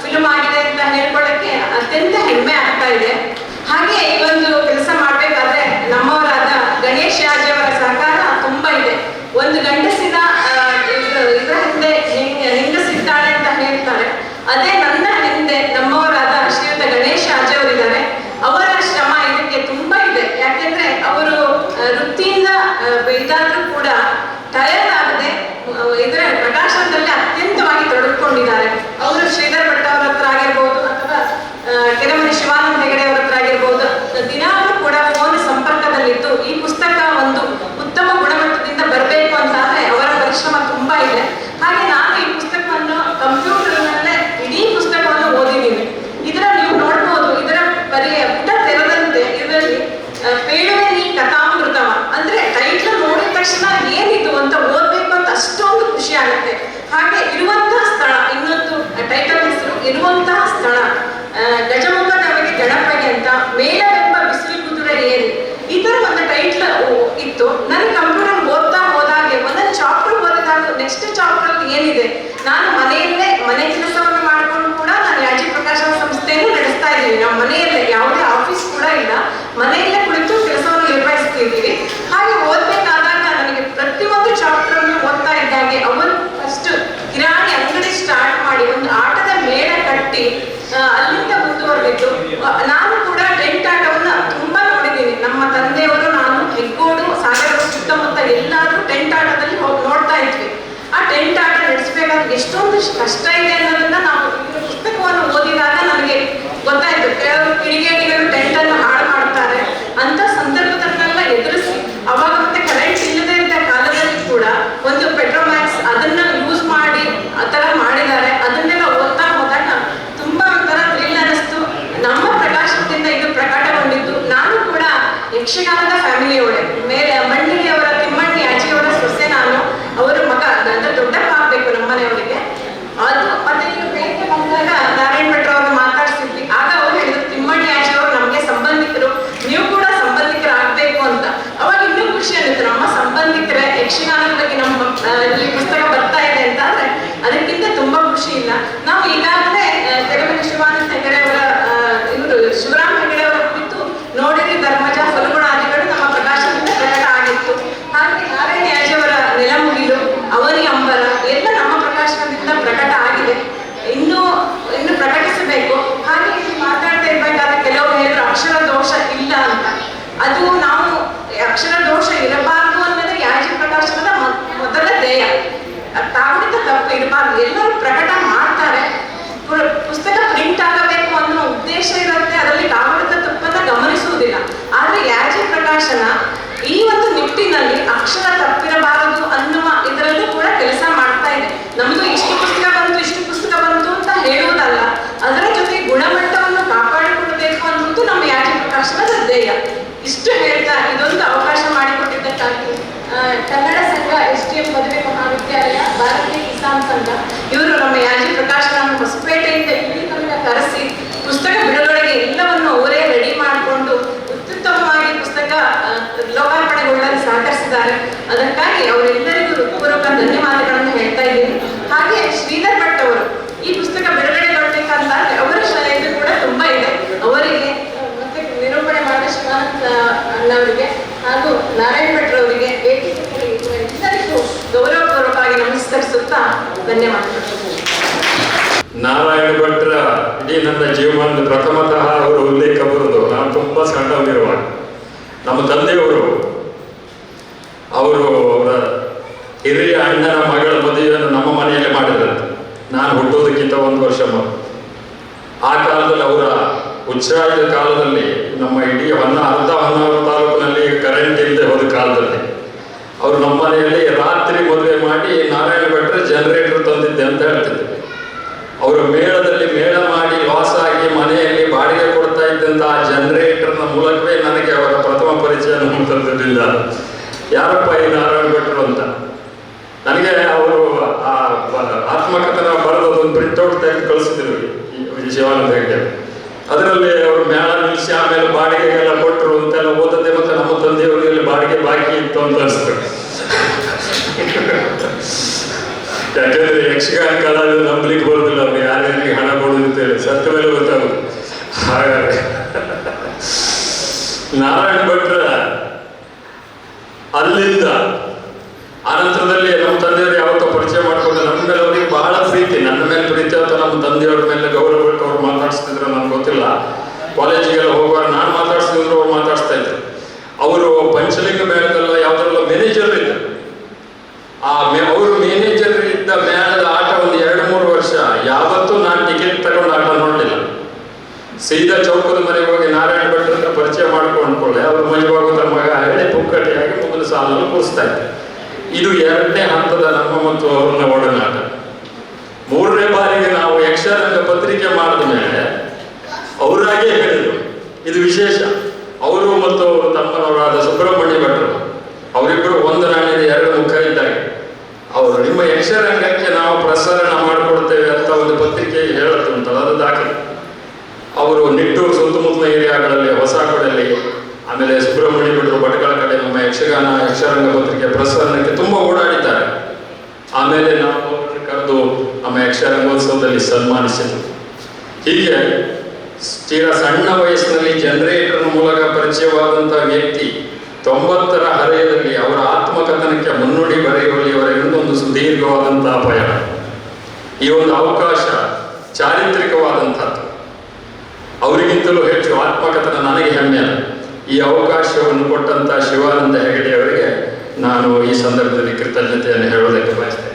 ಫಿಲ್ಮ್ ಆಗಿದೆ ಅಂತ ಹೇಳ್ಕೊಳ್ಳಕ್ಕೆ ಅತ್ಯಂತ ಹೆಮ್ಮೆ ಆಗ್ತಾ ಇದೆ. ಹಾಗೆ ಈ ಒಂದು ಕೆಲಸ ಮಾಡ್ಬೇಕಾದ್ರೆ ನಮ್ಮವರಾದ ಗಣೇಶ್ ಯಾಜಿಯವರ ಸಹಕಾರ ತುಂಬಾ ಇದೆ. ಒಂದು ಗಂಡಸಿನ ಇದರ ಹಿಂದೆ ಹೆಂಗಸಿದ್ದಾಳೆ ಅಂತ ಹೇಳ್ತಾರೆ, ಅದೇ ನನ್ನ ಹಿಂದೆ ನಮ್ಮವರಾದ ಶ್ರೀಯುತ ಗಣೇಶ್ ಯಾಜಿಯವರಿದ್ದಾರೆ. ಅವರ ಶ್ರಮ ಇದಕ್ಕೆ ತುಂಬಾ ಇದೆ. ಯಾಕೆಂದ್ರೆ ಅವರು ವೃತ್ತಿಯಿಂದ ಇದಾದ್ರೂ ಕೂಡ ಟಯರ್ಡ್ ಆಗದೆ ಇದರ ಪ್ರಕಾಶನದಲ್ಲಿ ಅತ್ಯಂತವಾಗಿ ತೊಡಗಿಕೊಂಡಿದ್ದಾರೆ. ಅವರು ಶ್ರೀಧರ್ ಭಟ್ ಅವರ ಹತ್ರ ಆಗಿರ್ಬೋದು ಅಥವಾ ಕೆರೆಮನೆ ಶಿವಾನಂದ ಹೆಗಡೆ ಅವರ ಹತ್ರ ಆಗಿರ್ಬೋದು, ದಿನಾಲೂ ಕೂಡ ಫೋನ್ ಸಂಪರ್ಕದಲ್ಲಿದ್ದು ಈ ಪುಸ್ತಕ ಒಂದು ಉತ್ತಮ ಗುಣಮಟ್ಟದಿಂದ ಬರಬೇಕು ಅಂತಾದ್ರೆ ಅವರ ಪರಿಶ್ರಮ ತುಂಬಾ ಇದೆ. ಹಾಗೆ ನಾನು ಈ ಪುಸ್ತಕವನ್ನು ಕಂಪ್ಯೂಟರ್ನಲ್ಲೇ ಇಡೀ ಪುಸ್ತಕವನ್ನು ಓದಿದ್ದೀನಿ. ಇದರ ನೀವು ನೋಡ್ಬೋದು, ಇದರ ಪುಟ ತೆರೆದಂತೆ ಇದರಲ್ಲಿ ಪೇಳುವೆ ನೀ ಕಥಾಮೃತವ ಅಂದ್ರೆ ಟೈಟ್ಲ್ ನೋಡಿದ ತಕ್ಷಣ ಏನಿದು ಅಂತ ಓದ್ಬೇಕು ಅಂತ ಅಷ್ಟೊಂದು ಖುಷಿ ಆಗುತ್ತೆ. ಹಾಗೆ ಇರುವಂತಹ ಸ್ಥಳ, ಇನ್ನೊಂದು ಟೈಟಲ್ ಹೆಸರು ಇರುವಂತಹ ಸ್ಥಳ, ಗಜಮುಖ ನಮಗೆ ಗಣಪಗೆ ಅಂತ, ಮೇಲವೆಂಬ ಬಿಸಿಲು ಕುದುರೆ ಏರಿ, ಈ ತರ ಒಂದು ಟೈಟ್ಲ್ ಇತ್ತು. ನನ್ನ ಕಂಪ್ಯೂಟರ್ ಓದ್ತಾ ಹೋದಾಗೆ ಒಂದೊಂದು ಚಾಪ್ಟರ್ ಓದಿದಾಗ ನೆಕ್ಸ್ಟ್ ಚಾಪ್ಟರ್ ಏನಿದೆ, ನಾನು ಮನೆಯಲ್ಲೇ ಮನೆ ಕೆಲಸವನ್ನು ಮಾಡಿಕೊಂಡು ಕೂಡ ನಾನು ಯಾಜಿ ಪ್ರಕಾಶನ ಸಂಸ್ಥೆಯನ್ನು ನಡೆಸ್ತಾ ಇದ್ದೀವಿ. ನಮ್ಮ ಮನೆಯಲ್ಲೇ ಯಾವುದೇ ಆಫೀಸ್ ಕೂಡ ಇಲ್ಲ, ಮನೆಯಲ್ಲೇ ಕುಳಿತು ಕೆಲಸವನ್ನು ನಿರ್ವಹಿಸ್ತಿದ್ದೀವಿ. ಹಾಗೆ ಓದ್ಬೇಕಾದಾಗ ನನಗೆ ಪ್ರತಿಯೊಂದು ಚಾಪ್ಟರ್ ಅನ್ನು ಓದ್ತಾ ಇದ್ದಾಗೆ ಅವರು ಫಸ್ಟ್ ಕಿರಾಣಿ ಅಂಗಡಿ ಸ್ಟಾರ್ಟ್ ಮಾಡಿ ಒಂದು ಆಟದ ಮೇಳ ಕಟ್ಟಿ ಅಲ್ಲಿಂದ ಮುಂದುವರೆದಿದ್ದು. ನಾನು ಕೂಡ ಟೆಂಟ್ ಆಟವನ್ನ ತುಂಬಾ ನೋಡಿದ್ದೀನಿ. ನಮ್ಮ ತಂದೆಯವರು, ನಾನು, ಹೆಗ್ಗೋಡು, ಸಾಗರ ಸುತ್ತಮುತ್ತ ಎಲ್ಲಾದ್ರೂ ಟೆಂಟ್ ಆಟದಲ್ಲಿ ಹೋಗಿ ನೋಡ್ತಾ ಇದ್ವಿ. ಆ ಟೆಂಟ್ ಆಟ ನಡೆಸಬೇಕಾದ್ರೆ ಎಷ್ಟೊಂದು ಕಷ್ಟ ಇದೆ ಅನ್ನೋದನ್ನ ನಾವು ಪುಸ್ತಕವನ್ನು ಓದಿದಾಗ ನನಗೆ ಗೊತ್ತಾಯ್ತು. ಕೆಲವು ಕಿಡಿಗೇಡಿಗಳು ಟೆಂಟ್ ಅನ್ನು ಹಾಳು ಮಾಡ್ತಾರೆ ಅಂತ ಸಂದರ್ಭದನ್ನೆಲ್ಲ ಎದುರಿಸಿ, ಅವಾಗ ಮತ್ತೆ ಕರೆಂಟ್ ಇಲ್ಲದೆ ಇದ್ದ ಕಾಲದಲ್ಲಿ ಕೂಡ ಒಂದು ಪೆಟ್ರೋಮ್ಯಾಕ್ಸ್ ಅದನ್ನ ಯೂಸ್ ಮಾಡಿ ಆ ತರ ಮಾಡಿದ್ದಾರೆ. ಅದನ್ನೆಲ್ಲ ಓದ್ತಾ ಹೋದಾಗ ತುಂಬಾ ಒಂಥರ ಥ್ರಿಲ್ ಅನಿಸ್ತು. ನಮ್ಮ ಪ್ರಕಾಶನದಿಂದ ಇದು ಪ್ರಕಟಗೊಂಡಿದ್ದು. ನಾನು ಕೂಡ ಯಕ್ಷಗಾನದ ಫ್ಯಾಮಿಲಿಯವಳೆ. ಮೇಲೆ ಮಣ್ಣಿಗೆಯವರ ತಿಮ್ಮಣ್ಣಿ ಅಜ್ಜಿಯವರ ಸೊಸೆ ನಾನು. ಅವರ ಮಗ ಅಂದ್ರೆ ದೊಡ್ಡಪ್ಪ ಆಗ್ಬೇಕು ನಮ್ಮನೆಯವರಿಗೆ. ಅದು ಮತ್ತೆ ಈಗ ಬೇಕೆ ಬಂದಾಗ ನಾರಾಯಣ ಭಟ್ರು ಅವ್ರನ್ನ ಮಾತಾಡ್ಸಿದ್ವಿ. ಆಗ ಅವ್ರು ಹೇಳಿದ್ರು, ತಿಮ್ಮಣ್ಣಿ ಅಜ್ಜಿಯವರು ನಮ್ಗೆ ಸಂಬಂಧಿಕರು, ನೀವು ಕೂಡ ಸಂಬಂಧಿಕರಾಗಬೇಕು ಅಂತ. ಅವಾಗ ಇನ್ನೂ ಖುಷಿ ಅನ್ನಿತ್ತು. ನಮ್ಮ ಸಂಬಂಧಿಕರೇ ಯಕ್ಷಗಾನದ ಬಗ್ಗೆ ನಮ್ಮ ಈ ಪುಸ್ತಕ ಬರ್ತಾ ಇದೆ ಅಂತ ಆದ್ರೆ ಅದಕ್ಕಿಂತ ತುಂಬಾ ಖುಷಿ ಇಲ್ಲ. ನಾವು ಈಗಾಗಲೇ ಕೆರೆಮನೆ ಶಿವಾನಂದ ಹೆಗಡೆ ಅವರ ಇವರು ಶಿವರಾಮ್ ಹೆಗಡೆ ಅವರ ಕುರಿತು ನೋಡಿರಿ ಧರ್ಮಜ ಫಲಗುಣಾದಿಗಳು ನಮ್ಮ ಪ್ರಕಾಶನದಿಂದ ಪ್ರಕಟ ಆಗಿತ್ತು. ಹಾಗೆ ನಾರಾಯಣ ಯಾಜಿಯವರ ನೆಲಮುಗಿಲು, ಅವನಿ ಅಂಬರ ಎಲ್ಲ ನಮ್ಮ ಪ್ರಕಾಶನದಿಂದ ಪ್ರಕಟ ಆಗಿದೆ. ಇನ್ನು ಪ್ರಕಟಿಸಬೇಕು. ಹಾಗೆ ಮಾತಾಡ್ತಾ ಇರ್ಬೇಕಾದ್ರೆ ಕೆಲವರು ಹೇಳಿದ್ರು ಅಕ್ಷರ ದೋಷ ಇಲ್ಲ ಅಂತ. ಅದು ನಾವು ಅಕ್ಷರ ದೋಷ ಇರಬಾರ್ದು ಅನ್ನೋದೇ ಯಾಜಿ ಪ್ರಕಾಶನದ ಮೊದಲ ಧ್ಯೇಯ. ಕಾಗುಣಿತ ತಪ್ಪು ಇರಬಾರ್ದು. ಎಲ್ಲರೂ ಪ್ರಕಟ ಮಾಡ್ತಾರೆ, ಪುಸ್ತಕ ಪ್ರಿಂಟ್ ಆಗಬೇಕು ಅನ್ನೋ ಉದ್ದೇಶ ಇರುತ್ತೆ. ಅದರಲ್ಲಿ ಕಾಗುಣಿತ ತಪ್ಪನ್ನ ಗಮನಿಸುವುದಿಲ್ಲ. ಆದ್ರೆ ಯಾಜಿ ಪ್ರಕಾಶನ ಈ ಒಂದು ನಿಟ್ಟಿನಲ್ಲಿ ಅಕ್ಷರ ತಪ್ಪಿರಬಾರದು ಅನ್ನುವ ಇದರಲ್ಲೂ ಕೂಡ ಕೆಲಸ ಮಾಡ್ತಾ ಇದೆ. ನಮ್ದು ಇಷ್ಟು ಪುಸ್ತಕ ಬಂತು ಅಂತ ಹೇಳುವುದಲ್ಲ, ಅದರ ಜೊತೆ ಗುಣಮಟ್ಟವನ್ನು ಕಾಪಾಡಿಕೊಳ್ಳಬೇಕು ಅನ್ನೋದು ನಮ್ಮ ಯಾಜಿ ಪ್ರಕಾಶನದ ಧ್ಯೇಯ. ಇಷ್ಟು ಹೇಳ್ತಾ ಇದೊಂದು ಅವಕಾಶ ಮಾಡಿಕೊಟ್ಟಿದ್ದಕ್ಕಾಗಿ ಕನ್ನಡ ಸಂಘ, STM ಪದವಿ ಮಹಾವಿದ್ಯಾಲಯ, ಭಾರತೀಯ ಕಿಸಾನ್ ಸಂಘ ಇವರು ನಮ್ಮ ಯಾಜಿ ಪ್ರಕಾಶನವನ್ನು ಹೊಸಪೇಟೆಯಿಂದ ಇಲ್ಲಿ ತನಕ ಕರೆಸಿ ಪುಸ್ತಕ ಬಿಡುಗಡೆಗೆ ಎಲ್ಲವನ್ನು ಅವರೇ ರೆಡಿ ಮಾಡಿಕೊಂಡು ಅತ್ಯುತ್ತಮವಾಗಿ ಪುಸ್ತಕ ಲೋಕಾರ್ಪಣೆಗೊಳ್ಳಲು ಸಹಕರಿಸಿದ್ದಾರೆ. ಅದಕ್ಕಾಗಿ ಅವರೆಲ್ಲರಿಗೂ ಹೃತ್ಪೂರ್ವಕ ಧನ್ಯವಾದಗಳನ್ನು ಹೇಳ್ತಾ ಇದ್ದೀನಿ. ಹಾಗೆ ಶ್ರೀಧರ್ ಭಟ್ ಅವರು ಈ ಪುಸ್ತಕ ಬಿಡುಗಡೆಗೊಳ್ಳಬೇಕಂತಾದ್ರೆ ಅವರ ಶ್ರಮ ಕೂಡ ತುಂಬಾ ಇದೆ. ಅವರಿಗೆ ಮತ್ತೆ ನಿರೂಪಣೆ ಮಾಡಿದ ಶಿವಾನಂದ ಅಣ್ಣವರಿಗೆ ಹಾಗೂ ನಾರಾಯಣ ಭಟ್ ಅವರಿಗೆ ಎಲ್ಲರಿಗೂ ಗೌರವಪೂರ್ವಕವಾಗಿ ನಮಸ್ಕರಿಸುತ್ತಾ ಧನ್ಯವಾದಗಳು. ನಾರಾಯಣ ಭಟ್ರ ಇಡೀ ನನ್ನ ಜೀವನದ ಪ್ರಥಮತಃ ಅವರು ಉಲ್ಲೇಖ ಬರುವುದು ನಾನು ತುಂಬ ಸಣ್ಣವನಿರುವಾಗ ನಮ್ಮ ತಂದೆಯವರು ಅವರು ಅವರ ಹಿರಿಯ ಅಣ್ಣನ ಮಗಳ ಮದುವೆಯನ್ನು ನಮ್ಮ ಮನೆಯಲ್ಲಿ ಮಾಡಿದ್ರಂತೆ. ನಾನು ಹುಟ್ಟುವುದಕ್ಕಿಂತ 1 ವರ್ಷ ಮೊದಲು. ಆ ಕಾಲದಲ್ಲಿ ಅವರ ಉಚ್ಚಾರದ ಕಾಲದಲ್ಲಿ ನಮ್ಮ ಇಡೀ ಅರ್ಧ ಹೊನ್ನಾವರ ತಾಲೂಕಿನಲ್ಲಿ ಕರೆಂಟ್ ಇಲ್ಲದೆ ಹೋದ ಕಾಲದಲ್ಲಿ ಅವರು ನಮ್ಮ ಮನೆಯಲ್ಲಿ ರಾತ್ರಿ ಮದುವೆ ಮಾಡಿ ನಾರಾಯಣ ಭಟ್ರು ಜನರೇಟರ್ ತಂದಿದ್ದೆ ಅಂತ ಹೇಳ್ತಿದ್ದೆ. ಅವರ ಮೇಳದಲ್ಲಿ ಮೇಳ ಮಾಡಿ ಲಾಸ್ ಆಗಿ ಮನೆಯಲ್ಲಿ ಬಾಡಿಗೆ ಕೊಡ್ತಾ ಇದ್ದಂಥ ಆ ಜನರೇಟರ್ನ ಮೂಲಕವೇ ನನಗೆ ಅವರ ಪ್ರಥಮ ಪರಿಚಯ ತಂದಿದ್ದಿಂದ ಯಾರಪ್ಪ ಈ ನಾರಾಯಣ ಭಟ್ರು ಅಂತ. ನನಗೆ ಅವರು ಆ ಆತ್ಮಕಥನ ಬರೆದೊಂದು ಪ್ರಿಂಟ್ಔಟ್ ತೆಗೆದು ಕಳಿಸಿದ್ರು ಈ ಶಿವಾನಂದ ಹೆಗ್ಡೆ. ಅದರಲ್ಲಿ ಅವರು ಮೇಳ ನಿಲ್ಲಿಸಿ ಆಮೇಲೆ ಬಾಡಿಗೆಗೆಲ್ಲ ಕೊಟ್ಟರು ಅಂತೆಲ್ಲ ಓದದೆ. ಮತ್ತು ನಮ್ಮ ತಂದೆಯವರಿಗೆ ಬಾಡಿಗೆ ಬಾಕಿ ಇತ್ತು ಅಂತ ಅನಿಸ್ತು. ಯಾಕಂದ್ರೆ ಯಕ್ಷಗಾನ ಕಾಲದಲ್ಲಿ ನಂಬಲಿಕ್ಕೆ ಬರೋದಿಲ್ಲ ಅವ್ರು ಯಾರ್ಯಾರಿಗೆ ಹಣ ಕೊಡೋದಿರ್ತೇವೆ, ಸತ್ತ ಮೇಲೆ ಗೊತ್ತಾಗುದು. ಹಾಗಾದ್ರೆ ನಾರಾಯಣ ಭಟ್ರ ಅಲ್ಲಿಂದ ಆನಂತರದಲ್ಲಿ ನಮ್ಮ ತಂದೆಯವರು ಯಾವತ್ತೋ ಪರಿಚಯ ಮಾಡಿಕೊಂಡು ನಮ್ಮ ಮೇಲೆ ಅವ್ರಿಗೆ ಬಹಳ ಪ್ರೀತಿ, ನನ್ನ ಮೇಲೆ ಪ್ರೀತಿ ಅಥವಾ ನಮ್ಮ ತಂದೆಯವ್ರ ಮೇಲೆ ಗೌರವ ಬಿಟ್ಟು ಅವ್ರು ಮಾತಾಡಿಸ್ತಿದ್ರು ನನಗೆ ಗೊತ್ತಿಲ್ಲ. ಕಾಲೇಜಿಗೆಲ್ಲ ಹೋಗುವಾಗ ನಾನು ಮಾತಾಡ್ಸ್ತಿದ್ರು, ಅವ್ರು ಮಾತಾಡಿಸ್ತಾ ಇದ್ರು. ಅವರು ಪಂಚಲಿಂಗ ಮೇಳದಲ್ಲ ಯಾವುದ್ರಲ್ಲ ಮ್ಯಾನೇಜರ್ ಇದ್ದರು. ಅವರು ಮ್ಯಾನೇಜರ್ ಇದ್ದ ಮೇಳದ ಆಟ ಒಂದು 2-3 ವರ್ಷ ಯಾವತ್ತೂ ನಾನು ಟಿಕೆಟ್ ತಗೊಂಡು ಆಟ ನೋಡಲಿಲ್ಲ. ಸೀದಾ ಚೌಕದ ಮನೆಗೆ ಹೋಗಿ ನಾರಾಯಣ ಭಟ್ರ ಹತ್ರ ಪರಿಚಯ ಮಾಡ್ಕೊಂಡ್ಕೊಳ್ಳೆ ಅವ್ರ ಮೈವಾಗುತ್ತ ಮಗ ಹೇಳಿ ಪುಕ್ಕಟಿಯಾಗಿ ಮೊದಲ ಸಾಲಲ್ಲಿ ಕೂರಿಸ್ತಾ ಇದ್ದೆ. ಇದು 2ನೇ ಹಂತದ ನಮ್ಮ ಮತ್ತು ಅವ್ರನ್ನ ಒಡನಾಟ. 3ನೇ ಬಾರಿಗೆ ನಾವು ಯಕ್ಷರಂಗ ಪತ್ರಿಕೆ ಮಾಡಿದ ಮೇಲೆ ಅವರಾಗೇ ಹೇಳಿದರು, ಇದು ವಿಶೇಷ. ಅವರು ಮತ್ತು ತಮ್ಮನವರಾದ ಸುಬ್ರಹ್ಮಣ್ಯ ಭಟ್ರು ಅವರಿಬ್ಬರು ಒಂದು ನಾಣ್ಯದ 2 ಮುಖ ಇದ್ದಾಗ ಅವರು ನಿಮ್ಮ ಯಕ್ಷರಂಗಕ್ಕೆ ನಾವು ಪ್ರಸಾರಣ ಮಾಡಿಕೊಡ್ತೇವೆ ಅಂತ ಒಂದು ಪತ್ರಿಕೆ ಹೇಳುತ್ತುಂಟಲ್ಲ, ಅದು ದಾಖಲೆ. ಅವರು ನಿಟ್ಟೂರು ಸುತ್ತಮುತ್ತಲ ಏರಿಯಾಗಳಲ್ಲಿ ಹೊಸಕೋಟೆಯಲ್ಲಿ ಆಮೇಲೆ ಸುಬ್ರಹ್ಮಣ್ಯ ಭಟ್ರು ಭಟ್ಕಳ ಕಡೆ ನಮ್ಮ ಯಕ್ಷರಂಗ ಪತ್ರಿಕೆ ಪ್ರಸಾರಣಕ್ಕೆ ತುಂಬ ಓಡಾಡಿದ್ದಾರೆ. ಆಮೇಲೆ ನಾವು ಅವರನ್ನು ಕರೆದು ನಮ್ಮ ಯಕ್ಷರಂಗೋತ್ಸವದಲ್ಲಿ ಸನ್ಮಾನಿಸಿದ್ರು. ಹೀಗೆ ತೀರಾ ಸಣ್ಣ ವಯಸ್ಸಿನಲ್ಲಿ ಜನರೇಟರ್ ಮೂಲಕ ಪರಿಚಯವಾದಂಥ ವ್ಯಕ್ತಿ 90ರ ಹರೆಯದಲ್ಲಿ ಅವರ ಆತ್ಮಕಥನಕ್ಕೆ ಮುನ್ನುಡಿ ಬರೆಯುವಲ್ಲಿ ಅವರ ಇನ್ನೊಂದು ಸುದೀರ್ಘವಾದಂತಹ ಪಯಣ. ಈ ಒಂದು ಅವಕಾಶ ಚಾರಿತ್ರಿಕವಾದಂಥದ್ದು. ಅವರಿಗಿಂತಲೂ ಹೆಚ್ಚು ಆತ್ಮಕಥನ ನನಗೆ ಹೆಮ್ಮೆ. ಈ ಅವಕಾಶವನ್ನು ಕೊಟ್ಟಂಥ ಶಿವಾನಂದ ಹೆಗಡೆ ಅವರಿಗೆ ನಾನು ಈ ಸಂದರ್ಭದಲ್ಲಿ ಕೃತಜ್ಞತೆಯನ್ನು ಹೇಳೋದಕ್ಕೆ ಬಯಸ್ತೇನೆ.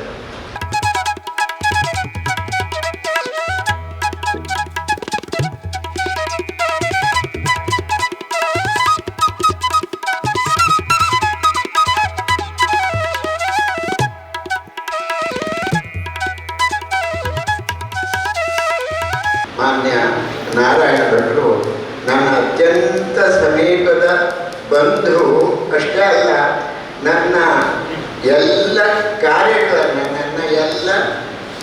ಮಾನ್ಯ ನಾರಾಯಣ ಭಟ್ರು ನನ್ನ ಅತ್ಯಂತ ಸಮೀಪದ ಬಂಧು ಅಷ್ಟೇ ಅಲ್ಲ, ನನ್ನ ಎಲ್ಲ ಕಾರ್ಯಗಳನ್ನು, ನನ್ನ ಎಲ್ಲ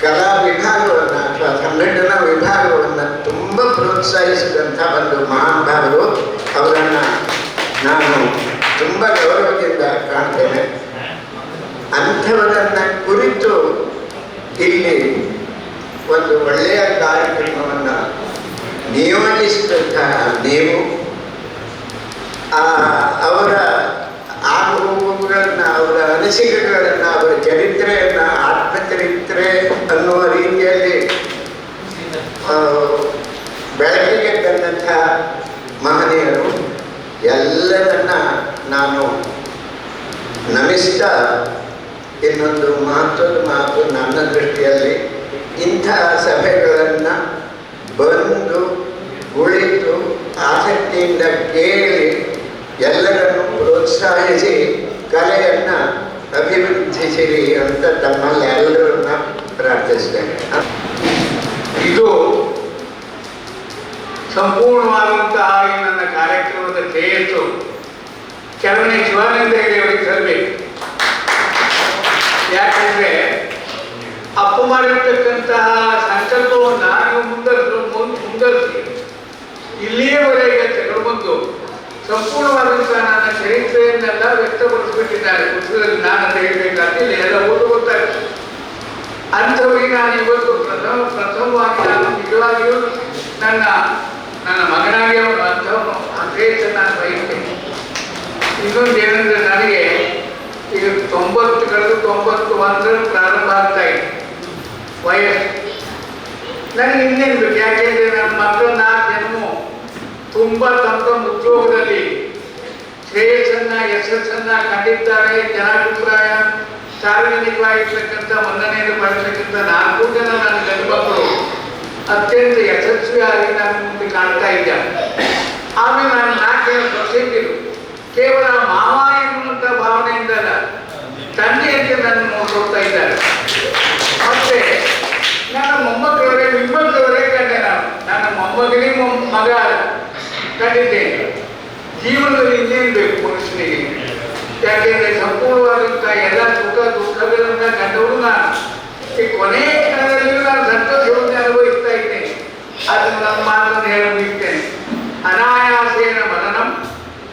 ಕಲಾ ವಿಭಾಗವನ್ನು ಅಥವಾ ಸಂಘಟನಾ ವಿಭಾಗವನ್ನು ತುಂಬ ಪ್ರೋತ್ಸಾಹಿಸಿದಂಥ ಒಂದು ಮಹಾನುಭಾವರು. ಅವರನ್ನು ನಾನು ತುಂಬ ಗೌರವದಿಂದ ಕಾಣ್ತೇನೆ. ಅಂಥವರನ್ನು ಕುರಿತು ಇಲ್ಲಿ ಒಂದು ಒಳ್ಳೆಯ ಕಾರ್ಯಕ್ರಮವನ್ನು ನಿಯೋಜಿಸಿದಂತಹ ನೀವು ಅವರ ಆಗುಗಳನ್ನು, ಅವರ ಅನಿಸಿಕೆಗಳನ್ನು, ಅವರ ಚರಿತ್ರೆಯನ್ನು, ಆತ್ಮಚರಿತ್ರೆ ಅನ್ನುವ ರೀತಿಯಲ್ಲಿ ಬೆಳಕಿಗೆ ತಂದಂಥ ಮಹನೀಯರು ಎಲ್ಲರನ್ನ ನಾನು ನಮಿಸ್ತಾ, ಇನ್ನೊಂದು ಮಹತ್ವದ ಮಾತು ನನ್ನ ದೃಷ್ಟಿಯಲ್ಲಿ, ಇಂಥ ಸಭೆಗಳನ್ನು ಬಂದು ಕುಳಿತು ಆಸಕ್ತಿಯಿಂದ ಕೇಳಿ ಎಲ್ಲರನ್ನು ಪ್ರೋತ್ಸಾಹಿಸಿ ಕಲೆಯನ್ನು ಅಭಿವೃದ್ಧಿಸಿರಿ ಅಂತ ತಮ್ಮಲ್ಲಿ ಎಲ್ಲರನ್ನ ಪ್ರಾರ್ಥಿಸ್ತೇನೆ. ಇದು ಸಂಪೂರ್ಣವಾದಂತಹ ಈ ನನ್ನ ಕಾರ್ಯಕ್ರಮದ ಶ್ರೇಯಸ್ಸು ಕೆಳಗಡೆ ಶಿವಾನಂದ ಹೆಗಡೆಯವರಿಗೆ ಸಲ್ಲಬೇಕು. ಯಾಕಂದರೆ ಅಪ್ಪ ಮಾಡಿರ್ತಕ್ಕಂತಹ ಸಂಕಲ್ಪವನ್ನು ನೀವು ಮುಂದರಿಸಿ ಇಲ್ಲಿಯವರೆಗೆ ತಗೊಂಡು ಸಂಪೂರ್ಣವಾದಂತಹ ನನ್ನ ಚರಿತ್ರೆಯನ್ನೆಲ್ಲ ವ್ಯಕ್ತಪಡಿಸಿಬಿಟ್ಟಿದ್ದಾರೆ ಪುಸ್ತಕದಲ್ಲಿ. ನಾನು ಅಂತ ಹೇಳಬೇಕಾದ್ರೆ ಎಲ್ಲ ಓದು ಗೊತ್ತಾಗ್ತದೆ. ಅಂಥವರಿಗೆ ನಾನು ಇವತ್ತು ಪ್ರಥಮವಾಗಿ ನಾನು ನಿಜವಾಗಿಯೂ ನನ್ನ ಮಗನಾಗಿ ಅವನು ಅಂಥವನು ಆ ಶ್ರೇಯಸ್ಸನ್ನು ನಾನು ಬಯಸ್ತೇನೆ. ಇನ್ನೊಂದು ಏನಂದರೆ, ನನಗೆ ಈಗ 90 ಕಳೆದು 91 ಪ್ರಾರಂಭ ಆಗ್ತಾ ಇದೆ ವಯಸ್ಸು. ನನಗೆ ಇನ್ನೇನು ಬೇಕು? ಯಾಕೆಂದ್ರೆ ನನ್ನ ಮಕ್ಕಳು 4 ಜನರು ತುಂಬಾ ತಮ್ಮ ಉದ್ಯೋಗದಲ್ಲಿ ಶ್ರೇಯಸ್ಸನ್ನ ಯಶಸ್ಸನ್ನ ಕಂಡಿದ್ದಾರೆ. ಜನಾಭಿಪ್ರಾಯ ಸಾರ್ವಜನಿಕವಾಗಿರ್ತಕ್ಕಂಥ ಮನ್ನಣೆಯನ್ನು ಪಡೆತಕ್ಕಂಥ 4 ಜನ ನನ್ನ ಗಂಡು ಮಕ್ಕಳು ಅತ್ಯಂತ ಯಶಸ್ವಿಯಾಗಿ ನನ್ನ ಮುಂದೆ ಕಾಣ್ತಾ ಇದ್ದಾರೆ. ಆಮೇಲೆ ನಾನು 4 ಜನ ಸೊಸೈಟಿರು ಕೇವಲ ಮಾವ ಎನ್ನುವಂಥ ಭಾವನೆಯಿಂದಲ್ಲ, ತಂದೆಯಂತೆ ನನ್ನ ನೋಡ್ಕೊಳ್ತಾ ಇದ್ದಾರೆ. ಮತ್ತೆ ನನ್ನ ಮೊಮ್ಮಕ್ಕಳವರೇ ವಿಮಕ್ಕಳವರೇ ಕಂಡೆ. ನನ್ನ ಮೊಮ್ಮಗನಿಗೆ ಮಗ ಕಂಡಿದ್ದೇನೆ. ಜೀವನದಲ್ಲಿ ಇನ್ನೇನು ಬೇಕು ಮನುಷ್ಯನಿಗೆ? ಯಾಕೆಂದ್ರೆ ಸಂಪೂರ್ಣವಾದಂಥ ಎಲ್ಲ ಸುಖ ದುಃಖಗಳನ್ನ ಕಂಡವರು ನಾನು. ಈ ಕೊನೆಯ ಕ್ಷಣದಲ್ಲಿ ನಾನು ಸಂತೋಷವನ್ನು ಅನುಭವಿಸ್ತಾ ಇದ್ದೇನೆ. ಅದನ್ನು ನನ್ನ ಮಾತನ್ನು ಹೇಳ ಮುಗಿಸ್ತೇನೆ. ಅನಾಯಾಸೇನ ಮನನಂ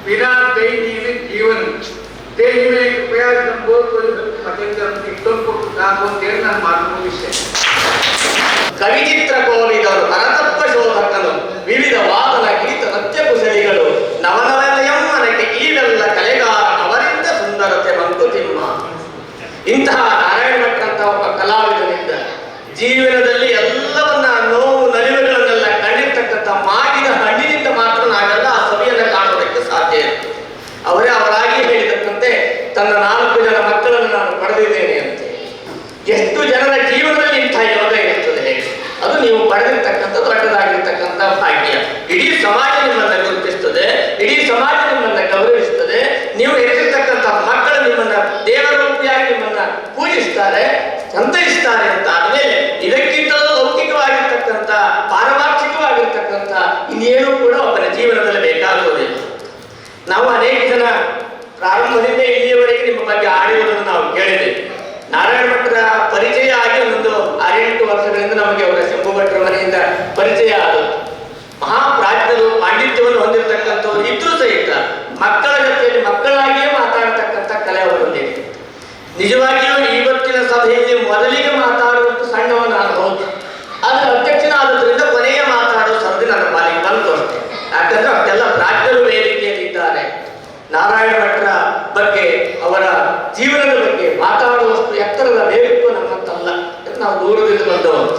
ವಿನಾ ದೈನೀನ ಜೀವನ ದೇಹಿಮೆ ಕೃಪಯಾ ಇಷ್ಟೊಂದು ಕೊಟ್ಟು ಸಾಕು ಅಂತೇಳಿ ನಾನು ಮಾತು ಮುಗಿಸ್ತೇನೆ. ಕವಿಚಿತ್ರ ಕೋವಿದರು ನರತತ್ವ ಶೋಧಕರು ವಿವಿಧ ವಾದನ ಗೀತ ನೃತ್ಯ ಕುಶಲಿಗಳು ನವನವನಯಂ ಮನಕ್ಕೆ ಈವೆಲ್ಲ ಕಲೆಗಾರ ಅವರಿಂದ ಸುಂದರತೆ ಮಂಕುತಿಮ್ಮ. ಇಂತಹ ನಾರಾಯಣ ಭಟ್ರಂತಹ ಒಬ್ಬ ಕಲಾವಿದನಿಂದ ಜೀವನದಲ್ಲಿ ಎಲ್ಲವನ್ನ ನೋವು ನಲಿವುಗಳನ್ನೆಲ್ಲ ಕಂಡಿರ್ತಕ್ಕಂಥ ಮಾಗಿದ ಹಣ್ಣಿನಿಂದ ಮಾತ್ರ ನಾವೆಲ್ಲ ಆ ಸವಿಯನ್ನು ಕಾಣುವುದಕ್ಕೆ ಸಾಧ್ಯ ಇದೆ. ಅವರೇ ಅವರಾಗಿ ಹೇಳಿದಂತೆ ತನ್ನ 4 ಜನ ಮಕ್ಕಳನ್ನು ನಾನು ಪಡೆದಿದ್ದೇನೆ ಅಂತ. ಎಷ್ಟು ಜನರ ಜೀವನದಲ್ಲಿ ಇಂಥ ಯೋಗ ಇರ್ತದೆ, ಅದು ನೀವು ಪಡೆದಿರ್ತಕ್ಕಂಥ ದೊಡ್ಡದಾಗಿರ್ತಕ್ಕಂಥ ಭಾಗ್ಯ. ಇಡೀ ಸಮಾಜ ನಿಮ್ಮನ್ನ ಗುರುತಿಸ್ತದೆ, ಇಡೀ ಸಮಾಜ ನಿಮ್ಮನ್ನ ಗೌರವಿಸ್ತದೆ. ನೀವು ಹೆಸರಿರ್ತಕ್ಕಂಥ ಮಕ್ಕಳು ನಿಮ್ಮನ್ನ ದೇವರೂಪಿಯಾಗಿ ನಿಮ್ಮನ್ನ ಪೂಜಿಸ್ತಾರೆ, ಸಂತೈಸ್ತಾರೆ ಅಂತ ಆದ್ಮೇಲೆ ಇದಕ್ಕಿಂತಲೂ ಲೌಕಿಕವಾಗಿರ್ತಕ್ಕಂಥ ಪಾರಮಾರ್ಥಿಕವಾಗಿರ್ತಕ್ಕಂಥ ಇನ್ನೇನು ಕೂಡ ಒಬ್ಬನ ಜೀವನದಲ್ಲಿ ಬೇಕಾಗುವುದಿಲ್ಲ. ನಾವು ಅನೇಕ ಜನ ಪ್ರಾರಂಭದಿಂದ ಇಲ್ಲಿಯವರೆಗೆ ನಿಮ್ಮ ಬಗ್ಗೆ ಆಡಿರುವುದನ್ನು ನಾವು ಕೇಳಿದ್ದೇವೆ. ನಾರಾಯಣ ಭಟ್ರ ಪರಿಚಯ ಆಗಿ ಒಂದು 6-8 ವರ್ಷಗಳಿಂದ ನಮಗೆ ಅವರ ಶಂಭು ಭಟ್ರ ಮನೆಯಿಂದ ಪರಿಚಯ ಆದದ್ದು. ಮಹಾಪ್ರಾಜ್ಞರು, ಪಾಂಡಿತ್ಯವನ್ನು ಹೊಂದಿರತಕ್ಕಂಥವ್ರು ಇದ್ರೂ ಸಹಿತ ಮಕ್ಕಳ ಜೊತೆಯಲ್ಲಿ ಮಕ್ಕಳಾಗಿಯೇ ಮಾತಾಡತಕ್ಕಂಥ ಕಲೆ ಅವರೊಂದಿದೆ. ನಿಜವಾಗಿಯೂ ಇವತ್ತಿನ ಸಭೆಯಲ್ಲಿ ಮೊದಲಿಗೆ ಮಾತಾಡುವಂತ ಸಣ್ಣವ ನಾನು ಹೌದು, ಆದ್ರೆ ಅಧ್ಯಕ್ಷನಾದ್ರಿಂದ ಕೊನೆಗೆ ಮಾತಾಡೋ ಸರದಿ ನನ್ನ ಪಾಲಿಗೆ ಬಂತು ಅಷ್ಟೇ. ಯಾಕಂದ್ರೆ ಅಷ್ಟೆಲ್ಲ ಪ್ರಾಜ್ಞರು ವೇದಿಕೆಯಲ್ಲಿದ್ದಾರೆ. ನಾರಾಯಣ ಭಟ್ರ ಬಗ್ಗೆ, ಅವರ ಜೀವನದ ಬಗ್ಗೆ ಮಾತಾಡುವಷ್ಟು ಎತ್ತರದ ವೇದಿಕೆ ನಮ್ಮಂತಲ್ಲ, ನಾವು ದೂರದಿಂದ ಬಂದವರು.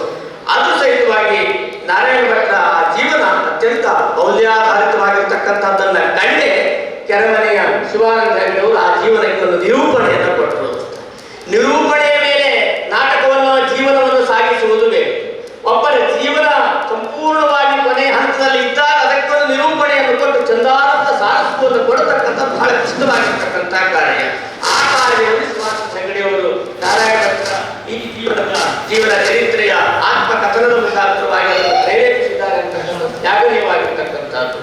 ಅದು ಸಹಿತವಾಗಿ ನಾರಾಯಣ ಭಟ್ರ ಜೀವನ ಅತ್ಯಂತ ಮೌಲ್ಯಾಧಾರಿತವಾಗಿರ್ತಕ್ಕಂಥದ್ದನ್ನ ಕಂಡೆ ಕೆರಮನೆಯ ಶಿವಾನಂದ ಹೆಗಡೆ ಅವರು ಆ ಜೀವನಕ್ಕೆ ಒಂದು ನಿರೂಪಣೆಯನ್ನು ಕೊಟ್ಟರು. ನಿರೂಪಣೆಯ ಮೇಲೆ ನಾಟಕವನ್ನು, ಜೀವನವನ್ನು ಸಾಗಿಸುವುದು ಬೇಕು. ಒಬ್ಬರ ಜೀವನ ಸಂಪೂರ್ಣವಾಗಿ ಕೊನೆಯ ಹಂತದಲ್ಲಿ ಇದ್ದಾಗ ಅದಕ್ಕೊಂದು ನಿರೂಪಣೆಯನ್ನು ಕೊಟ್ಟು ಚಂದಾನಂದ ಸಾರಸ್ವವನ್ನು ಕೊಡತಕ್ಕಂಥ ಬಹಳ ಕಷ್ಟವಾಗಿರ್ತಕ್ಕಂಥ ಕಾರ್ಯ. ಆ ಕಾರ್ಯವನ್ನು ಶಿವಾನಂದ ಹೆಗಡೆಯವರು ನಾರಾಯಣ ಭಟ್ರ ಈ ಜೀವನ ಚರಿತ್ರೆಯ ಆತ್ಮಕಥನದ ಮುಖಾಂತರವಾಗಿ ಅದನ್ನು ಪ್ರೇರೇಪಿಸಿದ್ದಾರೆ ಅಂತಕ್ಕಂಥ ತ್ಯಾಗನೀಯವಾಗಿರ್ತಕ್ಕಂಥದ್ದು.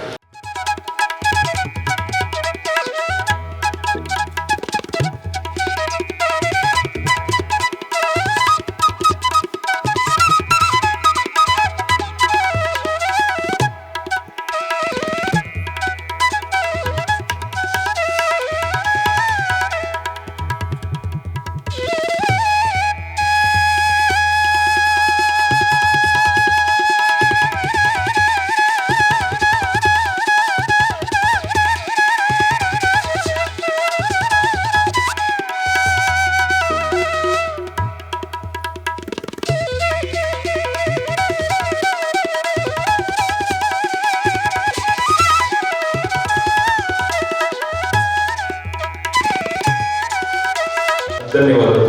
ಧನ್ಯವಾದಗಳು.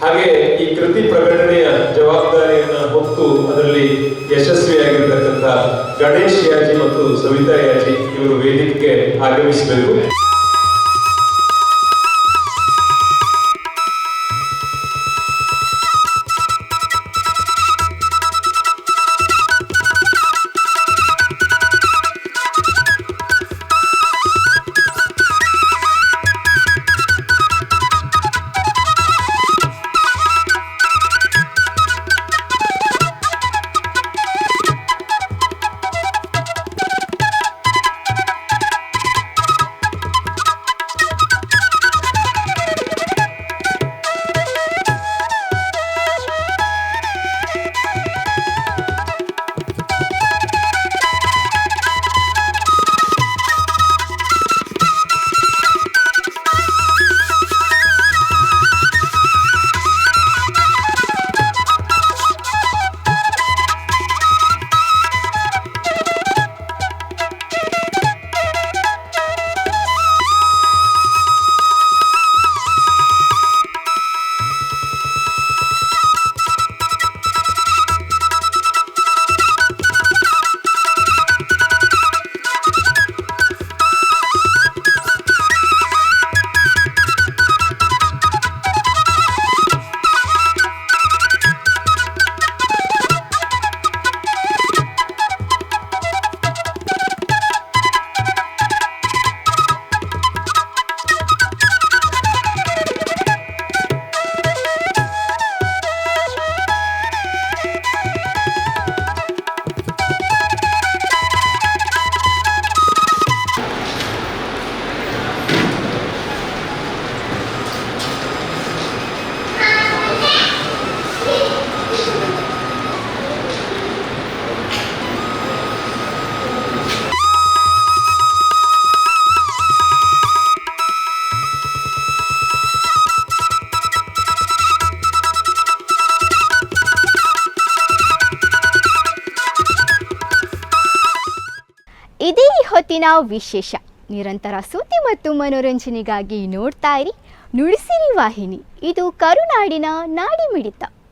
ಹಾಗೆ ಈ ಕೃತಿ ಪ್ರಕಟಣೆಯ ಜವಾಬ್ದಾರಿಯನ್ನು ಹೊತ್ತು ಅದರಲ್ಲಿ ಯಶಸ್ವಿಯಾಗಿರ್ತಕ್ಕಂಥ ಗಣೇಶ್ ಯಾಜಿ ಮತ್ತು ಸವಿತಾ ಯಾಜಿ ಇವರು ವೇದಿಕೆಗೆ ಆಗಮಿಸಬೇಕು. ಇದೇ ಈ ಹೊತ್ತಿನ ವಿಶೇಷ. ನಿರಂತರ ಸುದ್ದಿ ಮತ್ತು ಮನೋರಂಜನೆಗಾಗಿ ನೋಡ್ತಾ ಇರಿ ನುಡಿಸಿರಿ ವಾಹಿನಿ. ಇದು ಕರುನಾಡಿನ ನಾಡಿ ಮಿಡಿತ.